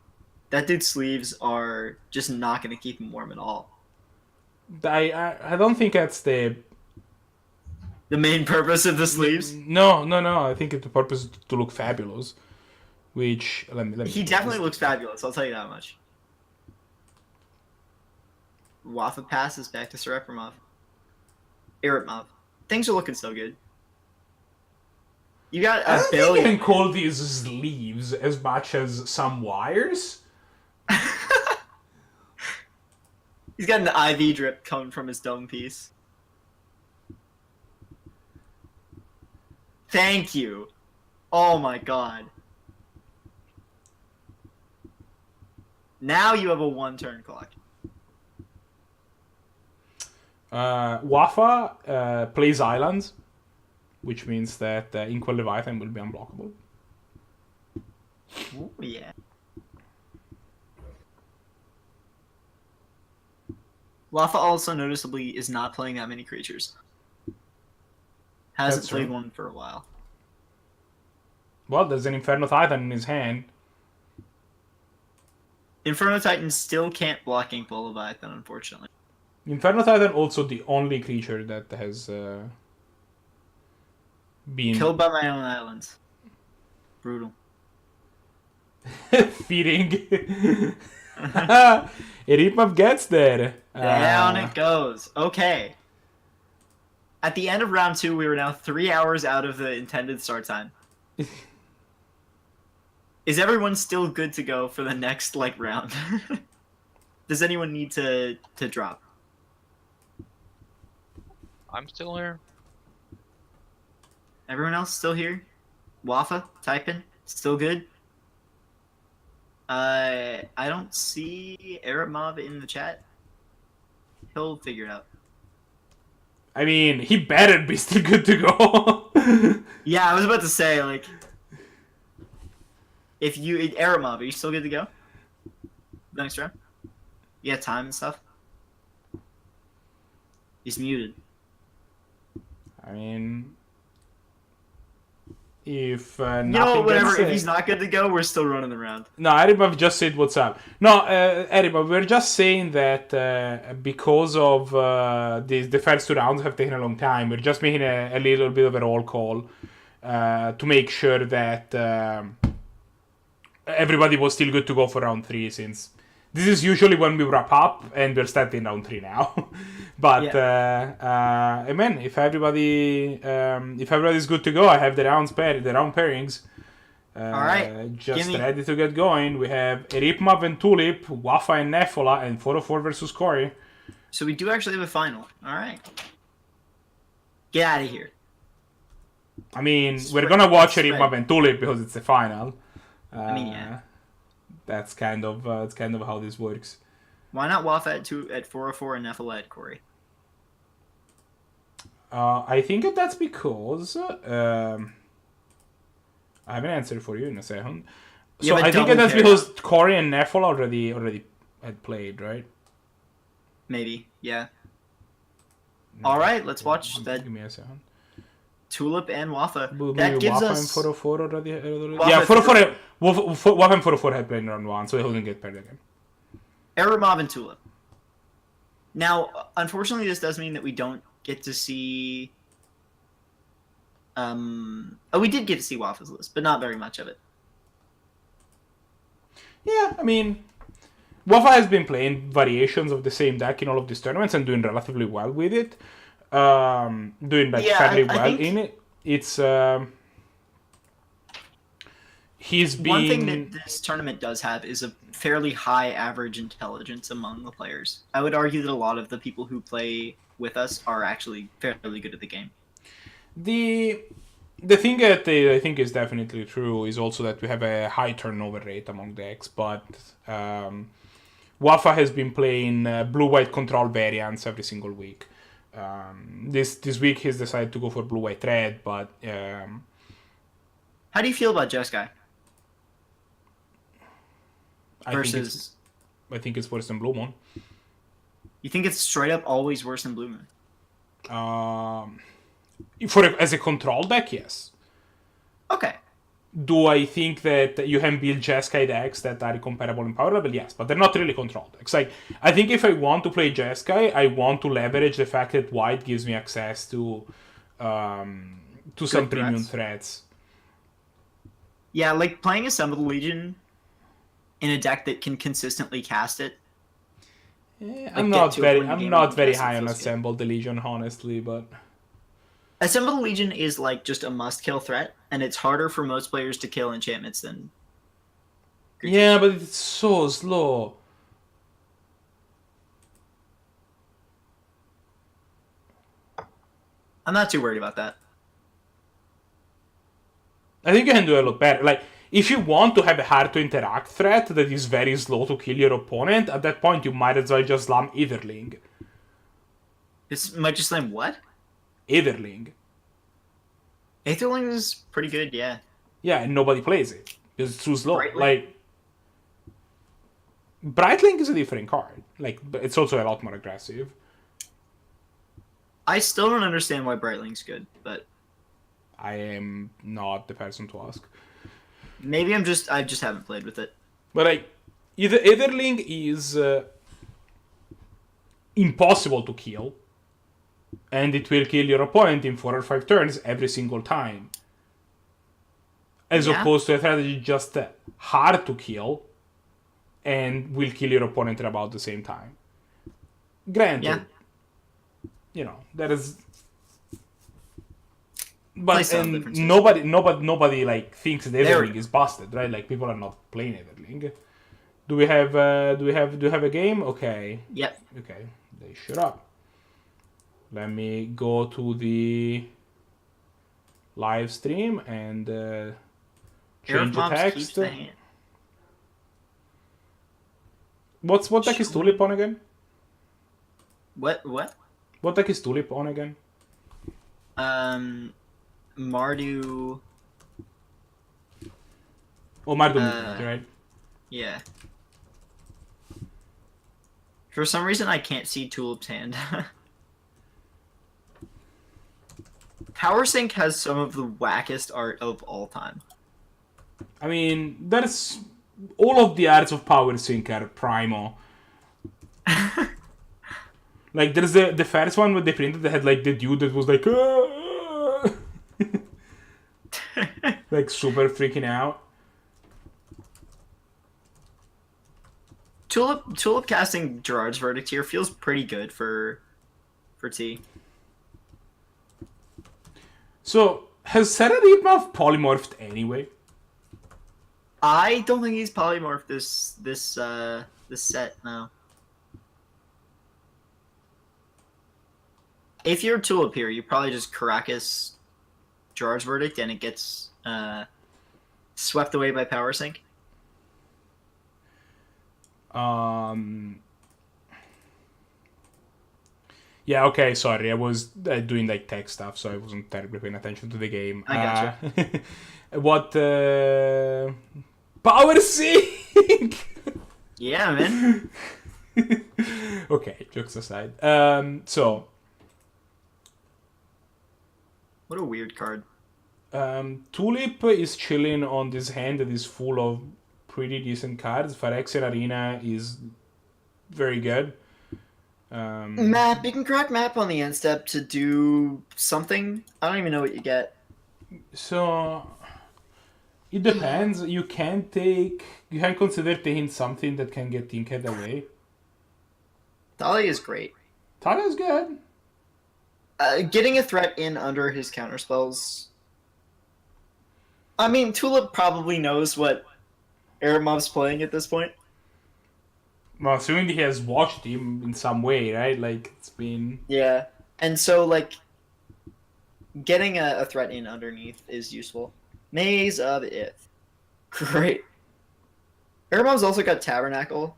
Speaker 1: That dude's sleeves are just not going to keep him warm at all.
Speaker 2: I don't think that's the
Speaker 1: main purpose of the sleeves.
Speaker 2: No. I think the purpose is to look fabulous. Which let me.
Speaker 1: He definitely looks fabulous. I'll tell you that much. Wafa passes back to SirEripmav. Things are looking so good. You got
Speaker 2: I
Speaker 1: a
Speaker 2: don't think
Speaker 1: billion.
Speaker 2: you can call these sleeves as much as some wires.
Speaker 1: He's got an IV drip coming from his dome piece. Thank you. Oh my god. Now you have a 1-turn clock.
Speaker 2: Wafa plays islands, which means that Inkwell Leviathan will be unblockable.
Speaker 1: Ooh, yeah. Wafa also noticeably is not playing that many creatures. Hasn't
Speaker 2: That's
Speaker 1: played
Speaker 2: true.
Speaker 1: one for a while.
Speaker 2: Well, there's an Inferno Titan in his hand.
Speaker 1: Inferno Titan still can't block Inkwell Leviathan, unfortunately.
Speaker 2: Inferno Titan also the only creature that has been
Speaker 1: Killed by my own islands. Brutal.
Speaker 2: feeding. Eripmav gets there.
Speaker 1: Down it goes. Okay. At the end of round 2, we were now 3 hours out of the intended start time. Is everyone still good to go for the next round? Does anyone need to drop?
Speaker 4: I'm still here.
Speaker 1: Everyone else still here? Wafa, typing, still good? I don't see SirEripmav in the chat. He'll figure it out.
Speaker 2: I mean, he better be still good to go.
Speaker 1: Yeah, I was about to say, if you... SirEripmav, are you still good to go? Next round? You got time and stuff? He's muted.
Speaker 2: I mean, if
Speaker 1: You
Speaker 2: nothing
Speaker 1: know, whatever.
Speaker 2: gets,
Speaker 1: If he's not good to go, we're still running the round.
Speaker 2: No, Eripmav just said what's up. No, Eripmav, we're just saying that because of the first 2 rounds have taken a long time, we're just making a little bit of a roll call to make sure that everybody was still good to go for round 3, since this is usually when we wrap up, and we're starting round 3 now. But man, if everybody's good to go, I have the round pairings.
Speaker 1: All right,
Speaker 2: just ready to get going. We have Eripmav and Tulip, Wafa and Nefola, and ForOhFor versus Corey.
Speaker 1: So we do actually have a final. All right. Get out of here.
Speaker 2: I mean, we're gonna watch
Speaker 1: Spread.
Speaker 2: Eripmav and Tulip because it's the final.
Speaker 1: I mean, yeah.
Speaker 2: That's kind of how this works.
Speaker 1: Why not Wafa at 404 and Nefola at Corey?
Speaker 2: I think that's because I have an answer for you in a second. So I think that's because Corey and Nefola already had played, right?
Speaker 1: Maybe, yeah. All right, let's watch that.
Speaker 2: Give me a second.
Speaker 1: Tulip and Wafa.
Speaker 2: Maybe
Speaker 1: That gives
Speaker 2: Wafa
Speaker 1: us...
Speaker 2: and ForOhFor already.
Speaker 1: Wafa
Speaker 2: Yeah,
Speaker 1: and
Speaker 2: Wafa and ForOhFor had played in round 1, so they wouldn't get paired again.
Speaker 1: SirEripmav and Tulip. Now, unfortunately, this does mean that we don't get to see... we did get to see Wafa's list, but not very much of it.
Speaker 2: Yeah, I mean, Wafa has been playing variations of the same deck in all of these tournaments and doing relatively well with it. Doing fairly well in it. It's he's been...
Speaker 1: One thing that this tournament does have is a fairly high average intelligence among the players. I would argue that a lot of the people who play with us are actually fairly good at the game.
Speaker 2: The thing that I think is definitely true is also that we have a high turnover rate among decks, but Wafa has been playing blue-white control variants every single week. This week he's decided to go for blue-white-red, but...
Speaker 1: How do you feel about Jeskai?
Speaker 2: I think it's worse than Blue Moon.
Speaker 1: You think it's straight up always worse than Blue Moon?
Speaker 2: As a control deck, yes.
Speaker 1: Okay.
Speaker 2: Do I think that you can build Jeskai decks that are comparable in power level? Yes, but they're not really control decks. Like, I think if I want to play Jeskai, I want to leverage the fact that white gives me access to some premium threats.
Speaker 1: Yeah, like playing Assembled Legion in a deck that can consistently cast it.
Speaker 2: I'm not very high on Assembled Legion, honestly, but
Speaker 1: Assembled Legion is like just a must-kill threat, and it's harder for most players to kill enchantments than creatures.
Speaker 2: Yeah, but it's so slow.
Speaker 1: I'm not too worried about that.
Speaker 2: I think you can do a lot better. Like, if you want to have a hard-to-interact threat that is very slow to kill your opponent, at that point you might as well just slam Aetherling.
Speaker 1: This might just slam what?
Speaker 2: Aetherling.
Speaker 1: Aetherling is pretty good, yeah.
Speaker 2: Yeah, and nobody plays it because it's too slow.
Speaker 1: Brightling?
Speaker 2: Like, Brightling is a different card. Like, but it's also a lot more aggressive.
Speaker 1: I still don't understand why Brightling's good, but
Speaker 2: I am not the person to ask.
Speaker 1: maybe I just haven't played with it.
Speaker 2: But like, Aetherling is impossible to kill, and it will kill your opponent in 4 or 5 turns every single time. As opposed to a threat that is just hard to kill, and will kill your opponent at about the same time. Granted, you know, that is... But and nobody like thinks that Aetherling is busted, right? Like, people are not playing Aetherling. Do we have a game? Okay.
Speaker 1: Yep.
Speaker 2: Okay. They shut up. Let me go to the live stream and change the text. What deck is Tulip on again?
Speaker 1: What?
Speaker 2: What deck is Tulip on again?
Speaker 1: Mardu.
Speaker 2: Oh, Mardu, right?
Speaker 1: Yeah. For some reason, I can't see Tulip's hand. Power Sync has some of the wackest art of all time.
Speaker 2: I mean, there's... All of the arts of Power Sync are primo. Like, there's the first one with the printed that had, like, the dude that was like... like, super freaking out.
Speaker 1: Tulip casting Gerard's Verdict here feels pretty good for T.
Speaker 2: So, has SirEripmav polymorphed anyway?
Speaker 1: I don't think he's polymorphed this set, no. If you're Tulip here, you probably just Caracas Gerard's Verdict and it gets swept away by Power Sync.
Speaker 2: Yeah, okay, sorry. I was doing like tech stuff, so I wasn't terribly paying attention to the game.
Speaker 1: I gotcha.
Speaker 2: What Power Sync?
Speaker 1: Yeah, man.
Speaker 2: Okay, jokes aside. So
Speaker 1: What a weird card.
Speaker 2: Tulip is chilling on this hand that is full of pretty decent cards. Phyrexian Arena is very good.
Speaker 1: Map. You can crack map on the end step to do something. I don't even know what you get.
Speaker 2: So it depends. You can consider taking something that can get Tinked away.
Speaker 1: Thalia is great.
Speaker 2: Talia is good.
Speaker 1: Getting a threat in under his counterspells. I mean, Tulip probably knows what Erimav's playing at this point.
Speaker 2: Well, assuming he has watched him in some way, right? Like, it's been...
Speaker 1: Yeah. And so, like, getting a threat in underneath is useful. Maze of Ith. Great. Erimav's also got Tabernacle.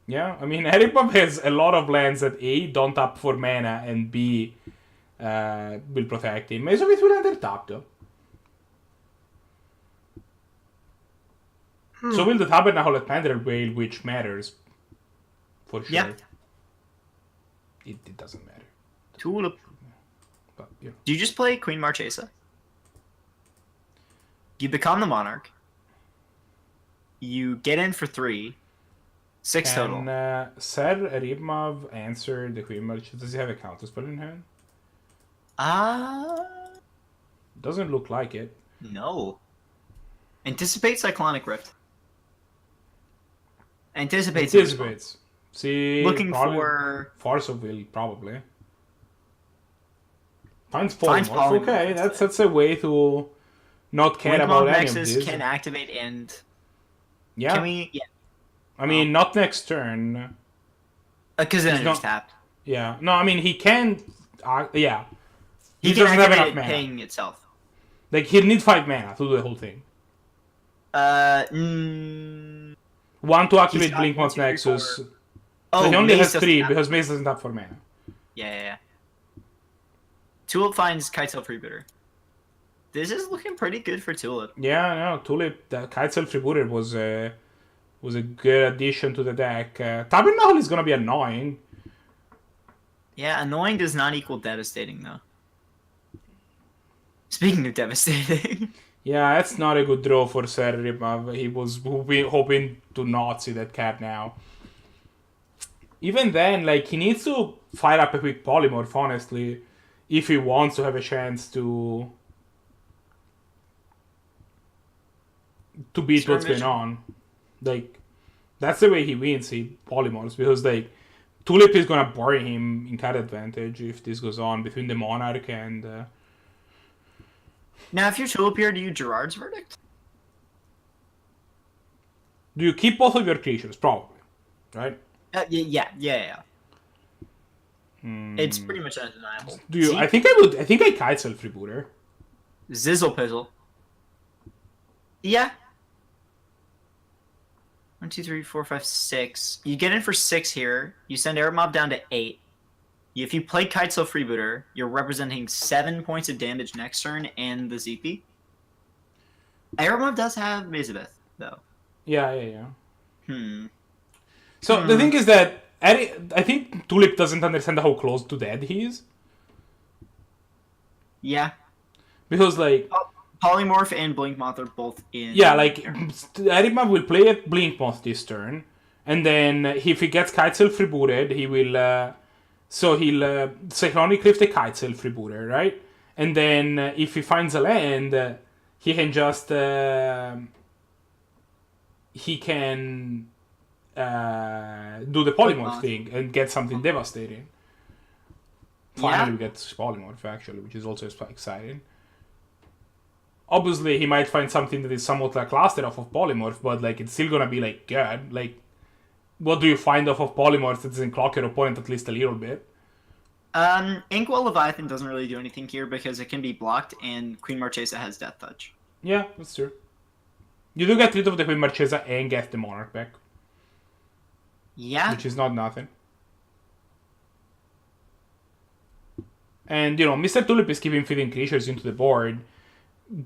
Speaker 2: Yeah, I mean, Eripmav has a lot of lands that A, don't tap for mana, and B, will protect him. Maze of Ith will enter tap, though. So will the Tabernacle at Pandar Whale, which matters. For sure.
Speaker 1: Yeah.
Speaker 2: It doesn't matter.
Speaker 1: Tulip.
Speaker 2: But, you know.
Speaker 1: Do you just play Queen Marchesa? You become the Monarch. You get in for 3. 6 total.
Speaker 2: Can SirEripmav answer the Queen March? Does he have a counter spell in hand? Doesn't look like it.
Speaker 1: No. Anticipate Cyclonic Rift. Anticipates.
Speaker 2: Anticipates. See,
Speaker 1: Looking
Speaker 2: probably
Speaker 1: for
Speaker 2: Force of Will, probably. Finds
Speaker 1: Finds
Speaker 2: Polymorph.
Speaker 1: Polymorph
Speaker 2: Okay,
Speaker 1: instead.
Speaker 2: that's a way to not care
Speaker 1: Blink
Speaker 2: about
Speaker 1: Mob
Speaker 2: any of
Speaker 1: Nexus
Speaker 2: this.
Speaker 1: can activate and
Speaker 2: Yeah,
Speaker 1: can we? Yeah,
Speaker 2: I mean, not next turn.
Speaker 1: because then
Speaker 2: He's
Speaker 1: it's
Speaker 2: not-
Speaker 1: tapped.
Speaker 2: Yeah, no, I mean he can. Yeah,
Speaker 1: He
Speaker 2: he
Speaker 1: can
Speaker 2: doesn't have
Speaker 1: activate
Speaker 2: enough
Speaker 1: it
Speaker 2: mana.
Speaker 1: paying itself.
Speaker 2: Like he'd need 5 mana to do the whole thing. One to activate
Speaker 1: got
Speaker 2: Blink
Speaker 1: 1,
Speaker 2: Moth
Speaker 1: 2, 3,
Speaker 2: Nexus.
Speaker 1: 4.
Speaker 2: But he only
Speaker 1: Maze
Speaker 2: has
Speaker 1: doesn't
Speaker 2: 3
Speaker 1: have-
Speaker 2: because Maze doesn't have 4 mana.
Speaker 1: Yeah. Tulip finds Kitesail Freebooter. This is looking pretty good for Tulip.
Speaker 2: Yeah, no, Tulip, the Kitesail Freebooter was a good addition to the deck. Tabernacle is gonna be annoying.
Speaker 1: Yeah, annoying does not equal devastating though. Speaking of devastating,
Speaker 2: Yeah, that's not a good draw for SirEripmav. He was hoping to not see that card now. Even then, like, he needs to fire up a quick Polymorph, honestly, if he wants to have a chance to beat what's going on. Like, that's the way he wins, he Polymorphs, because, like, Tulip is gonna bury him in card advantage if this goes on between the Monarch and...
Speaker 1: now if you're Tulip here, do you Gerard's Verdict?
Speaker 2: Do you keep both of your creatures? Probably, right?
Speaker 1: Yeah.
Speaker 2: Hmm.
Speaker 1: It's pretty much undeniable.
Speaker 2: Do you?
Speaker 1: See?
Speaker 2: I think I Kitesail Freebooter.
Speaker 1: Zizzle Pizzle. Yeah. 1, 2, 3, 4, 5, 6. You get in for 6 here. You send Eripmav down to 8. If you play Kitesail Freebooter, you're representing 7 points of damage next turn and the ZP. Eripmav does have Mazabeth, though.
Speaker 2: Yeah. So
Speaker 1: Hmm.
Speaker 2: the thing is that I think Tulip doesn't understand how close to dead he is.
Speaker 1: Yeah.
Speaker 2: Because, like,
Speaker 1: Polymorph and Blinkmoth are both in.
Speaker 2: yeah, like, Eripmav will play a Blinkmoth this turn, and then if he gets Kitesail Freebooted, he will... so he'll Cyclonic Rift a Kitesail Freebooter, right? And then if he finds a land, he can just... he can do the Polymorph thing and get something devastating. Finally, we get Polymorph, actually, which is also exciting. Obviously, he might find something that is somewhat lackluster off of Polymorph, but, like, it's still gonna be, like, good. Like, what do you find off of Polymorph that doesn't clock your opponent at least a little bit?
Speaker 1: Inkwell Leviathan doesn't really do anything here because it can be blocked, and Queen Marchesa has Death Touch.
Speaker 2: Yeah, that's true. You do get rid of the Queen Marchesa and get the Monarch back,
Speaker 1: Yeah.
Speaker 2: which is not nothing. And, you know, MrTulip is keeping feeding creatures into the board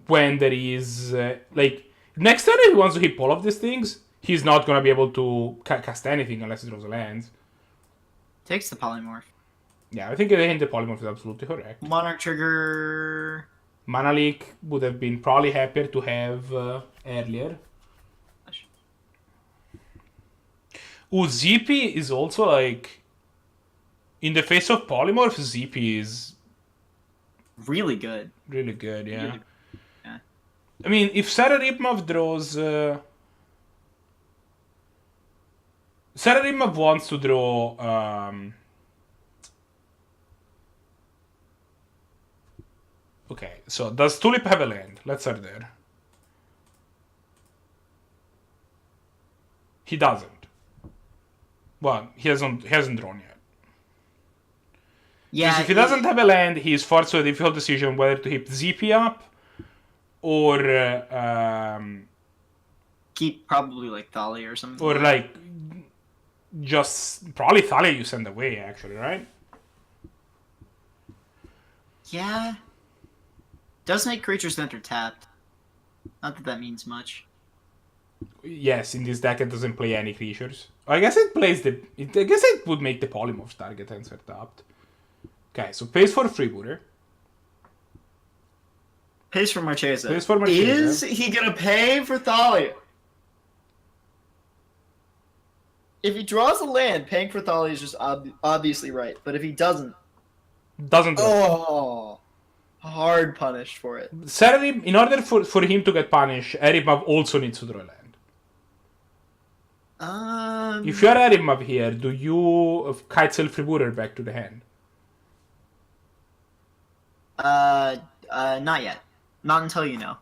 Speaker 2: when there is, like, next turn if he wants to hit all of these things, he's not going to be able to cast anything unless he draws a land.
Speaker 1: Takes the Polymorph.
Speaker 2: Yeah, I think the Polymorph is absolutely correct.
Speaker 1: Monarch trigger.
Speaker 2: Mana Leak would have been probably happier to have earlier. Ooh, ZP is also, like, in the face of Polymorph, ZP is
Speaker 1: Really good.
Speaker 2: really good, yeah.
Speaker 1: Really- yeah.
Speaker 2: I mean, if SirEripmav draws... SirEripmav wants to draw... Okay, so does Tulip have a land? Let's start there. He doesn't. Well, he hasn't drawn yet.
Speaker 1: Yeah.
Speaker 2: Because if he doesn't have a land, he is forced to a difficult decision whether to hit ZP up or
Speaker 1: keep probably like Thalia or something.
Speaker 2: or like just probably Thalia you send away actually, right?
Speaker 1: Yeah. Does make creatures enter tapped. Not that that means much.
Speaker 2: Yes, in this deck it doesn't play any creatures. I guess it plays I guess it would make the Polymorph target answer tapped. Okay, so pays for Freebooter.
Speaker 1: Pays for Marchesa.
Speaker 2: Pays for Marchesa.
Speaker 1: Is he gonna pay for Thalia? If he draws a land, paying for Thalia is just obviously right. But if he doesn't,
Speaker 2: Doesn't draw.
Speaker 1: oh, hard punished for it.
Speaker 2: In order for him to get punished, SirEripmav also needs to draw a land. If you are SirEripmav here, do you Kitesail Freebooter back to the hand?
Speaker 1: Not yet. Not until you know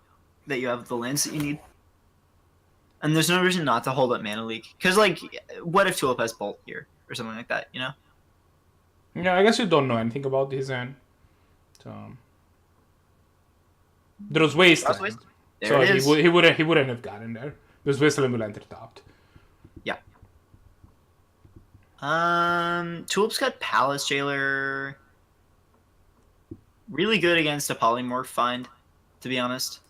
Speaker 1: that you have the lands that you need. And there's no reason not to hold up Mana Leak. Because, like, what if Tulip has Bolt here? Or something like that, you know?
Speaker 2: Yeah, I guess you don't know anything about his hand. So... There's Wasteland.
Speaker 1: There
Speaker 2: So
Speaker 1: it is.
Speaker 2: he wouldn't have gotten there. There's Wasteland will enter tapped.
Speaker 1: Yeah. Tulip's got Palace Jailer. Really good against a Polymorph find, to be honest.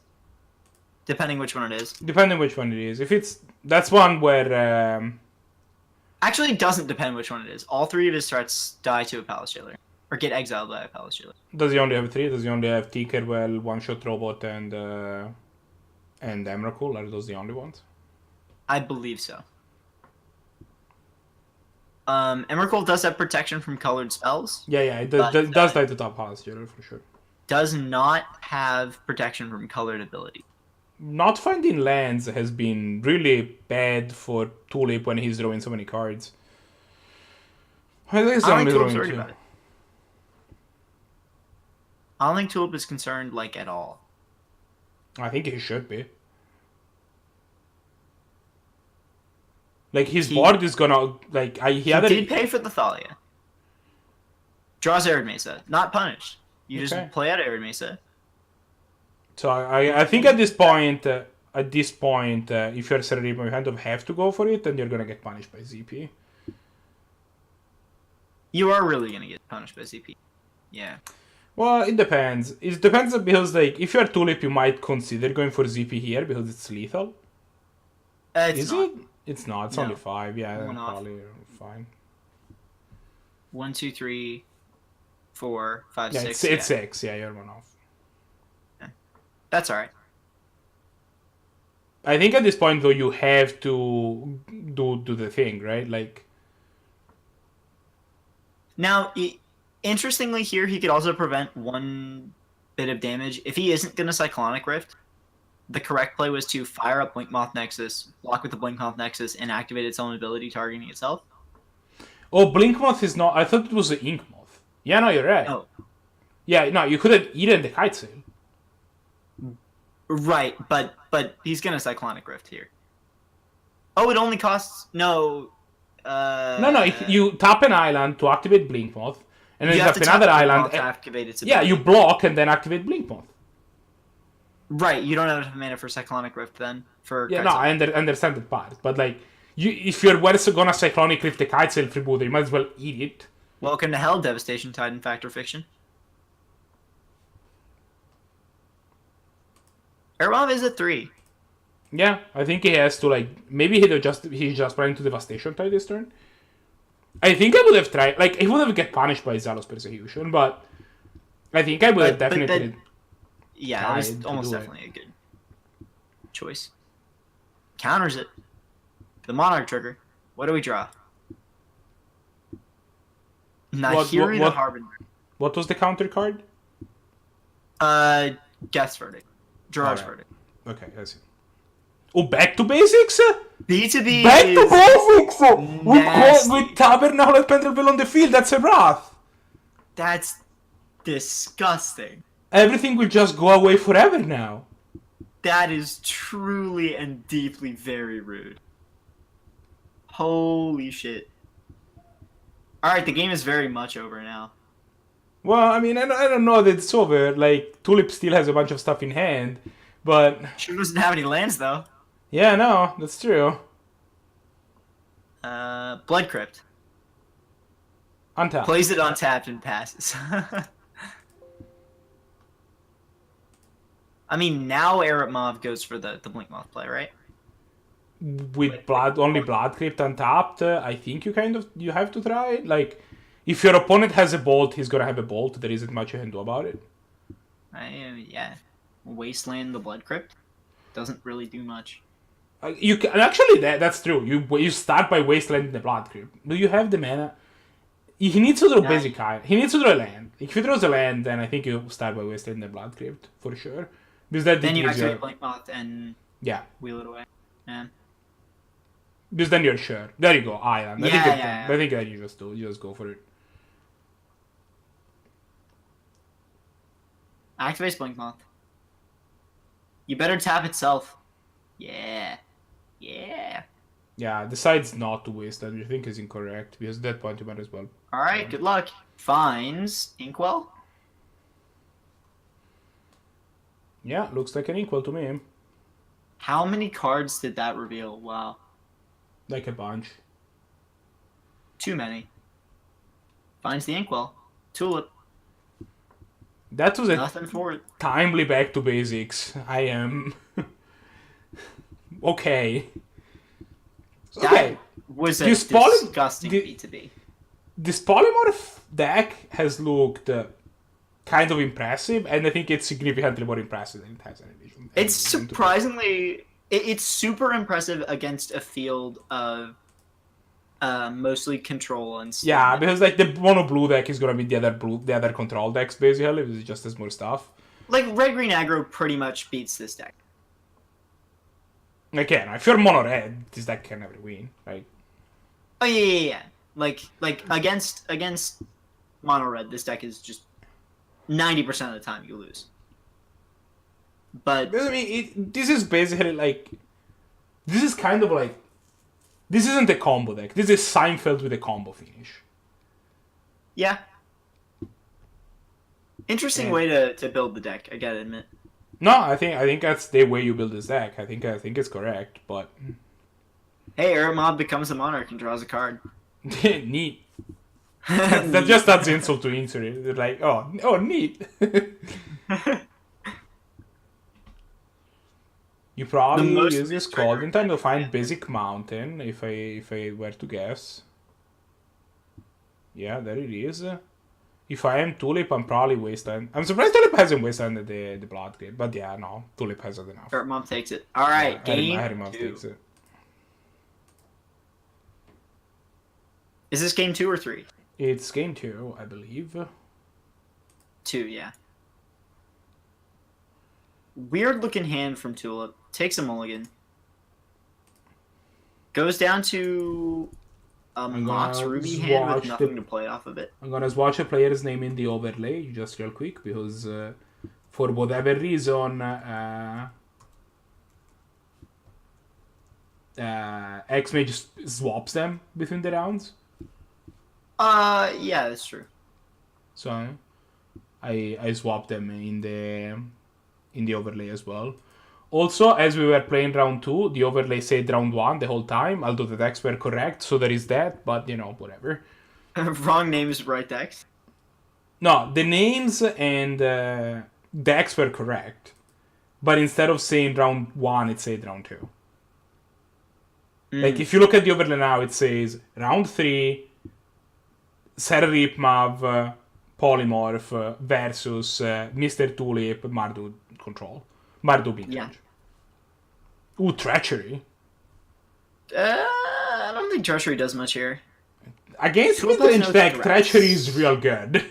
Speaker 1: Depending which one it is.
Speaker 2: Depending which one it is. If it's... That's one where...
Speaker 1: Actually, it doesn't depend which one it is. All three of his threats die to a Palace Jailer. Or get exiled by a Palace Jailer.
Speaker 2: Does he only have 3? Does he only have Tinkerbell, One-Shot Robot, and Emrakul? Are those the only ones?
Speaker 1: I believe so. Emrakul does have protection from colored spells.
Speaker 2: Yeah, it does die to top Palace Jailer for sure.
Speaker 1: Does not have protection from colored ability.
Speaker 2: Not finding lands has been really bad for Tulip when he's drawing so many cards. I think he's
Speaker 1: I don't
Speaker 2: only
Speaker 1: think Tulip's
Speaker 2: drawing
Speaker 1: worried
Speaker 2: 2.
Speaker 1: about it. I don't think Tulip is concerned, like, at all.
Speaker 2: I think he should be. Like, his board is gonna... Like, he
Speaker 1: did pay for the Thalia. Draws Arid Mesa. Not punished. You
Speaker 2: Okay.
Speaker 1: just play out Arid Mesa.
Speaker 2: So I think at this point, if you're SirEripmav, you kind of have to go for it, and you're gonna get punished by ZP.
Speaker 1: You are really going to get punished by ZP. Yeah.
Speaker 2: Well, it depends. It depends because, like, if you're Tulip, you might consider going for ZP here because it's lethal.
Speaker 1: It's not.
Speaker 2: It? It's not. It's
Speaker 1: No.
Speaker 2: only 5. Yeah, then
Speaker 1: One off.
Speaker 2: probably fine.
Speaker 1: 1, 2, 3, 4, 5,
Speaker 2: Yeah,
Speaker 1: 6.
Speaker 2: it's 6. Yeah, you're 1 off.
Speaker 1: That's alright.
Speaker 2: I think at this point, though, you have to do the thing, right? Like...
Speaker 1: Now, interestingly here, he could also prevent 1 bit of damage. If he isn't going to Cyclonic Rift, the correct play was to fire up Blinkmoth Nexus, block with the Blinkmoth Nexus, and activate its own ability targeting itself.
Speaker 2: Oh, Blinkmoth is not... I thought it was the Inkmoth. Yeah, no, you're right.
Speaker 1: No.
Speaker 2: Yeah, no, you could have eaten the Kitesail.
Speaker 1: Right, but he's going to Cyclonic Rift here. Oh, it only costs... No.
Speaker 2: No, you tap an island to activate Blinkmoth, and then you
Speaker 1: have
Speaker 2: tap
Speaker 1: to
Speaker 2: another
Speaker 1: tap
Speaker 2: island.
Speaker 1: to activate its
Speaker 2: Yeah,
Speaker 1: ability.
Speaker 2: you block and then activate Blinkmoth.
Speaker 1: Right, you don't have enough mana for Cyclonic Rift then.
Speaker 2: Yeah, no, I understand that part, but like, if you're gonna Cyclonic Rift the Kitesail Freebooter, you might as well eat it.
Speaker 1: Welcome to Hell, Devastation Tide and Factor Fiction. SirEripmav is at 3.
Speaker 2: Yeah, I think he has to, like, maybe he's just planning to Devastation Tide this turn. I think I would have tried, like, he would have get punished by Zalos Persecution, but I think I would have definitely...
Speaker 1: Yeah, that was
Speaker 2: tried to
Speaker 1: almost
Speaker 2: do it.
Speaker 1: definitely a good choice. Counters it. The Monarch trigger. What do we draw? Nahiri the Harbinger.
Speaker 2: What was the counter card?
Speaker 1: Guess Verdict. Drawer's
Speaker 2: Alright.
Speaker 1: Verdict.
Speaker 2: Okay, I see. Oh, back to basics?
Speaker 1: B2B
Speaker 2: Back
Speaker 1: is
Speaker 2: to basics!
Speaker 1: nasty.
Speaker 2: With Tabernacle and Pendrabill on the field, that's a wrath.
Speaker 1: That's disgusting.
Speaker 2: Everything will just go away forever now.
Speaker 1: That is truly and deeply very rude. Holy shit. Alright, the game is very much over now.
Speaker 2: Well, I mean, I don't know that it's over. Like, Tulip still has a bunch of stuff in hand, but...
Speaker 1: Sure doesn't have any lands, though.
Speaker 2: Yeah, no, that's true.
Speaker 1: Blood Crypt.
Speaker 2: Untapped.
Speaker 1: Plays it untapped and passes. I mean, now SirEripmav goes for the Blinkmoth play, right?
Speaker 2: With only Blood Crypt untapped, I think you have to try it. Like, if your opponent has a bolt, he's gonna have a bolt. There isn't much you can do about it.
Speaker 1: Yeah. Wasteland the Blood Crypt. Doesn't really do much.
Speaker 2: You can, actually, that's true. You start by Wasteland the Blood Crypt. Do you have the mana? He needs to draw
Speaker 1: Yeah.
Speaker 2: basic eye. He needs to draw a land. If he draws a land, then I think you start by Wasteland the Blood Crypt for sure. Because that
Speaker 1: Then you
Speaker 2: gives
Speaker 1: activate Blink Moth and
Speaker 2: yeah.
Speaker 1: wheel it away. Yeah.
Speaker 2: Because then you're sure. There you go, Island.
Speaker 1: Yeah.
Speaker 2: I think that you just go for it.
Speaker 1: Activates Blink Moth. You better tap itself. Yeah.
Speaker 2: Yeah, decides not to waste that, which I think is incorrect, because at that point you might as well.
Speaker 1: Alright, good luck. Finds Inkwell.
Speaker 2: Yeah, looks like an equal to me.
Speaker 1: How many cards did that reveal? Wow.
Speaker 2: Like a bunch.
Speaker 1: Too many. Finds the Inkwell. Tulip.
Speaker 2: That was a
Speaker 1: Nothing for it.
Speaker 2: timely back to basics. I am... okay. Okay.
Speaker 1: That was a
Speaker 2: This poly-
Speaker 1: disgusting
Speaker 2: the-
Speaker 1: B2B.
Speaker 2: This polymorph deck has looked kind of impressive, and I think it's significantly more impressive than it has in edition.
Speaker 1: It's surprisingly... It's super impressive against a field of mostly control and stuff.
Speaker 2: Yeah, because like the mono blue deck is gonna be the other control decks basically. It's just as more stuff.
Speaker 1: Like red green aggro pretty much beats this deck.
Speaker 2: Again, if you're mono red, this deck can never win. Like,
Speaker 1: Oh yeah. Like against mono red, this deck is just 90% of the time you lose. But
Speaker 2: I mean, this is basically like, this is kind of like, this isn't a combo deck. This is Seinfeld with a combo finish.
Speaker 1: yeah. Interesting
Speaker 2: Yeah.
Speaker 1: way to build the deck, I gotta admit.
Speaker 2: No, I think that's the way you build this deck. I think it's correct, but
Speaker 1: Hey, SirEripmav becomes a monarch and draws a card.
Speaker 2: neat. That just adds insult to injury. They're like, oh, neat. You probably
Speaker 1: The most
Speaker 2: use this
Speaker 1: trigger
Speaker 2: card in time to find
Speaker 1: event.
Speaker 2: Basic Mountain, if I were to guess. Yeah, there it is. If I am Tulip, I'm probably wasteland. I'm surprised Tulip hasn't wastelanded the Blood Gate, but yeah, no, Tulip has it enough.
Speaker 1: SirEripmav takes it. Alright,
Speaker 2: Yeah,
Speaker 1: game
Speaker 2: SirEripmav
Speaker 1: 2.
Speaker 2: takes it.
Speaker 1: Is this game 2 or 3?
Speaker 2: It's game 2, I believe.
Speaker 1: 2, yeah. Weird looking hand from Tulip. Takes a mulligan. Goes down to a
Speaker 2: I'm
Speaker 1: Mox
Speaker 2: gonna
Speaker 1: Ruby hand with
Speaker 2: watch
Speaker 1: nothing
Speaker 2: the-
Speaker 1: to play off of it.
Speaker 2: I'm gonna swatch a player's name in the overlay, just real quick, because for whatever reason, Xmage just swaps them between the rounds.
Speaker 1: Yeah, that's true.
Speaker 2: So I swapped them in the overlay as well. Also, as we were playing round 2, the overlay said round 1 the whole time, although the decks were correct, so there is that, but whatever.
Speaker 1: Wrong names, right decks.
Speaker 2: No, the names and decks were correct, but instead of saying round 1, it said round 2. Like, if you look at the overlay now, it says round 3, SirEripmav, Polymorph versus MrTulip, Mardu Control. Mardu Vintage.
Speaker 1: Yeah.
Speaker 2: Ooh, Treachery.
Speaker 1: I don't think Treachery does much here.
Speaker 2: Against
Speaker 1: Tulip has
Speaker 2: mid-range
Speaker 1: no
Speaker 2: deck,
Speaker 1: threats.
Speaker 2: Treachery is real good.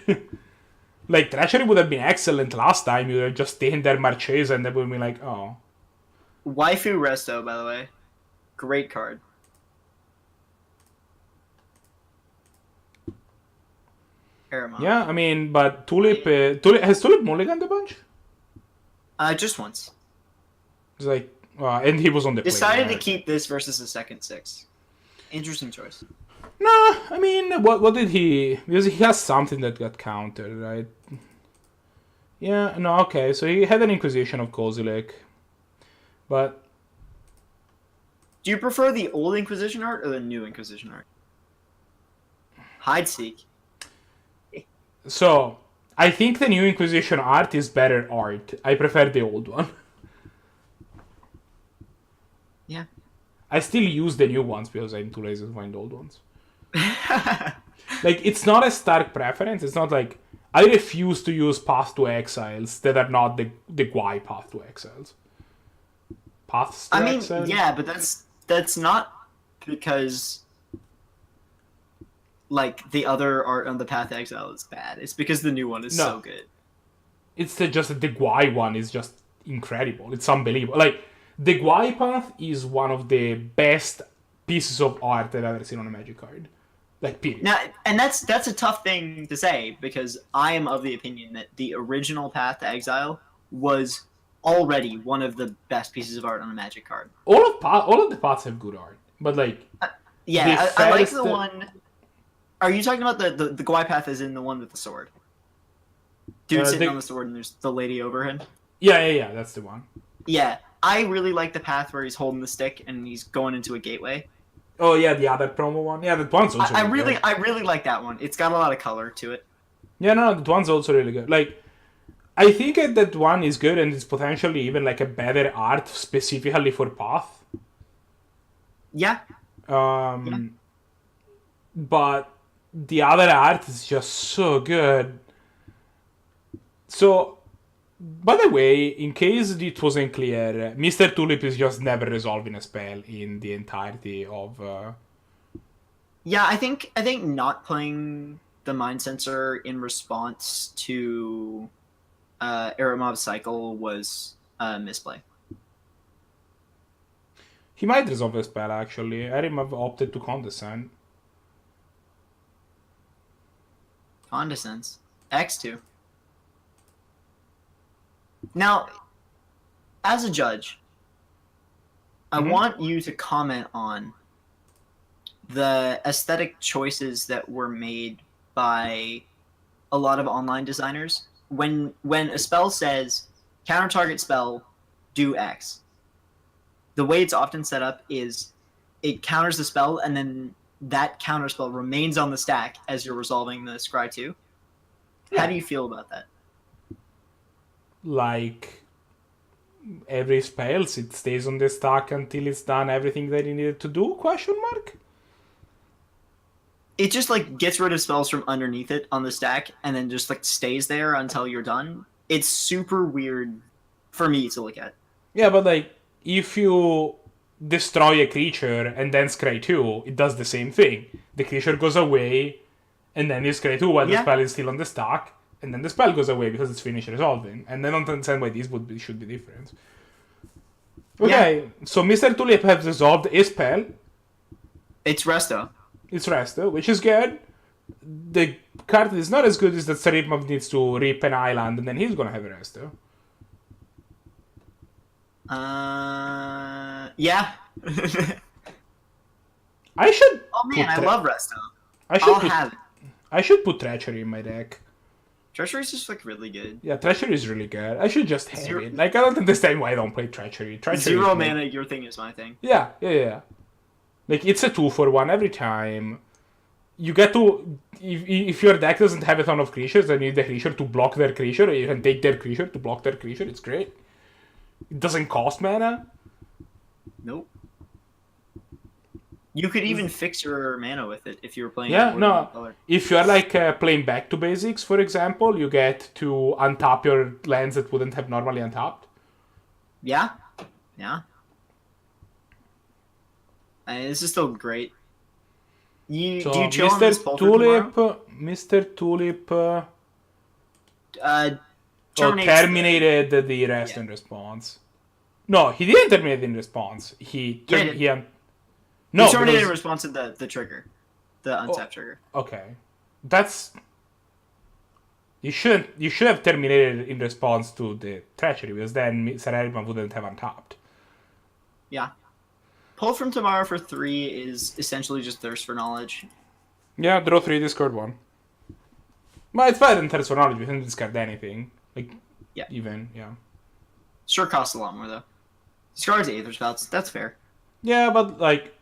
Speaker 2: Like, Treachery would have been excellent last time. You would have just taken their Marchese and they would have been like, oh.
Speaker 1: Waifu Resto, by the way. Great card. SirEripmav.
Speaker 2: Yeah, I mean, but Tulip has Tulip mulliganed a bunch?
Speaker 1: Just once.
Speaker 2: It's like, and he was on the play,
Speaker 1: Decided to
Speaker 2: right?
Speaker 1: keep this versus the second 6. Interesting choice.
Speaker 2: No, I mean, what did he... Because he has something that got countered, right? Yeah, no, okay, so he had an Inquisition of Kozilek. But,
Speaker 1: Do you prefer the old Inquisition art or the new Inquisition art? Hideseek.
Speaker 2: so, I think the new Inquisition art is better art. I prefer the old one.
Speaker 1: Yeah.
Speaker 2: I still use the new ones because I'm too lazy to find old ones. Like, it's not a stark preference. It's not like I refuse to use Path to Exiles that are not the Gwai Path to Exiles. Paths to Exiles?
Speaker 1: Yeah, but that's not because like the other art on the Path to Exile is bad. It's because the new one is so good.
Speaker 2: It's just that the Gwai one is just incredible. It's unbelievable. Like, the Gwai path is one of the best pieces of art I've ever seen on a Magic card. Like, period.
Speaker 1: Now, and that's a tough thing to say, because I am of the opinion that the original Path to Exile was already one of the best pieces of art on a Magic card.
Speaker 2: All of the paths have good art, but like...
Speaker 1: Yeah, I like the one... Are you talking about the Gwai path is in the one with the sword? Dude sitting on the sword and there's the lady over him?
Speaker 2: Yeah, that's the one.
Speaker 1: Yeah, I really like the path where he's holding the stick and he's going into a gateway.
Speaker 2: Oh yeah, the other promo one. Yeah, that one's also
Speaker 1: I really like that one. It's got a lot of color to it.
Speaker 2: Yeah, no, that one's also really good. Like, I think that one is good and it's potentially even like a better art specifically for Path.
Speaker 1: Yeah.
Speaker 2: But the other art is just so good. So, by the way, in case it wasn't clear, MrTulip is just never resolving a spell in the entirety of...
Speaker 1: Yeah, I think not playing the Mind Sensor in response to SirEripmav's cycle was a misplay.
Speaker 2: He might resolve a spell, actually. SirEripmav opted to Condescend.
Speaker 1: Condescends. X2. Now, as a judge, I want you to comment on the aesthetic choices that were made by a lot of online designers. When a spell says, counter target spell, do X, the way it's often set up is it counters the spell, and then that counter spell remains on the stack as you're resolving the Scry 2. Yeah. How do you feel about that?
Speaker 2: Like, every spell, it stays on the stack until it's done everything that it needed to do, question mark?
Speaker 1: It just, like, gets rid of spells from underneath it on the stack, and then just, like, stays there until you're done. It's super weird for me to look at.
Speaker 2: Yeah, but, like, if you destroy a creature and then Scry 2, it does the same thing. The creature goes away, and then you Scry 2 while the spell is still on the stack, and then the spell goes away because it's finished resolving. And I don't understand why this should be different. Okay, so MrTulip has resolved a spell.
Speaker 1: It's Resto.
Speaker 2: It's Resto, which is good. The card that is not as good is that SirEripmav needs to rip an island, and then he's gonna have a Resto.
Speaker 1: Yeah.
Speaker 2: I should...
Speaker 1: Oh man, I love Resto.
Speaker 2: I'll have it. I should put Treachery in my deck.
Speaker 1: Treachery is just, like, really good.
Speaker 2: Yeah, Treachery is really good. I should just have it. Like, I don't understand why I don't play Treachery.
Speaker 1: Zero mana, your thing is my thing.
Speaker 2: Yeah. Like, it's a 2-for-1 every time. You get to... If your deck doesn't have a ton of creatures, then you need the creature to block their creature, or you can take their creature to block their creature. It's great. It doesn't cost mana.
Speaker 1: Nope. You could even fix your mana with it if you were playing.
Speaker 2: Yeah, no. If you're like playing back to basics, for example, you get to untap your lands that wouldn't have normally untapped.
Speaker 1: Yeah. This is still great. Do you chill on this
Speaker 2: MrTulip terminated the rest in response. No, he didn't terminate in response. He terminated in
Speaker 1: response to the trigger, the untap trigger.
Speaker 2: Okay, that's you should have terminated in response to the treachery, because then SirEripmav wouldn't have untapped.
Speaker 1: Yeah, pull from tomorrow for 3 is essentially just Thirst for Knowledge.
Speaker 2: Yeah, draw 3, discard 1. But it's better than Thirst for Knowledge. You can discard anything.
Speaker 1: Sure costs a lot more though. Discards Aether Spouts, that's fair.
Speaker 2: Yeah, but like,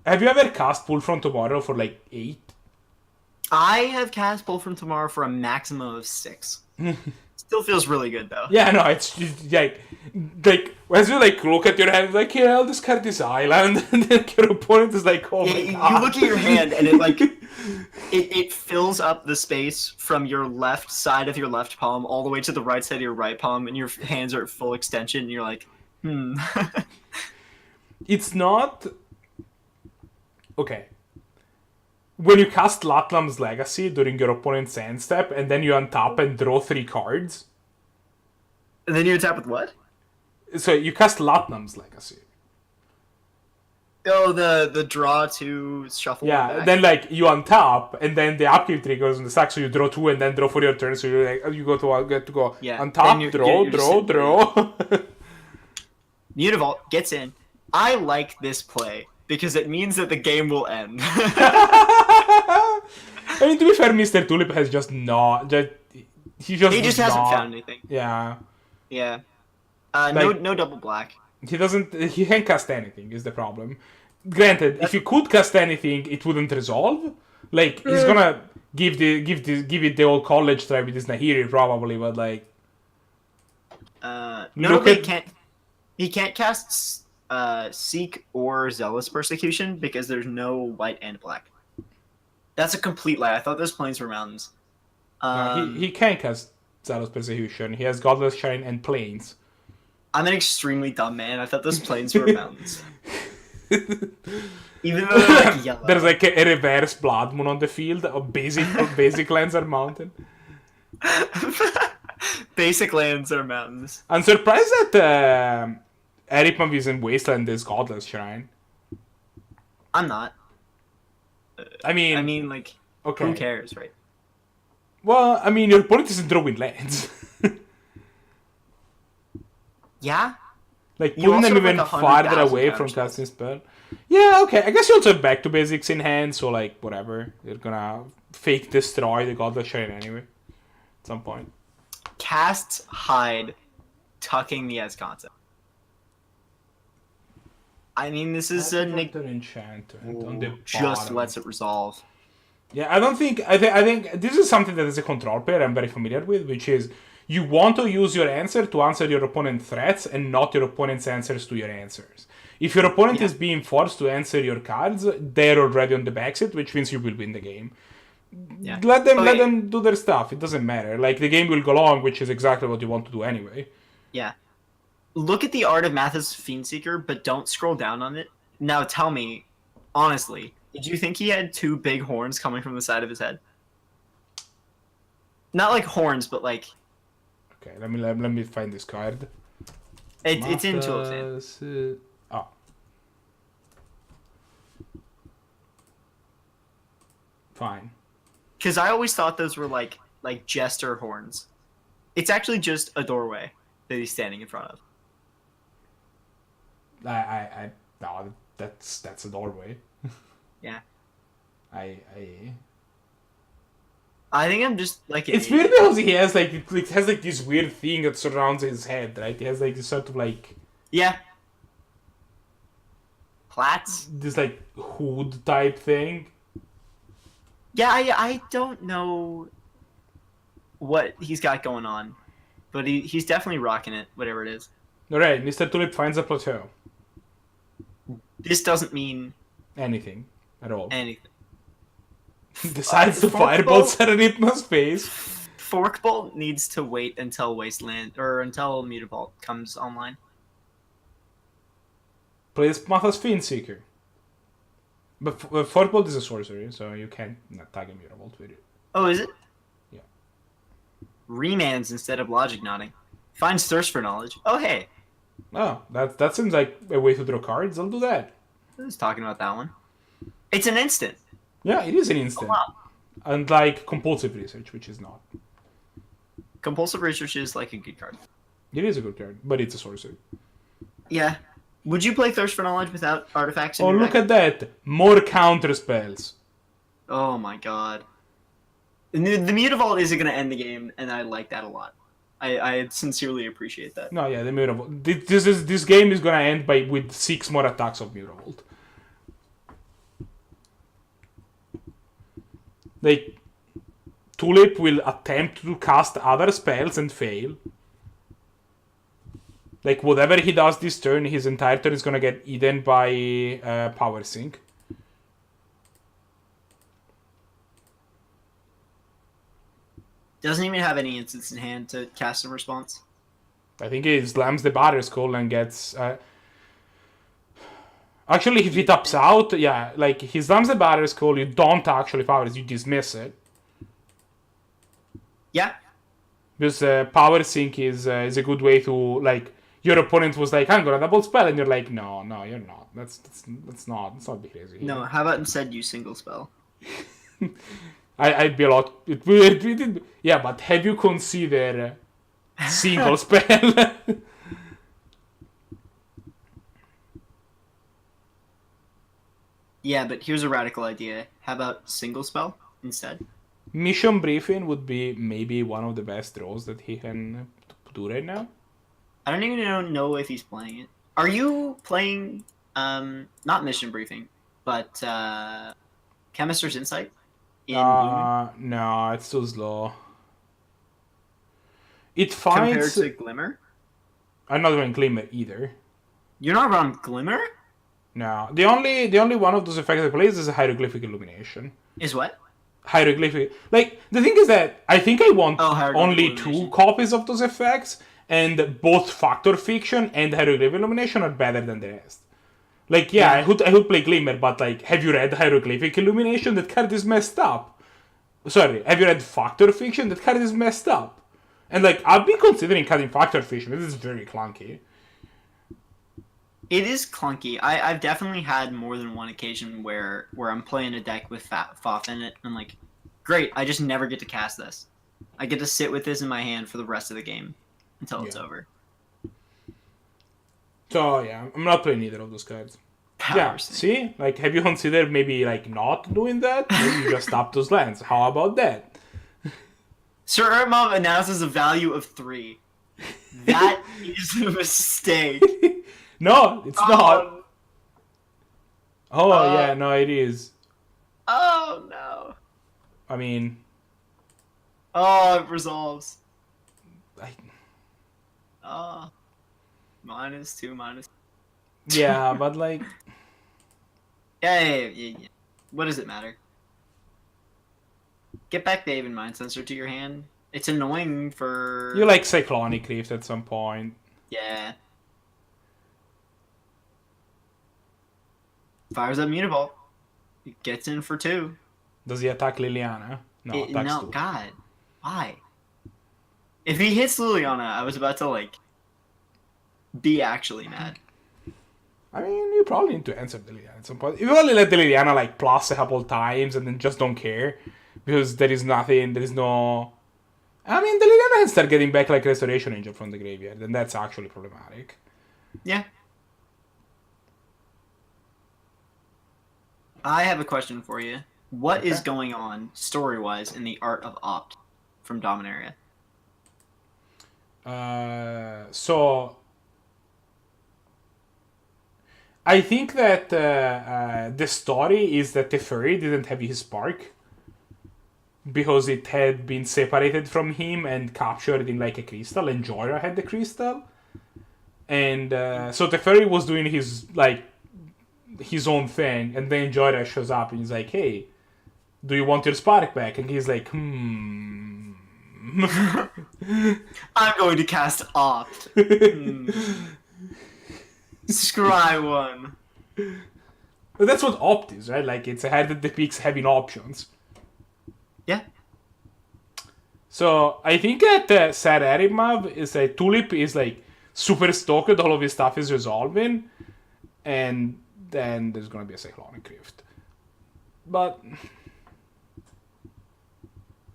Speaker 2: have you ever cast Pull from Tomorrow for like 8?
Speaker 1: I have cast Pull from Tomorrow for a maximum of 6. Still feels really good though.
Speaker 2: Yeah, no, it's just, like as you like look at your hand, like, yeah, I'll discard this island, and then your opponent is like, oh my god.
Speaker 1: You look at your hand and it like it fills up the space from your left side of your left palm all the way to the right side of your right palm, and your hands are at full extension. And you're like,
Speaker 2: It's not okay. When you cast Latlam's Legacy during your opponent's end step, and then you untap and draw 3 cards.
Speaker 1: And then you attack with what?
Speaker 2: So you cast Latlam's Legacy.
Speaker 1: Oh, the draw to shuffle.
Speaker 2: Yeah,
Speaker 1: back.
Speaker 2: then like you untap, and then the upkeep tree goes on the stack, so you draw 2 and then draw for your turn. So you like you get to go untap, draw.
Speaker 1: Mutavault gets in. I like this play because it means that the game will end.
Speaker 2: I mean, to be fair, MrTulip has just not. He just
Speaker 1: hasn't found anything.
Speaker 2: Yeah.
Speaker 1: Yeah.
Speaker 2: Like-
Speaker 1: No double black.
Speaker 2: He doesn't. He can't cast anything. Is the problem? Granted, if he could cast anything, it wouldn't resolve. Like he's gonna give it the old college try with his Nahiri probably, but like.
Speaker 1: He can't cast Seek or Zealous Persecution because there's no white and black. That's a complete lie. I thought those planes were mountains.
Speaker 2: He can cast Zealous Persecution. He has Godless Shine and Plains.
Speaker 1: I'm an extremely dumb man. I thought those planes were mountains. Even though they're like yellow.
Speaker 2: There's like a reverse Blood Moon on the field. Basic lands are mountain.
Speaker 1: Basic lands are mountains.
Speaker 2: I'm surprised that SirEripmav is in Wasteland is Godless Shrine.
Speaker 1: I'm not.
Speaker 2: I mean,
Speaker 1: like,
Speaker 2: okay.
Speaker 1: who cares, right?
Speaker 2: Well, I mean, your opponent isn't drawing lands.
Speaker 1: Yeah?
Speaker 2: Like,
Speaker 1: You
Speaker 2: putting them
Speaker 1: also have,
Speaker 2: even
Speaker 1: like,
Speaker 2: farther
Speaker 1: 100,000
Speaker 2: away from
Speaker 1: counterspells.
Speaker 2: casting spell. Yeah, okay. I guess you also have back to basics in hand, so, like, whatever. You're gonna fake destroy the Godless Shrine anyway. At some point.
Speaker 1: Casts hide, tucking the as concept. I mean, this is a
Speaker 2: enchantment on the
Speaker 1: just
Speaker 2: bottom.
Speaker 1: lets it resolve.
Speaker 2: Yeah, I don't think. I think this is something that as a control player I'm very familiar with, which is you want to use your answer to answer your opponent's threats and not your opponent's answers to your answers. If your opponent is being forced to answer your cards, they're already on the backseat, which means you will win the game.
Speaker 1: Yeah.
Speaker 2: Let them do their stuff. It doesn't matter. Like the game will go long, which is exactly what you want to do anyway.
Speaker 1: Yeah. Look at the Art of Mathis Fiendseeker, but don't scroll down on it. Now tell me, honestly, did you think he had 2 big horns coming from the side of his head? Not like horns, but like
Speaker 2: Okay, let me find this card.
Speaker 1: it's in Tulip's hand.
Speaker 2: Oh. Fine.
Speaker 1: Because I always thought those were like jester horns. It's actually just a doorway that he's standing in front of.
Speaker 2: No, that's a doorway.
Speaker 1: Yeah.
Speaker 2: I
Speaker 1: think I'm just like
Speaker 2: It's weird because he has like it has like this weird thing that surrounds his head, right? He has like this sort of like
Speaker 1: Yeah. Plats?
Speaker 2: this like hood type thing.
Speaker 1: Yeah, I don't know what he's got going on, but he's definitely rocking it, whatever it is.
Speaker 2: Alright, MrTulip finds a plateau.
Speaker 1: This doesn't mean
Speaker 2: Anything at all.
Speaker 1: anything.
Speaker 2: Decides to
Speaker 1: Forkball?
Speaker 2: fireball SirEripmav's face.
Speaker 1: Forkball needs to wait until Wasteland or until Mutavault comes online.
Speaker 2: Plays Mathas Fiendseeker. But Forkball is a sorcery, so you can't tag a Mutavault with it.
Speaker 1: Oh, is it?
Speaker 2: Yeah.
Speaker 1: Remands instead of logic nodding. Finds thirst for knowledge. Oh, hey.
Speaker 2: Oh, that seems like a way to draw cards. I'll do that.
Speaker 1: I was talking about that one. It's an instant.
Speaker 2: Yeah, it is an instant.
Speaker 1: Oh, wow.
Speaker 2: Unlike compulsive research, which is not.
Speaker 1: Compulsive research is like a good card.
Speaker 2: It is a good card, but it's a sorcery.
Speaker 1: Yeah. Would you play Thirst for Knowledge without artifacts in
Speaker 2: Oh,
Speaker 1: your
Speaker 2: look
Speaker 1: deck?
Speaker 2: at that! More counter spells.
Speaker 1: Oh my god. The Mutavault isn't going to end the game, and I like that a lot. I sincerely appreciate that.
Speaker 2: No, yeah, the Mutavault. This game is gonna end with 6 more attacks of Mutavault. Like, Tulip will attempt to cast other spells and fail. Like, whatever he does this turn, his entire turn is gonna get eaten by Power Sink.
Speaker 1: Doesn't even have any instants in hand to cast a response.
Speaker 2: I think he slams the Barrier Skull and gets... Actually, if he taps out, yeah, like, he slams the Barrier Skull, you don't actually Power Sink, you dismiss it.
Speaker 1: Yeah.
Speaker 2: Because Power Sink is a good way to, like, your opponent was like, I'm gonna double spell, and you're like, no, you're not. That's not be crazy.
Speaker 1: No, how about instead you single spell?
Speaker 2: I'd be a lot... yeah, but have you considered single spell?
Speaker 1: Yeah, but here's a radical idea. How about single spell instead?
Speaker 2: Mission Briefing would be maybe one of the best draws that he can do right now.
Speaker 1: I don't even know if he's playing it. Are you playing, not Mission Briefing, but Chemist's Insight?
Speaker 2: No, it's too slow. It finds...
Speaker 1: Compared to Glimmer?
Speaker 2: I'm not running Glimmer either.
Speaker 1: You're not on Glimmer?
Speaker 2: No. The only one of those effects that plays is a Hieroglyphic Illumination.
Speaker 1: Is what?
Speaker 2: Hieroglyphic... Like, the thing is that I think I want only
Speaker 1: Illumination.
Speaker 2: 2 copies of those effects, and both Factor Fiction and Hieroglyphic Illumination are better than the rest. Like, yeah, I would play Glimmer, but, like, have you read Hieroglyphic Illumination? That card is messed up. Sorry, have you read Factor Fiction? That card is messed up. And, like, I've been considering cutting Factor Fiction. This is very clunky.
Speaker 1: It is clunky. I've definitely had more than one occasion where I'm playing a deck with FOF in it, and I'm like, great, I just never get to cast this. I get to sit with this in my hand for the rest of the game until it's over.
Speaker 2: So, yeah, I'm not playing either of those cards.
Speaker 1: Power
Speaker 2: Sink.
Speaker 1: Sink.
Speaker 2: See? Like, have you considered maybe, like, not doing that? Maybe you just tap those lands. How about that?
Speaker 1: SirEripmav announces a value of 3. That is a mistake.
Speaker 2: No, it's not. Oh, yeah, no, it is.
Speaker 1: Oh, no.
Speaker 2: I mean...
Speaker 1: Oh, it resolves.
Speaker 2: I...
Speaker 1: Oh. -2, -2.
Speaker 2: Yeah, but, like...
Speaker 1: Yeah. What does it matter? Get back the Aven Mind Sensor to your hand. It's annoying for...
Speaker 2: You like Cyclonic Rift at some point.
Speaker 1: Yeah. Fires up Mutavault. It gets in for 2.
Speaker 2: Does he attack Liliana? No, attacks
Speaker 1: no,
Speaker 2: 2.
Speaker 1: God. Why? If he hits Liliana, I was about to, like, be actually mad.
Speaker 2: I mean, you probably need to answer the Liliana at some point. You only let the Liliana, like, plus a couple times and then just don't care. Because there is nothing, there is no... I mean, the Liliana can start getting back, like, Restoration Angel from the graveyard, and that's actually problematic.
Speaker 1: Yeah. I have a question for you. What is going on, story-wise, in the Art of Opt from Dominaria?
Speaker 2: So... I think that the story is that Teferi didn't have his spark. Because it had been separated from him and captured in, like, a crystal, and Jorah had the crystal. And so Teferi was doing his, like, his own thing, and then Jorah shows up and he's like, hey, do you want your spark back? And he's like, I'm
Speaker 1: going to cast Opt. Scry one.
Speaker 2: But that's what Opt is, right? Like, it's a hand that depicts having options.
Speaker 1: Yeah.
Speaker 2: So, I think that SirEripmav is a Tulip is, like, super stoked, all of his stuff is resolving, and then there's gonna be a Cyclonic Rift. But...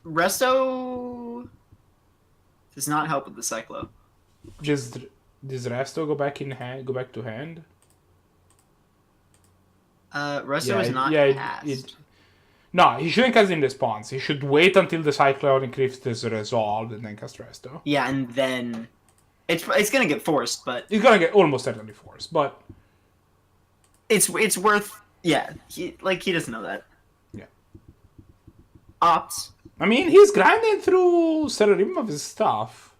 Speaker 1: Resto does not help with the Cyclo.
Speaker 2: Just... Does Resto go back to hand?
Speaker 1: Resto is not cast.
Speaker 2: No, he shouldn't cast in response. He should wait until the Cyclonic Rift is resolved and then cast Resto.
Speaker 1: Yeah, and then it's gonna get forced, but
Speaker 2: It's gonna get almost certainly forced, but
Speaker 1: it's worth. Yeah, he doesn't know that.
Speaker 2: Yeah.
Speaker 1: Opt.
Speaker 2: I mean, he's grinding through SirEripmav's stuff.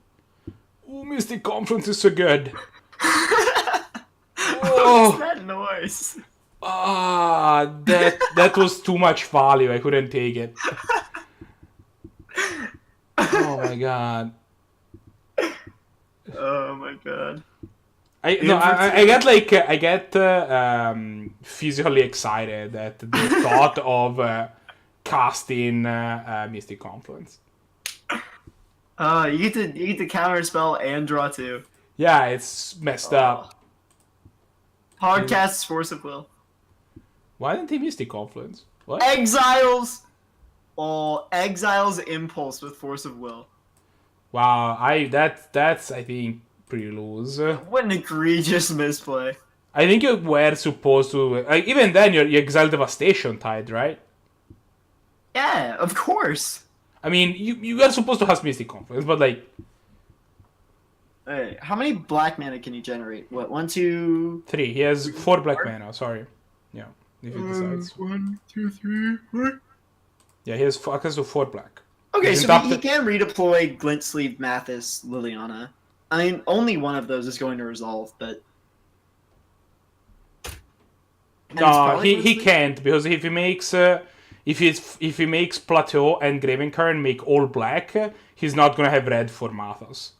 Speaker 2: Oh, Mystic Confluence is so good.
Speaker 1: What's that noise?
Speaker 2: That was too much value. I couldn't take it. Oh my god.
Speaker 1: Oh my god.
Speaker 2: I get physically excited at the thought of casting Mystic Confluence.
Speaker 1: You get to counter spell and draw 2.
Speaker 2: Yeah, it's messed up.
Speaker 1: Hard casts Force of Will.
Speaker 2: Why didn't he Mystic Confluence? What?
Speaker 1: Exiles! Oh, Exiles Impulse with Force of Will.
Speaker 2: Wow, that's I think pretty loose.
Speaker 1: What an egregious misplay.
Speaker 2: I think you were supposed to even then you Exile Devastation tied, right?
Speaker 1: Yeah, of course.
Speaker 2: I mean, you are supposed to have Mystic Confluence, but like
Speaker 1: Hey, how many black mana can you generate? What, 1, 2...
Speaker 2: 3. He has 4 black mana. Sorry, yeah. If he decides.
Speaker 1: 1, 2, 3, 4.
Speaker 2: Yeah, he has access to 4 black.
Speaker 1: Okay,
Speaker 2: He's
Speaker 1: so
Speaker 2: top
Speaker 1: he can redeploy Glint Sleeve, Mathis, Liliana. I mean, only one of those is going to resolve, but... And it's
Speaker 2: No,
Speaker 1: probably
Speaker 2: he can't, because if he makes if he makes Plateau and Gravencurrent make all black, he's not gonna have red for Mathos.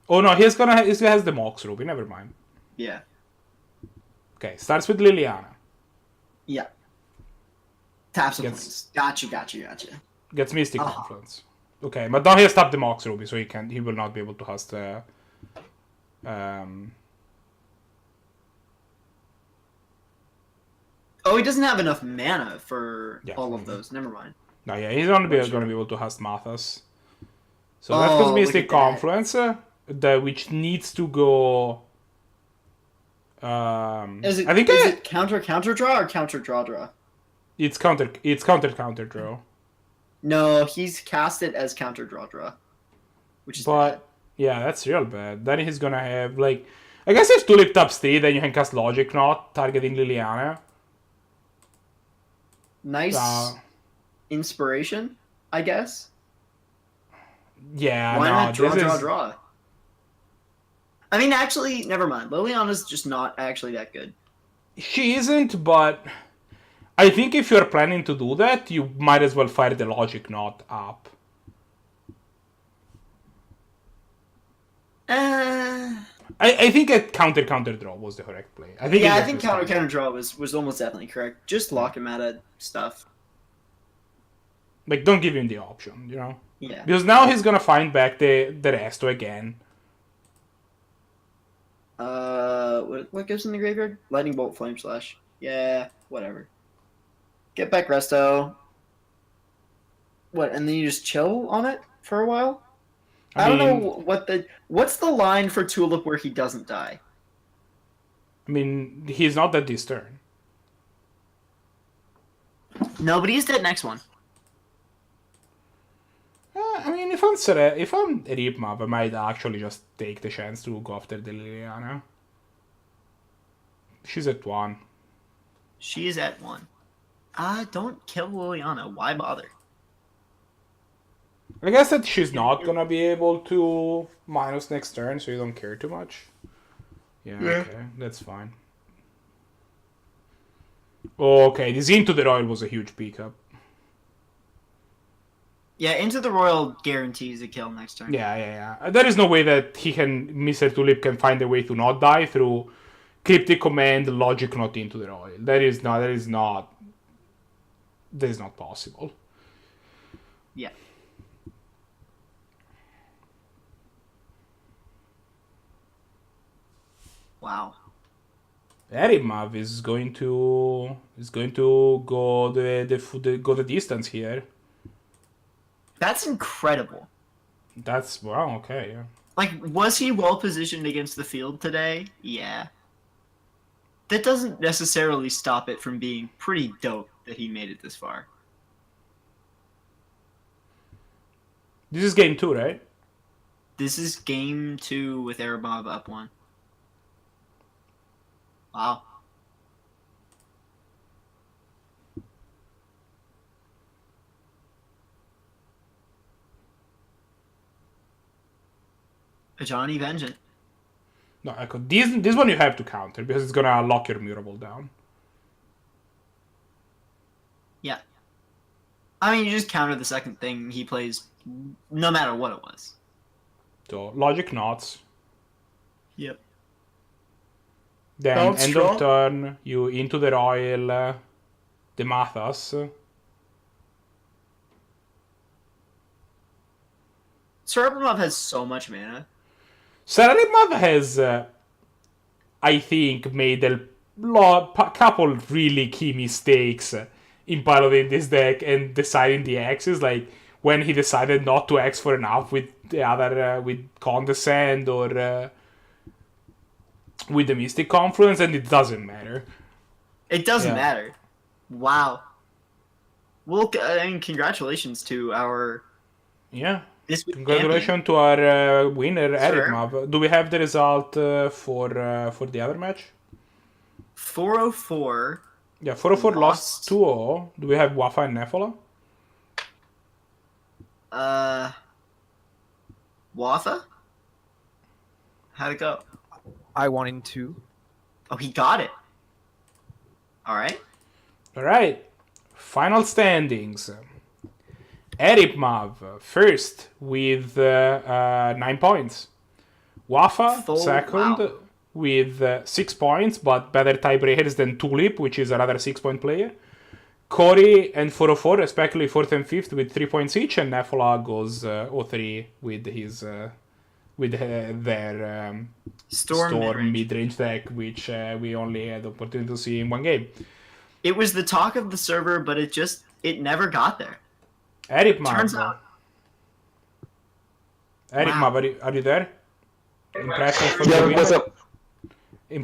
Speaker 2: Oh no, he has the Mox Ruby. Never mind.
Speaker 1: Yeah.
Speaker 2: Okay, starts with Liliana.
Speaker 1: Yeah. Taps of
Speaker 2: Gets-
Speaker 1: points. Gotcha.
Speaker 2: Gets Mystic Confluence. Okay, but now he has tapped the Mox Ruby, so he will not be able to cast
Speaker 1: Oh, he doesn't have enough mana for
Speaker 2: Yeah.
Speaker 1: all of those. Never mind.
Speaker 2: No, yeah, he's only going to be able to cast Mathos. So that
Speaker 1: Oh,
Speaker 2: was
Speaker 1: look
Speaker 2: Mystic
Speaker 1: at that.
Speaker 2: Confluence, which needs to go.
Speaker 1: Is it,
Speaker 2: I think
Speaker 1: is it counter draw or counter draw?
Speaker 2: it's counter draw.
Speaker 1: No, he's cast it as counter draw. Which is
Speaker 2: But
Speaker 1: bad.
Speaker 2: yeah, that's real bad. Then he's gonna have like, I guess if Tulip taps 3, then you can cast Logic Knot targeting Liliana.
Speaker 1: Nice inspiration, I guess.
Speaker 2: Yeah,
Speaker 1: Why
Speaker 2: no,
Speaker 1: not
Speaker 2: this
Speaker 1: draw? I mean, actually, never mind. Liliana's just not actually that good.
Speaker 2: She isn't, but I think if you're planning to do that, you might as well fire the Logic Knot up. I think a counter draw was the correct play. I think
Speaker 1: counter draw was almost definitely correct. Just lock him out of stuff.
Speaker 2: Like, don't give him the option, you know?
Speaker 1: Yeah.
Speaker 2: Because now he's gonna find back the resto again.
Speaker 1: What goes in the graveyard? Lightning Bolt, Flame Slash. Yeah, whatever. Get back Resto. What, and then you just chill on it for a while? I don't know what's the line for Tulip where he doesn't die?
Speaker 2: I mean, he's not dead this turn.
Speaker 1: No, but he's dead next one.
Speaker 2: I mean, if I'm Eripmav, I might actually just take the chance to go after the Liliana. She's at 1.
Speaker 1: She is at 1. Don't kill Liliana. Why bother?
Speaker 2: I guess that she's not gonna be able to minus next turn, so you don't care too much. Yeah. Okay, that's fine. Okay, this Into the Royal was a huge pickup.
Speaker 1: Yeah, Into the Royal guarantees a kill next turn.
Speaker 2: Yeah. There is no way that MrTulip can find a way to not die through Cryptic Command, Logic Not Into the Royal. That is not possible.
Speaker 1: Yeah. Wow.
Speaker 2: Eripmav is going to go the distance here.
Speaker 1: That's incredible.
Speaker 2: That's wow. Okay, yeah.
Speaker 1: Like, was he well positioned against the field today? Yeah. That doesn't necessarily stop it from being pretty dope that he made it this far.
Speaker 2: This is game 2, right?
Speaker 1: This is game 2 with Eripmav up 1. Wow. A Johnny Vengeance.
Speaker 2: No, this one you have to counter because it's gonna lock your mutable down.
Speaker 1: Yeah. I mean, you just counter the second thing he plays, no matter what it was.
Speaker 2: So logic knots.
Speaker 1: Yep.
Speaker 2: Then
Speaker 1: Don't
Speaker 2: end
Speaker 1: straw.
Speaker 2: of turn, you into the Royal, the Mathas.
Speaker 1: SirEripmav has so much mana.
Speaker 2: SirEripmav has, I think, made a couple really key mistakes in piloting this deck and deciding the X's, like when he decided not to X for enough with the other, with Condescend or with the Mystic Confluence, and it doesn't matter.
Speaker 1: It doesn't
Speaker 2: Yeah.
Speaker 1: matter. Wow. Well, I mean, congratulations to our
Speaker 2: Yeah.
Speaker 1: this week
Speaker 2: Congratulations to our winner,
Speaker 1: Sir.
Speaker 2: Ericmav. Do we have the result for the other match?
Speaker 1: champion. 4-0-4.
Speaker 2: Yeah, 4-4 lost
Speaker 1: Lost.
Speaker 2: 2-0. Do we have Wafa and Nefola?
Speaker 1: Watha? How'd it go?
Speaker 5: I won in 2.
Speaker 1: Oh, he got it. All right.
Speaker 2: All right. Final standings. Eripmav first with 9 points. Wafa
Speaker 1: Full-
Speaker 2: second
Speaker 1: wow.
Speaker 2: with 6 points, but better tiebreakers than Tulip, which is another 6-point player. Corey and 4-4, respectively 4th and 5th with 3 points each, and Nefola goes 0-3 with his their
Speaker 1: Storm, mid-range.
Speaker 2: mid-range deck, which we only had the opportunity to see in one game.
Speaker 1: It was the talk of the server, but it never got there.
Speaker 2: Eripmav.
Speaker 1: Turns out.
Speaker 2: Eripmav, are you there? Impressions for the
Speaker 3: Yeah,
Speaker 2: winner?
Speaker 3: what's up?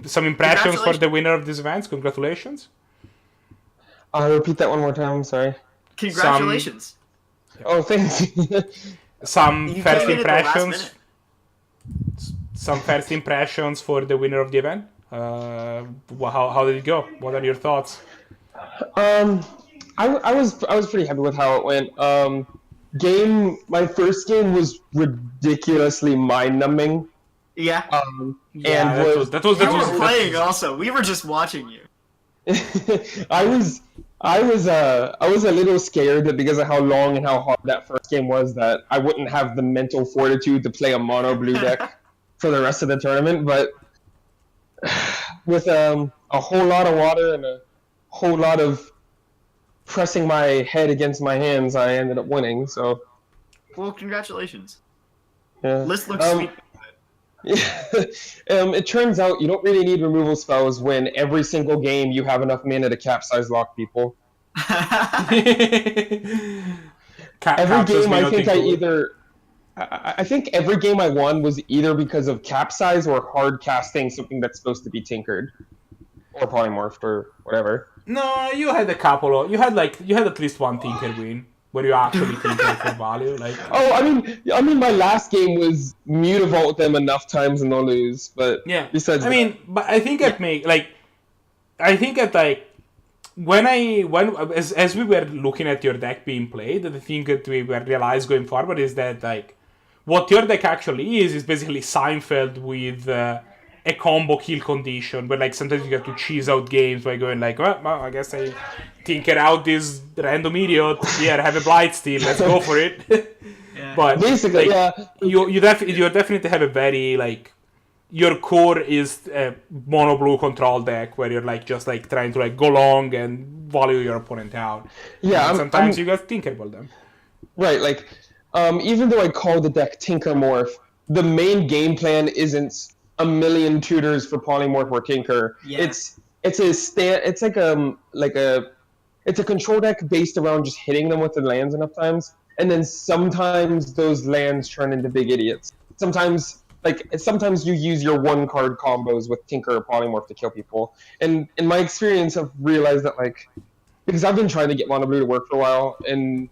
Speaker 2: Some impressions for the
Speaker 1: Congratulations.
Speaker 2: winner of this event. Congratulations.
Speaker 3: I'll repeat that one more time. Sorry.
Speaker 1: Congratulations.
Speaker 3: Oh, thanks.
Speaker 2: Some
Speaker 1: You
Speaker 2: first
Speaker 1: came in at the last
Speaker 2: impressions.
Speaker 1: minute.
Speaker 2: Some first impressions for the winner of the event. How did it go? What are your thoughts?
Speaker 3: I was pretty happy with how it went. My first game was ridiculously mind-numbing.
Speaker 1: Yeah.
Speaker 2: Yeah,
Speaker 3: And
Speaker 2: that was
Speaker 1: You were playing also. We were just watching you.
Speaker 3: I was a little scared that because of how long and how hard that first game was, that I wouldn't have the mental fortitude to play a mono blue deck for the rest of the tournament. But with a whole lot of water and a whole lot of pressing my head against my hands, I ended up winning. So
Speaker 1: Well, congratulations.
Speaker 3: yeah.
Speaker 1: List looks sweet.
Speaker 3: It turns out you don't really need removal spells when every single game you have enough mana to capsize lock people. Every game I think I think every game I won was either because of capsize or hard casting something that's supposed to be tinkered or polymorphed or whatever.
Speaker 2: No, you had a couple. You had at least one tinker win where you actually tinkered for value. Like,
Speaker 3: Oh, I mean, my last game was mutavault them enough times and they'll lose. But
Speaker 2: yeah,
Speaker 3: besides,
Speaker 2: I mean, but I think as we were looking at your deck being played, the thing that we were realized going forward is that like what your deck actually is basically Seinfeld with a combo kill condition, but like sometimes you get to cheese out games by going like, well, I guess I tinker out this random idiot. Here, have a Blightsteel. Let's go for it.
Speaker 1: Yeah.
Speaker 2: But
Speaker 3: basically,
Speaker 2: like,
Speaker 3: yeah.
Speaker 2: you definitely have a very like your core is a mono blue control deck where you're like just like trying to like go long and value your opponent out.
Speaker 3: Yeah,
Speaker 2: And sometimes you got tinkerable them.
Speaker 3: Right, like, even though I call the deck Tinker Morph, the main game plan isn't a million tutors for Polymorph or Tinker.
Speaker 1: Yeah.
Speaker 3: It's a control deck based around just hitting them with the lands enough times, and then sometimes those lands turn into big idiots. Sometimes you use your one card combos with Tinker or Polymorph to kill people. And in my experience, I've realized that because I've been trying to get Mono Blue to work for a while, and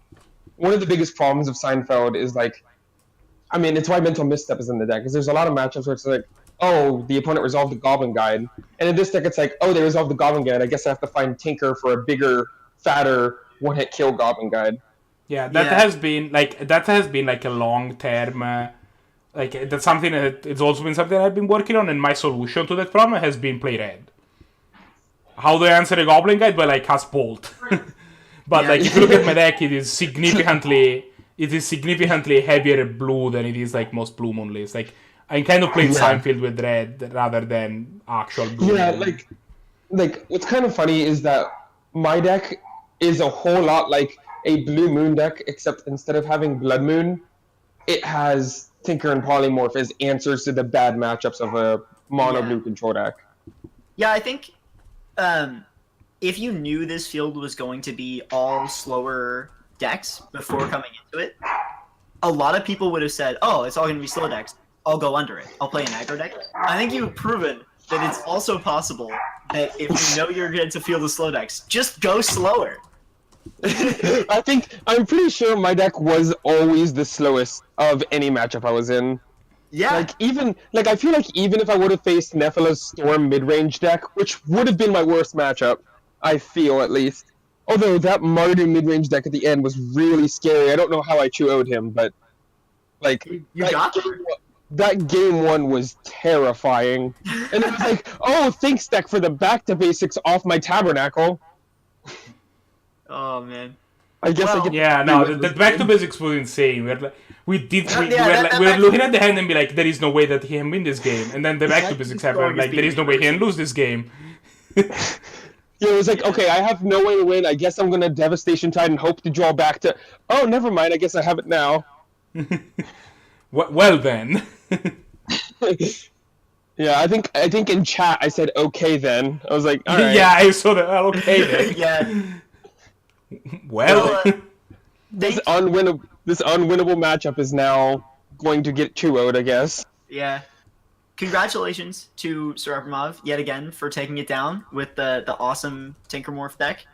Speaker 3: one of the biggest problems of Seinfeld is it's why Mental Misstep is in the deck, because there's a lot of matchups where it's like, oh, the opponent resolved the Goblin Guide, and in this deck it's like, oh, they resolved the Goblin Guide, I guess I have to find Tinker for a bigger, fatter, one-hit kill Goblin Guide.
Speaker 2: Yeah, that has been like a long term Like that's something that it's also been something I've been working on, and my solution to that problem has been play red. How do I answer a goblin guide? Well, I cast bolt. But
Speaker 1: Yeah.
Speaker 2: like if you look at my deck, it is significantly heavier blue than it is like most blue moon lists. Like I'm kind of playing
Speaker 3: Yeah.
Speaker 2: Seinfeld with red rather than actual blue.
Speaker 3: Yeah,
Speaker 2: moon.
Speaker 3: like what's kind of funny is that my deck is a whole lot like a Blue Moon deck, except instead of having Blood Moon, it has Tinker and Polymorph as answers to the bad matchups of a mono
Speaker 1: Yeah.
Speaker 3: blue control deck.
Speaker 1: Yeah, I think if you knew this field was going to be all slower decks before coming into it, a lot of people would have said, "Oh, it's all going to be slow decks. I'll go under it. I'll play an aggro deck." I think you've proven that it's also possible that if you know you're going to field of slow decks, just go slower.
Speaker 3: I'm pretty sure my deck was always the slowest of any matchup I was in.
Speaker 1: Yeah,
Speaker 3: I feel like even if I would have faced Nefola's Storm mid-range deck, which would have been my worst matchup, I feel at least. Although that Mardu mid-range deck at the end was really scary. I don't know how I 2-0'd him, but like
Speaker 1: you
Speaker 3: that
Speaker 1: got
Speaker 3: game,
Speaker 1: there.
Speaker 3: that game one was terrifying. And it was like, oh, thanks deck for the back to basics off my Tabernacle.
Speaker 1: Oh man.
Speaker 3: I guess I
Speaker 1: Well,
Speaker 3: get
Speaker 2: Yeah, no, the back to basics was insane. We
Speaker 1: that
Speaker 2: were
Speaker 1: back-
Speaker 2: looking at the hand and be like, there is no way that he can win this game, and then the back to
Speaker 1: Exactly.
Speaker 2: basics happened. Like, there is no way he can lose this game.
Speaker 3: Yeah, it was like, okay, I have no way to win. I guess I'm gonna Devastation Tide and hope to draw back to. Oh, never mind. I guess I have it now.
Speaker 2: Well then.
Speaker 3: Yeah, I think in chat I said okay then. I was like, all right.
Speaker 2: Yeah, I saw that. Well, okay then.
Speaker 1: Yeah.
Speaker 2: Well.
Speaker 3: This unwinnable matchup is now going to get 2-0'd, I guess.
Speaker 1: Yeah. Congratulations to SirEripmav yet again for taking it down with the awesome Tinkermorph deck.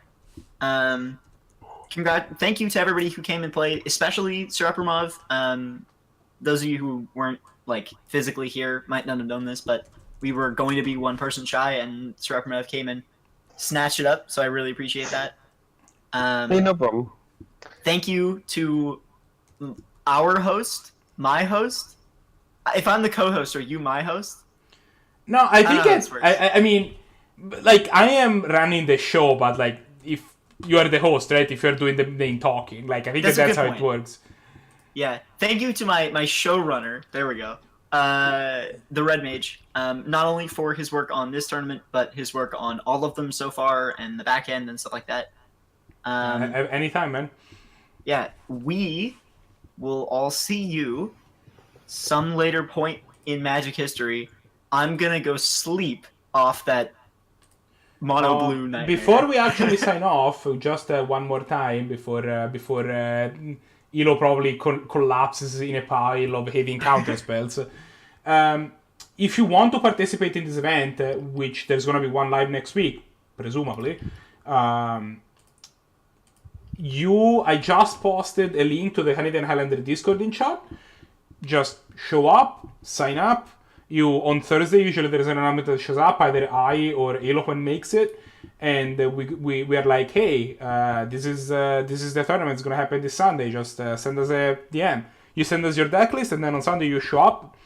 Speaker 1: Thank you to everybody who came and played, especially SirEripmav. Those of you who weren't like physically here might not have known this, but we were going to be one person shy, and SirEripmav came and snatched it up. So I really appreciate that.
Speaker 3: Hey, no problem.
Speaker 1: Thank you to our host, my host. If I'm the co-host, are you my host?
Speaker 2: No, I think
Speaker 1: don't know how
Speaker 2: it's.
Speaker 1: this works.
Speaker 2: I mean, like, I am running the show, but, like, if you are the host, right? If you're doing the main talking, like, I think
Speaker 1: That's a
Speaker 2: that's
Speaker 1: good
Speaker 2: how
Speaker 1: point.
Speaker 2: it works.
Speaker 1: Yeah. Thank you to my showrunner. There we go. TheRedMage. Not only for his work on this tournament, but his work on all of them so far and the back end and stuff like that.
Speaker 2: Anytime, man.
Speaker 1: Yeah. We will all see you some later point in Magic history. I'm gonna go sleep off that mono blue nightmare.
Speaker 2: Before we actually sign off, just one more time before Elo probably collapses in a pile of heavy counter spells. If you want to participate in this event, which there's going to be one live next week, presumably, I just posted a link to the Canadian Highlander Discord in chat. Just show up, sign up. On Thursday, usually there's an announcement that shows up, either I or Eloquent makes it, and we are like, hey, this is the tournament. It's gonna happen this Sunday. Just send us a DM. You send us your deck list, and then on Sunday you show up.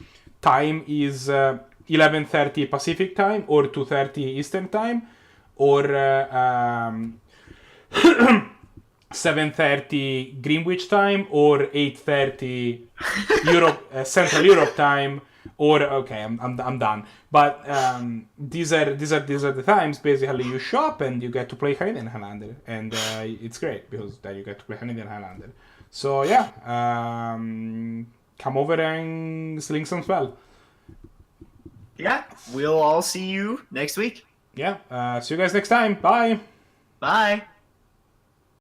Speaker 2: Time is 11:30 Pacific time, or 2:30 Eastern time, or 7:30 Greenwich time, or 8:30 Europe Central Europe time. Or okay, I'm done. But these are the times. Basically, you show up and you get to play Canadian Highlander, and it's great because then you get to play Canadian Highlander. So yeah, come over and sling some spell.
Speaker 1: Yeah, we'll all see you next week.
Speaker 2: Yeah, see you guys next time. Bye.
Speaker 1: Bye.